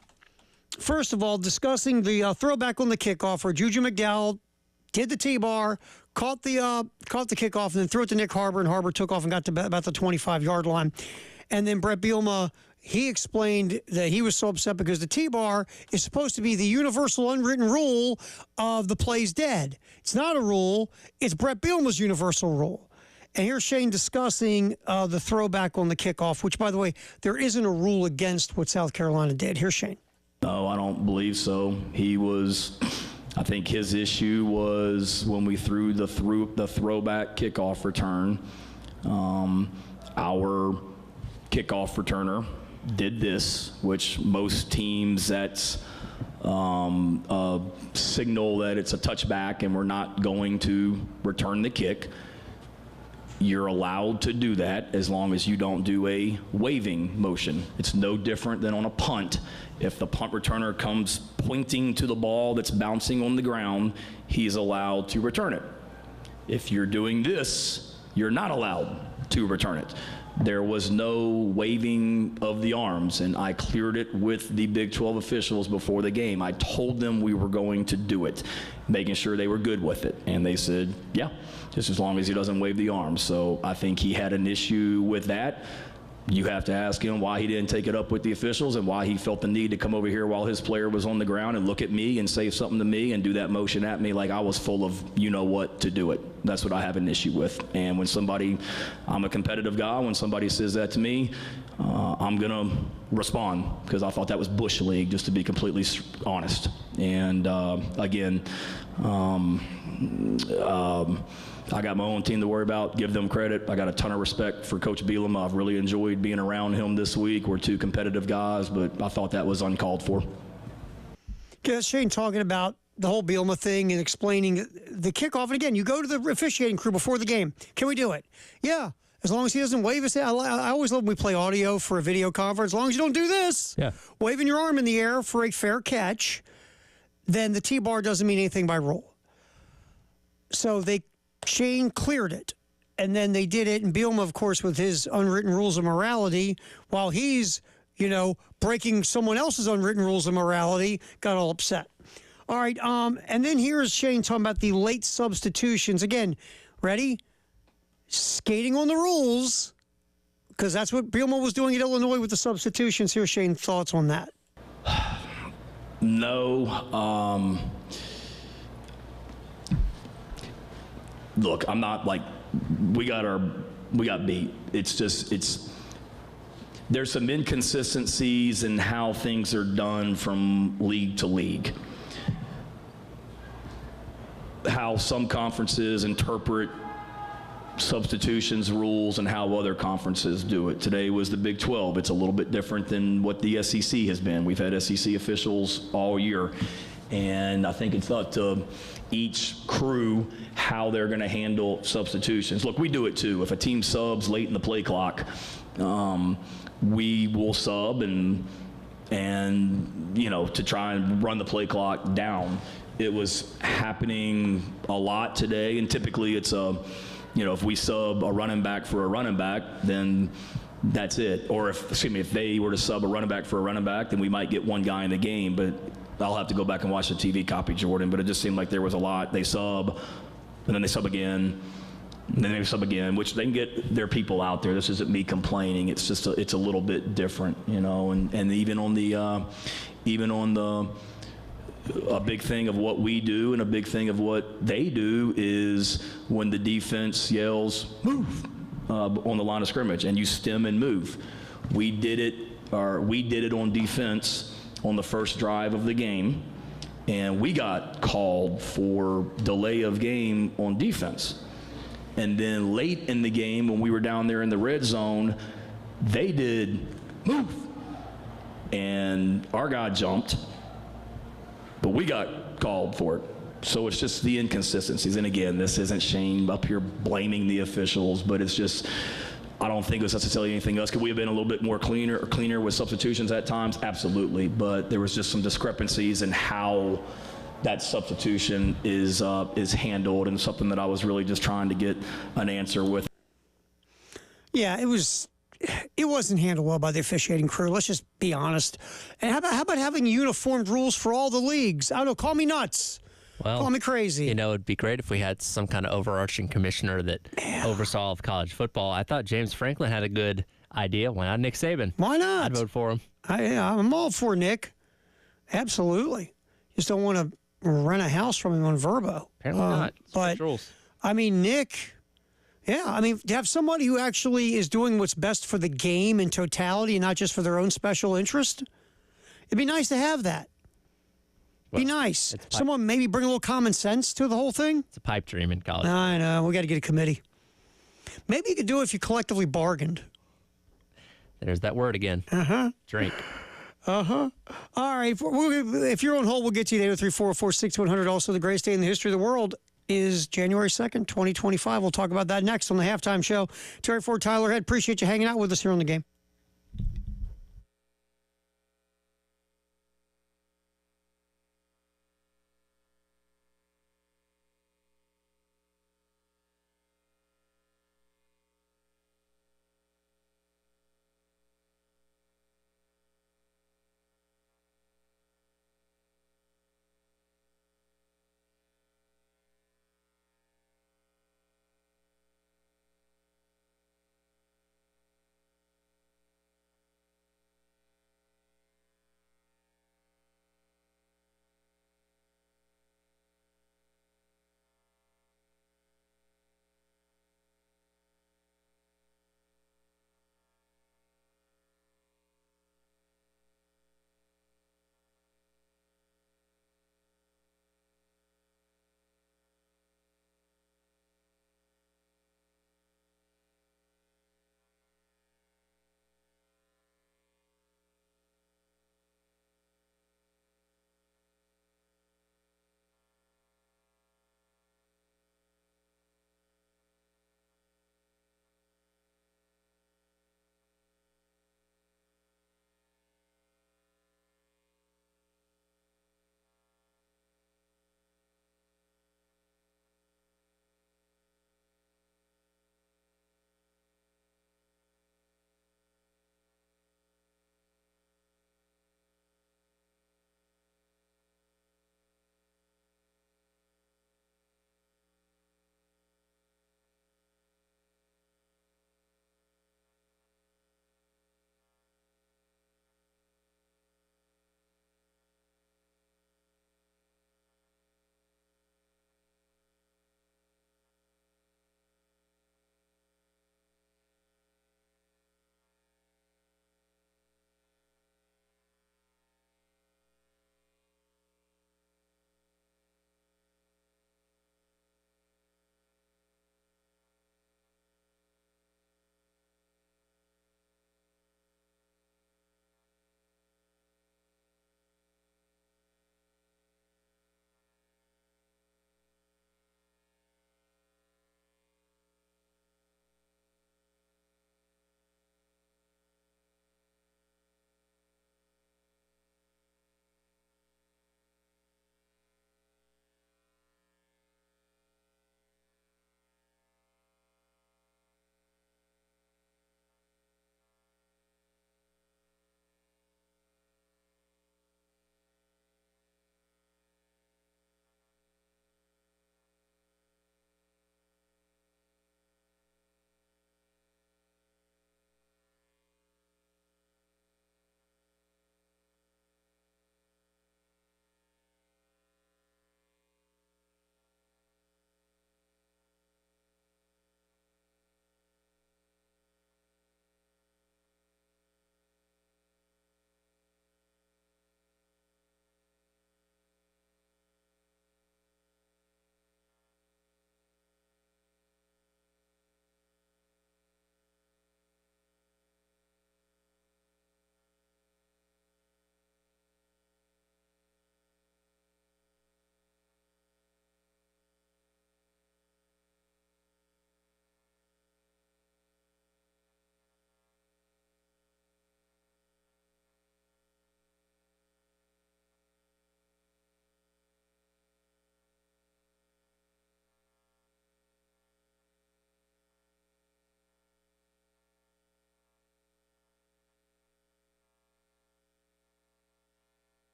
first of all, discussing the throwback on the kickoff where Juju McDowell did the T-bar, caught the kickoff, and then threw it to Nick Harbor, and Harbor took off and got to about the 25-yard line. And then Brett Bielema, he explained that he was so upset because the T-bar is supposed to be the universal unwritten rule of the play's dead. It's not a rule. It's Brett Bielema's universal rule. And here's Shane discussing the throwback on the kickoff, which, by the way, there isn't a rule against what South Carolina did. Here's Shane. No, I don't believe so. I think his issue was when we threw the throwback kickoff return. Our kickoff returner did this, which most teams, that's a signal that it's a touchback and we're not going to return the kick. You're allowed to do that as long as you don't do a waving motion. It's no different than on a punt. If the punt returner comes pointing to the ball that's bouncing on the ground, he's allowed to return it. If you're doing this, you're not allowed to return it. There was no waving of the arms, and I cleared it with the Big 12 officials before the game. I told them we were going to do it, making sure they were good with it. And they said, yeah, just as long as he doesn't wave the arms. So I think he had an issue with that. You have to ask him why he didn't take it up with the officials and why he felt the need to come over here while his player was on the ground and look at me and say something to me and do that motion at me like I was full of you-know-what to do it. That's what I have an issue with. And when I'm a competitive guy, when somebody says that to me, I'm going to respond because I thought that was Bush League, just to be completely honest. And again, I got my own team to worry about, give them credit. I got a ton of respect for Coach Bielema. I've really enjoyed being around him this week. We're two competitive guys, but I thought that was uncalled for. Yeah, Shane talking about the whole Bielema thing and explaining the kickoff. And again, you go to the officiating crew before the game. Can we do it? Yeah, as long as he doesn't wave his hand. I always love when we play audio for a video conference. As long as you don't do this, waving your arm in the air for a fair catch, then the T-bar doesn't mean anything by rule. So Shane cleared it, and then they did it, and Bielema, of course, with his unwritten rules of morality, while he's, breaking someone else's unwritten rules of morality, got all upset. All right, and then here's Shane talking about the late substitutions. Again, ready? Skating on the rules, because that's what Bielema was doing at Illinois with the substitutions. Here's Shane's thoughts on that. No. Look, I'm not like, we got beat. There's some inconsistencies in how things are done from league to league. How some conferences interpret substitutions rules and how other conferences do it. Today was the Big 12. It's a little bit different than what the SEC has been. We've had SEC officials all year. And I think it's up to each crew how they're going to handle substitutions. Look, we do it too. If a team subs late in the play clock, we will sub and to try and run the play clock down. It was happening a lot today, and typically it's if we sub a running back for a running back, then that's it. Or if they were to sub a running back for a running back, then we might get one guy in the game, but I'll have to go back and watch the TV copy, Jordan, but it just seemed like there was a lot. They sub, and then they sub again, and then they sub again, which they can get their people out there. This isn't me complaining. It's just it's a little bit different, and even on the a big thing of what we do and a big thing of what they do is when the defense yells, move, on the line of scrimmage, and you stem and move. We did it on defense on the first drive of the game, and we got called for delay of game on defense. And then late in the game, when we were down there in the red zone, they did move, and our guy jumped, but we got called for it. So it's just the inconsistencies. And again, this isn't Shane up here blaming the officials, but it's just, I don't think it was necessarily anything else. Could we have been a little bit more cleaner with substitutions at times? Absolutely. But there was just some discrepancies in how that substitution is handled, and something that I was really just trying to get an answer with. Yeah, it wasn't handled well by the officiating crew. Let's just be honest. And how about having uniformed rules for all the leagues? I don't know, call me nuts. Well, call me crazy. It'd be great if we had some kind of overarching commissioner that oversaw all of college football. I thought James Franklin had a good idea. Why not Nick Saban? Why not? I'd vote for him. I'm all for Nick. Absolutely. Just don't want to rent a house from him on Verbo. Apparently not. But, Nick, to have somebody who actually is doing what's best for the game in totality and not just for their own special interest, it'd be nice to have that. Be nice. Someone maybe bring a little common sense to the whole thing. It's a pipe dream in college. I know. We got to get a committee. Maybe you could do it if you collectively bargained. There's that word again. Drink. All right. If you're on hold, we'll get to you at 803-404-6100. Also, the greatest day in the history of the world is January 2nd, 2025. We'll talk about that next on the Halftime Show. Terry Ford, Tyler Head, appreciate you hanging out with us here on the game.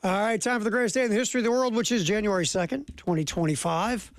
All right, time for the greatest day in the history of the world, which is January 2nd, 2025.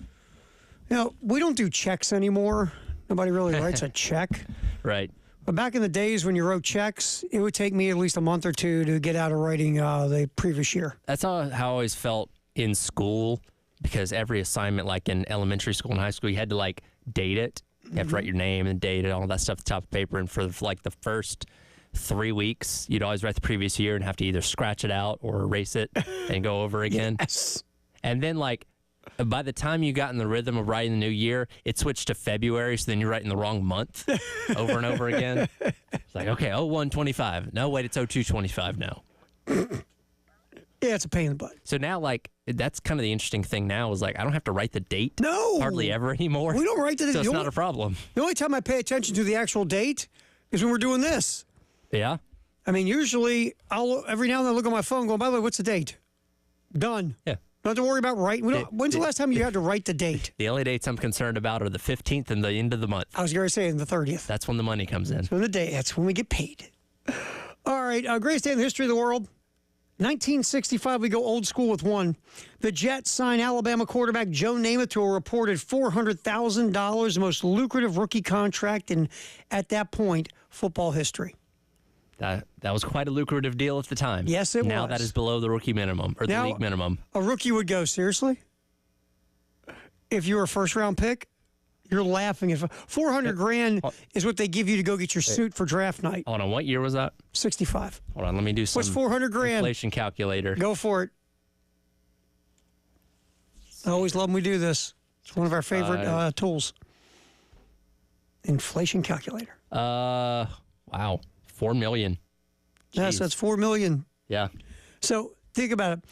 We don't do checks anymore. Nobody really writes a check. Right. But back in the days when you wrote checks, it would take me at least a month or two to get out of writing the previous year. That's how I always felt in school, because every assignment, like in elementary school and high school, you had to like date it. You have to write your name and date it, all that stuff at the top of the paper. And for like the first 3 weeks, you'd always write the previous year and have to either scratch it out or erase it and go over again. Yes. And then like by the time you got in the rhythm of writing the new year, it switched to February, so then you're writing the wrong month over and over again. It's like, okay, 01/25. No, wait, it's 02/25 now. Yeah, it's a pain in the butt. So now, like, that's kind of the interesting thing now is, like, I don't have to write the date. No. Hardly ever anymore. We don't write the date. So it's not a problem. The only time I pay attention to the actual date is when we're doing this. Yeah. I mean, usually, every now and then I look at my phone going, by the way, what's the date? Done. Yeah. Don't have to worry about writing. When's the last time you had to write the date? The only dates I'm concerned about are the 15th and the end of the month. I was going to say the 30th. That's when the money comes in. So that's when we get paid. All right, greatest day in the history of the world. 1965, we go old school with one. The Jets sign Alabama quarterback Joe Namath to a reported $400,000, the most lucrative rookie contract in, at that point, football history. That was quite a lucrative deal at the time. Yes, it was. Now that is below the rookie minimum, or the league minimum. A rookie would go, seriously? If you were a first-round pick? You're laughing. If $400,000 is what they give you to go get your suit for draft night. Hold on, what year was that? 65. Hold on, let me do some What's $400,000? inflation calculator. Go for it. I always love when we do this. It's one of our favorite tools. Inflation calculator. Wow, $4 million. Yes, Jeez. that's $4 million. Yeah. So think about it.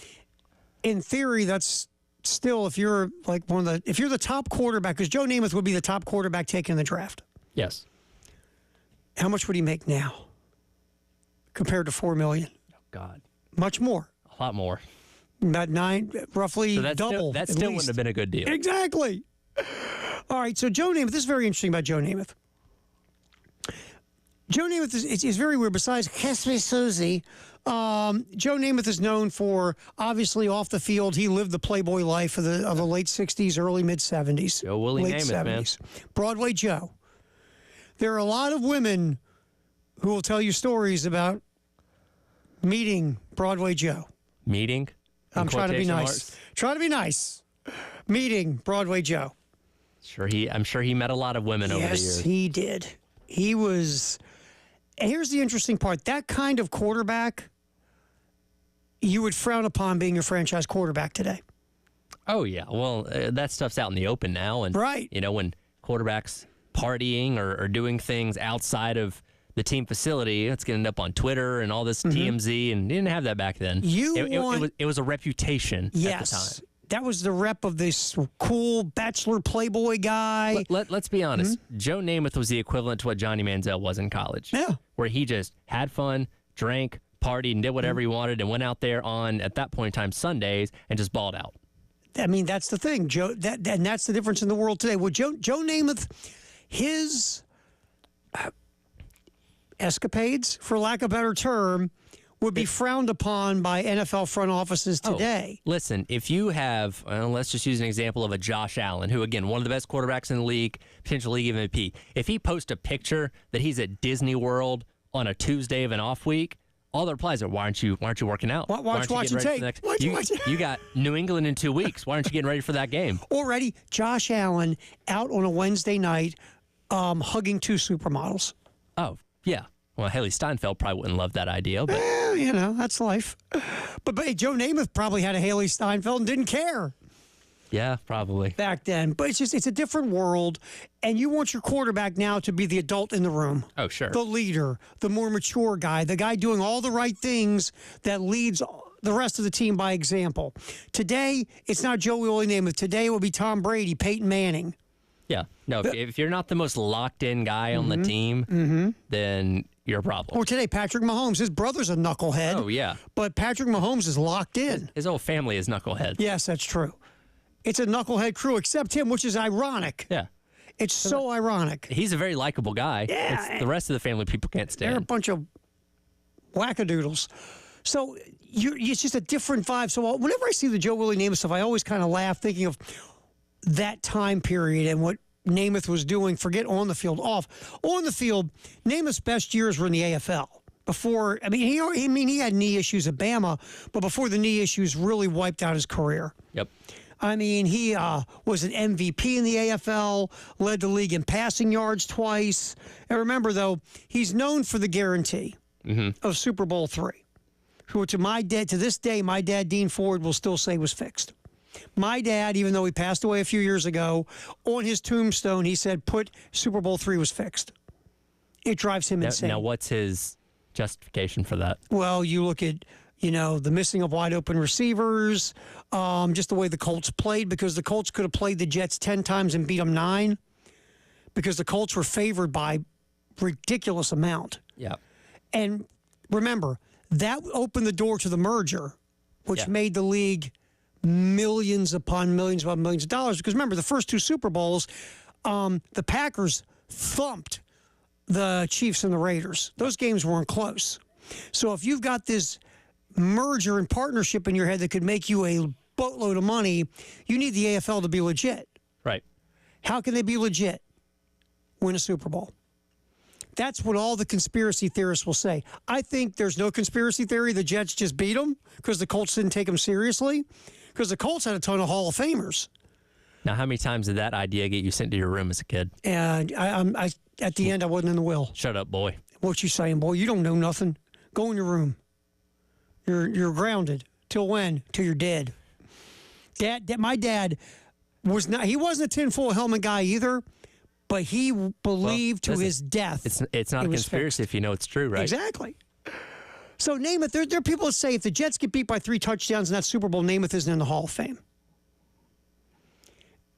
In theory, that's still if you're the top quarterback, because Joe Namath would be the top quarterback taken in the draft. Yes. How much would he make now compared to $4 million? Oh God. Much more. A lot more. About roughly so that's double. That still wouldn't have been a good deal. Exactly. All right, so Joe Namath, this is very interesting about Joe Namath. Joe Namath is very weird. Besides Hesby Susie, Joe Namath is known for, obviously, off the field. He lived the playboy life of the late 60s, early mid-70s. Joe Willie late Namath, 70s. Man. Broadway Joe. There are a lot of women who will tell you stories about meeting Broadway Joe. Meeting? I'm trying to be nice. Marks. Trying to be nice. Meeting Broadway Joe. I'm sure he met a lot of women over the years. Yes, he did. He was... Here's the interesting part. That kind of quarterback, you would frown upon being a franchise quarterback today. Oh, yeah. Well, that stuff's out in the open now. And, right. You know, when quarterbacks partying or doing things outside of the team facility, it's going to end up on Twitter and all this TMZ, and you didn't have that back then. It was a reputation at the time. That was the rep of this cool bachelor playboy guy. Let's be honest. Joe Namath was the equivalent to what Johnny Manziel was in college. Yeah. Where he just had fun, drank, partied, and did whatever he wanted, and went out there on, at that point in time, Sundays, and just balled out. I mean, that's the thing, Joe. And that's the difference in the world today. Well, Joe Namath, his escapades, for lack of a better term, would be frowned upon by NFL front offices today. Listen, if you have, let's just use an example of a Josh Allen, who, again, one of the best quarterbacks in the league, potential league MVP. If he posts a picture that he's at Disney World on a Tuesday of an off week, all the replies are, why aren't you working out? Watch and tape. You got New England in 2 weeks. Why aren't you getting ready for that game? Already, Josh Allen out on a Wednesday night hugging two supermodels. Oh, yeah. Well, Haley Steinfeld probably wouldn't love that idea, but you know, that's life. But hey, Joe Namath probably had a Haley Steinfeld and didn't care. Yeah, probably. Back then. But it's a different world, and you want your quarterback now to be the adult in the room. Oh, sure. The leader, the more mature guy, the guy doing all the right things that leads the rest of the team by example. Today, it's not Joe Willie Namath. Today it will be Tom Brady, Peyton Manning. Yeah. No, if you're not the most locked-in guy on the team, then you're a problem. Or today, Patrick Mahomes. His brother's a knucklehead. Oh, yeah. But Patrick Mahomes is locked in. His whole family is knuckleheads. Yes, that's true. It's a knucklehead crew, except him, which is ironic. Yeah. It's so ironic. He's a very likable guy. Yeah. The rest of the family people can't stand. They're a bunch of wackadoodles. So it's just a different vibe. So whenever I see the Joe Willie Namath stuff, I always kind of laugh thinking of that time period and what Namath was doing. Forget on the field, off. On the field, Namath's best years were in the AFL. Before, he had knee issues at Bama, but before the knee issues really wiped out his career. Yep. I mean, he was an MVP in the AFL, led the league in passing yards twice. And remember, though, he's known for the guarantee of Super Bowl III, which to this day, my dad, Dean Ford, will still say was fixed. My dad, even though he passed away a few years ago, on his tombstone, he said, Super Bowl III was fixed. It drives him insane. Now, what's his justification for that? Well, you look at, the missing of wide open receivers, just the way the Colts played, because the Colts could have played the Jets 10 times and beat them 9, because the Colts were favored by ridiculous amount. Yeah. And remember, that opened the door to the merger, which made the league millions upon millions of dollars. Because remember, the first 2 Super Bowls, the Packers thumped the Chiefs and the Raiders. Those games weren't close. So if you've got this merger and partnership in your head that could make you a boatload of money, you need the AFL to be legit. Right. How can they be legit? Win a Super Bowl. That's what all the conspiracy theorists will say. I think there's no conspiracy theory. The Jets just beat them because the Colts didn't take them seriously, because the Colts had a ton of Hall of Famers. Now, how many times did that idea get you sent to your room as a kid? And I at the end, I wasn't in the will. Shut up, boy. What you saying, boy? You don't know nothing. Go in your room. You're grounded. Till when? Till you're dead. My dad was not. He wasn't a tinfoil helmet guy either, but he believed to his death. It's not a conspiracy if you know it's true, right? Exactly. So Namath, there are people that say if the Jets get beat by 3 touchdowns in that Super Bowl, Namath isn't in the Hall of Fame.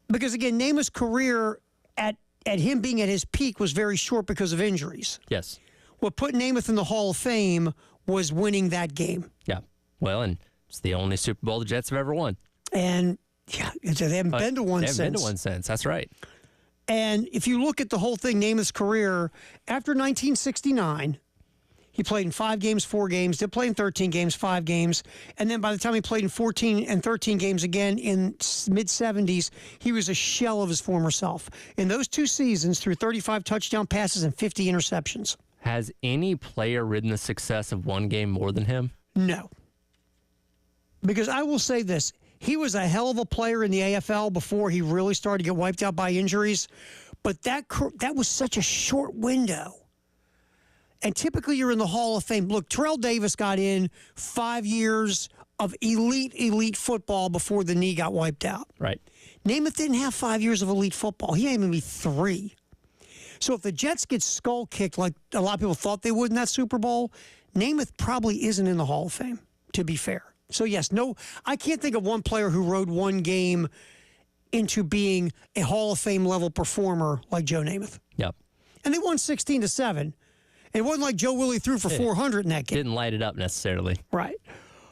Because again, Namath's career at him being at his peak was very short because of injuries. Yes. What put Namath in the Hall of Fame was winning that game. Yeah. Well, and it's the only Super Bowl the Jets have ever won. And they haven't been to one since. They haven't been to one since. That's right. And if you look at the whole thing, Namath's career, after 1969, he played in 5 games, 4 games, did play in 13 games, 5 games. And then by the time he played in 14 and 13 games again in mid-70s, he was a shell of his former self. In those 2 seasons, threw 35 touchdown passes and 50 interceptions. Has any player ridden the success of one game more than him? No. Because I will say this. He was a hell of a player in the AFL before he really started to get wiped out by injuries. But that was such a short window. And typically you're in the Hall of Fame. Look, Terrell Davis got in 5 years of elite football before the knee got wiped out. Right. Namath didn't have 5 years of elite football. He didn't even be 3. So if the Jets get skull kicked like a lot of people thought they would in that Super Bowl, Namath probably isn't in the Hall of Fame, to be fair. So yes, no, I can't think of one player who rode one game into being a Hall of Fame level performer like Joe Namath. Yep. And they won 16-7. It wasn't like Joe Willie threw for 400 in that game. Didn't light it up necessarily. Right.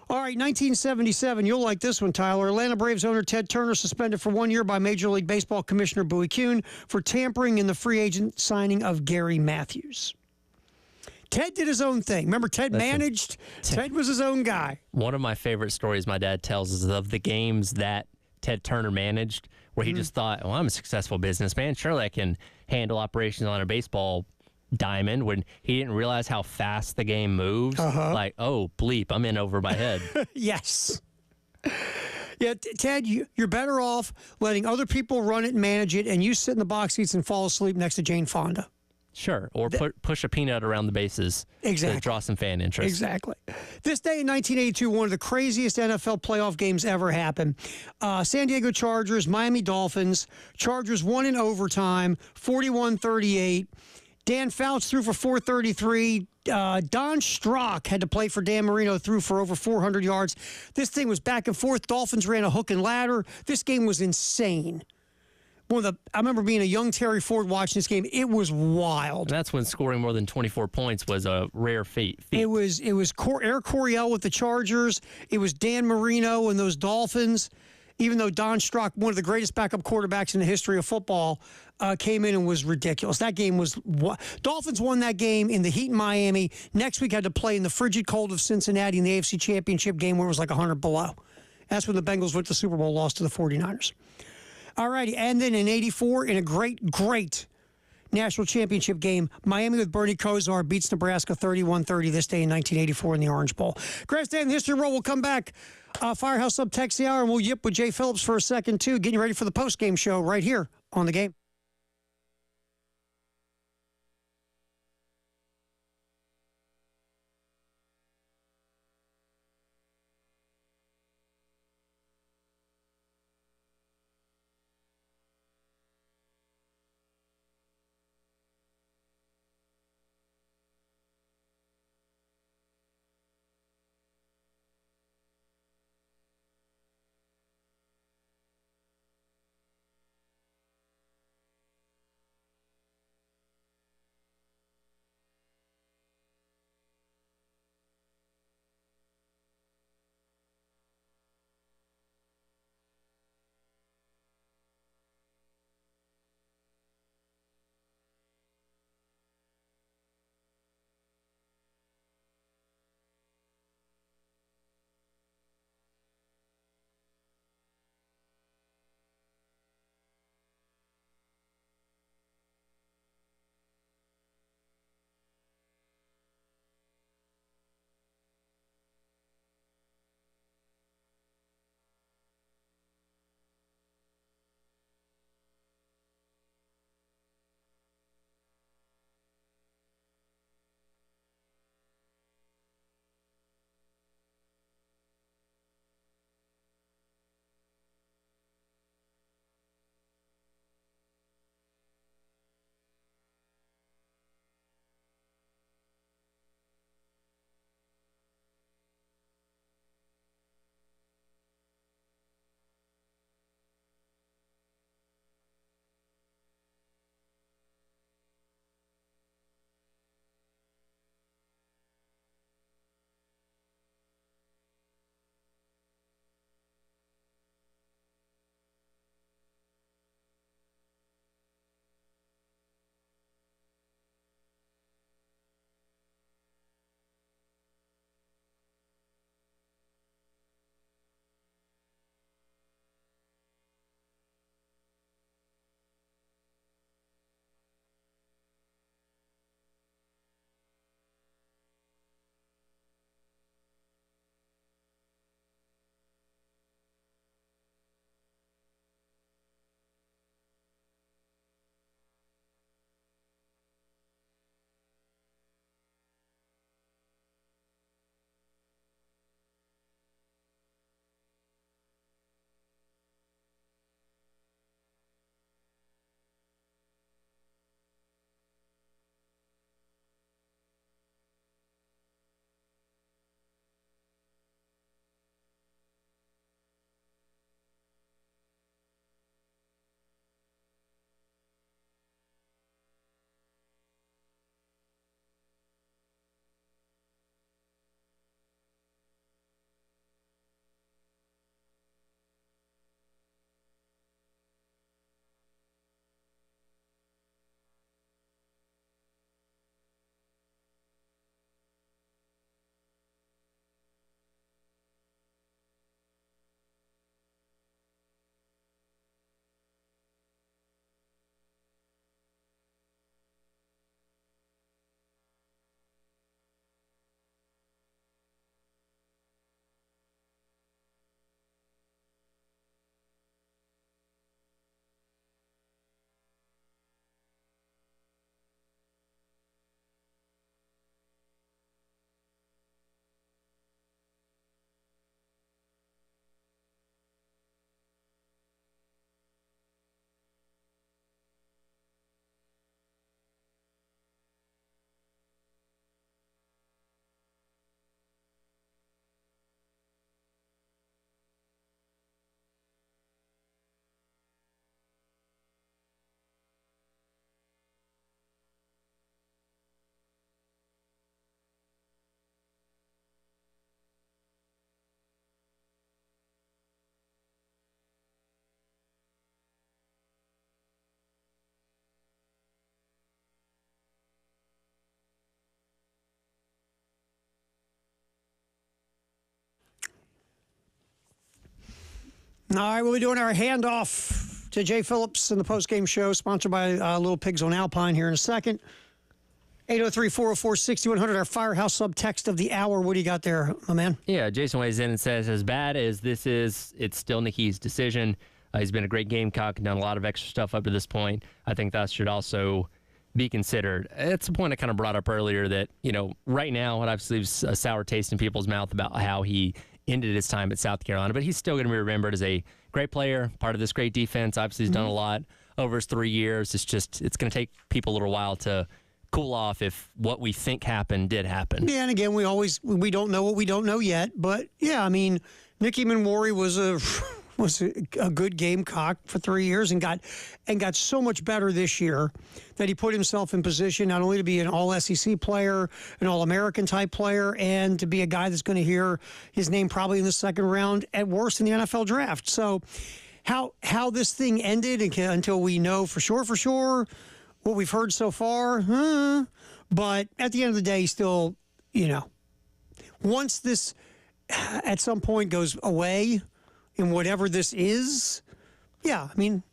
All right, 1977. You'll like this one, Tyler. Atlanta Braves owner Ted Turner suspended for 1 year by Major League Baseball Commissioner Bowie Kuhn for tampering in the free agent signing of Gary Matthews. Ted did his own thing. Remember, Ted managed. Ted was his own guy. One of my favorite stories my dad tells is of the games that Ted Turner managed, where he just thought, well, I'm a successful businessman. Surely I can handle operations on a baseball diamond, when he didn't realize how fast the game moves. Like, oh, bleep, I'm in over my head. Yes. Yeah, Ted, you're better off letting other people run it and manage it, and you sit in the box seats and fall asleep next to Jane Fonda. Sure, or push a peanut around the bases to draw some fan interest. Exactly. This day in 1982, one of the craziest NFL playoff games ever happened. San Diego Chargers, Miami Dolphins. Chargers won in overtime, 41-38. Dan Fouts threw for 433. Don Strock had to play for Dan Marino, threw for over 400 yards. This thing was back and forth. Dolphins ran a hook and ladder. This game was insane. I remember being a young Terry Ford watching this game. It was wild. And that's when scoring more than 24 points was a rare feat. It was Eric Coryell with the Chargers. It was Dan Marino and those Dolphins. even though Don Strock, one of the greatest backup quarterbacks in the history of football, came in and was ridiculous. That game was Dolphins won that game in the heat in Miami. Next week had to play in the frigid cold of Cincinnati in the AFC Championship game where it was like 100 below. That's when the Bengals went to the Super Bowl, lost to the 49ers. All righty, and then in 84, in a great national championship game, Miami with Bernie Kosar beats Nebraska 31-30 this day in 1984 in the Orange Bowl. Greatest day in the history roll. We'll come back. Firehouse Up text the hour, and we'll yip with Jay Phillips for a second, too. Getting ready for the post-game show right here on The Game. All right, we'll be doing our handoff to Jay Phillips in the postgame show, sponsored by Little Pigs on Alpine here in a second. 803-404-6100, our Firehouse subtext of the hour. What do you got there, my man? Yeah, Jason weighs in and says, as bad as this is, it's still Nicky's decision. He's been a great Gamecock and done a lot of extra stuff up to this point. I think that should also be considered. It's a point I kind of brought up earlier that, right now, it obviously leaves a sour taste in people's mouth about how he ended his time at South Carolina, but he's still going to be remembered as a great player, part of this great defense. Obviously, he's done a lot over his 3 years. It's going to take people a little while to cool off if what we think happened did happen. Yeah, and again, we don't know what we don't know yet, but yeah, I mean, Nicky Manwari was a good Gamecock for 3 years and got so much better this year that he put himself in position not only to be an all-SEC player, an all-American type player, and to be a guy that's going to hear his name probably in the second round at worst in the NFL draft. So how this thing ended until we know for sure what we've heard so far, but at the end of the day, still, once this at some point goes away in whatever this is, yeah, I mean,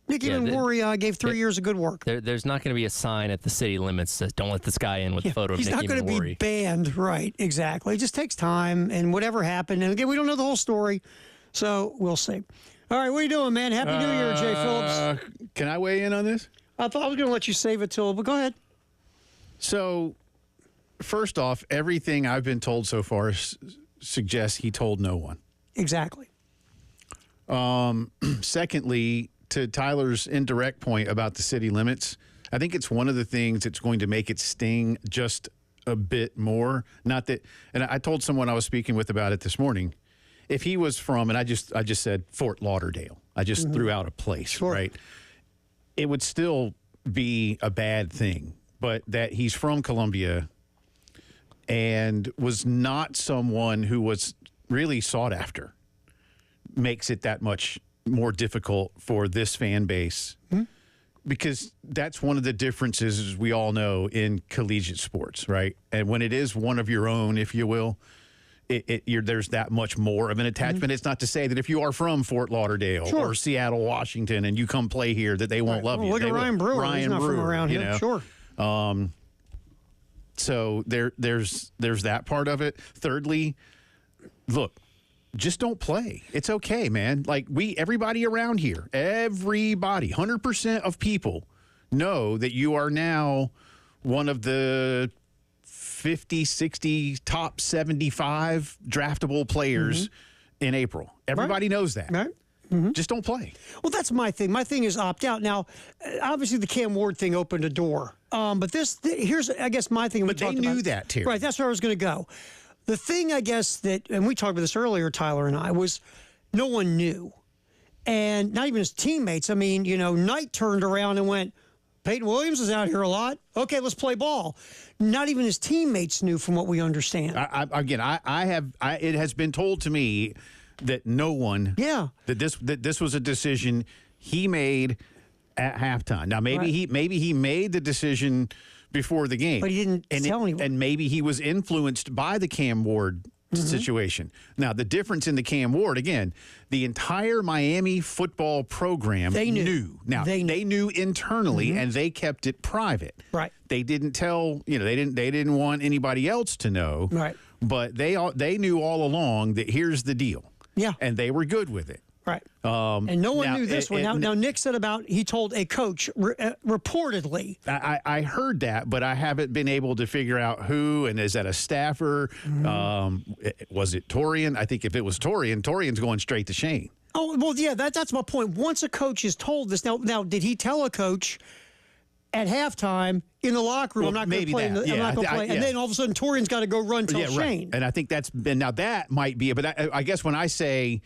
Nicky Manwari gave 3 years of good work. There's not going to be a sign at the city limits that don't let this guy in with a photo of Nicky Manwari. He's not going to be banned, right, exactly. It just takes time, and whatever happened, and again, we don't know the whole story, so we'll see. All right, what are you doing, man? Happy New Year, Jay Phillips. Can I weigh in on this? I thought I was going to let you save it but go ahead. So, first off, everything I've been told so far suggests he told no one. Exactly. Secondly, to Tyler's indirect point about the city limits, I think it's one of the things that's going to make it sting just a bit more. Not that, and I told someone I was speaking with about it this morning. If he was from, and I just said Fort Lauderdale. I just threw out a place, right? It would still be a bad thing, but that he's from Columbia and was not someone who was really sought after makes it that much more difficult for this fan base because that's one of the differences, as we all know, in collegiate sports, right? And when it is one of your own, if you will, there's that much more of an attachment. It's not to say that if you are from Fort Lauderdale or Seattle, Washington, and you come play here, that they won't love you. Look at Ryan Brewer. He's not from around here. Sure. So there's that part of it. Thirdly, look, just don't play. It's okay, man. Like everybody around here, 100% of people know that you are now one of the 50, 60, top 75 draftable players in April. Everybody knows that. Right. Just don't play. Well, that's my thing. My thing is opt out. Now, obviously, the Cam Ward thing opened a door. But here's, I guess, my thing. But they knew that, Terry. Right. That's where I was going to go. The thing, I guess, and we talked about this earlier, Tyler and I, was no one knew. And not even his teammates. I mean, Knight turned around and went, Peyton Williams is out here a lot. Okay, let's play ball. Not even his teammates knew, from what we understand. It has been told to me that no one. Yeah. That this was a decision he made at halftime. Now maybe he made the decision before the game, but he didn't tell anyone. And maybe he was influenced by the Cam Ward situation. Now, the difference in the Cam Ward, again, the entire Miami football program knew. Now, they knew internally, and they kept it private. Right. They didn't tell, they didn't want anybody else to know. Right. But they knew all along that here's the deal. Yeah. And they were good with it. Right. And no one knew this one. Now, Nick said he told a coach, reportedly. I heard that, but I haven't been able to figure out who, and is that a staffer? Was it Torian? I think if it was Torian's going straight to Shane. Oh, well, yeah, that's my point. Once a coach is told this, now did he tell a coach at halftime in the locker room, I'm not going to play, I'm not going to play, and then all of a sudden Torian's got to go run tell Shane. Right. And I think now that might be, but I guess when I say,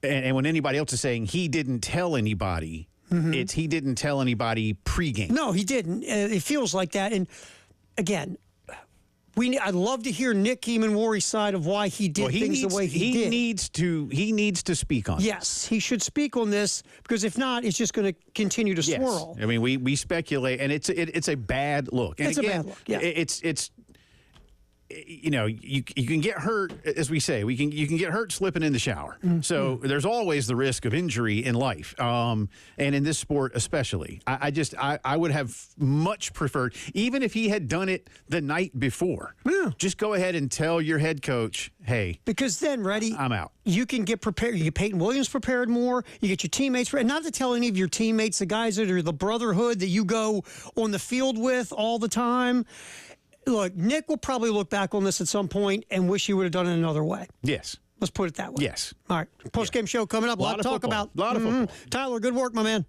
and when anybody else is saying he didn't tell anybody, it's he didn't tell anybody pregame. No, he didn't. It feels like that. And again, I'd love to hear Nick Manwari's side of why he did things the way he did. He needs to speak on Yes, he should speak on this, because if not, it's just going to continue to swirl. I mean, we speculate, and it's a bad look. And it's a bad look. Yeah. you know, you can get hurt, as we say, you can get hurt slipping in the shower. So there's always the risk of injury in life, and in this sport especially. I would have much preferred, even if he had done it the night before, just go ahead and tell your head coach, hey, because then, Reddy, I'm out. You can get prepared. You get Peyton Williams prepared more. You get your teammates prepared. Not to tell any of your teammates, the guys that are the brotherhood that you go on the field with all the time. Look, Nick will probably look back on this at some point and wish he would have done it another way. Yes. Let's put it that way. Yes. All right. Post-game show coming up. A lot to talk about. A lot of football. Tyler, good work, my man.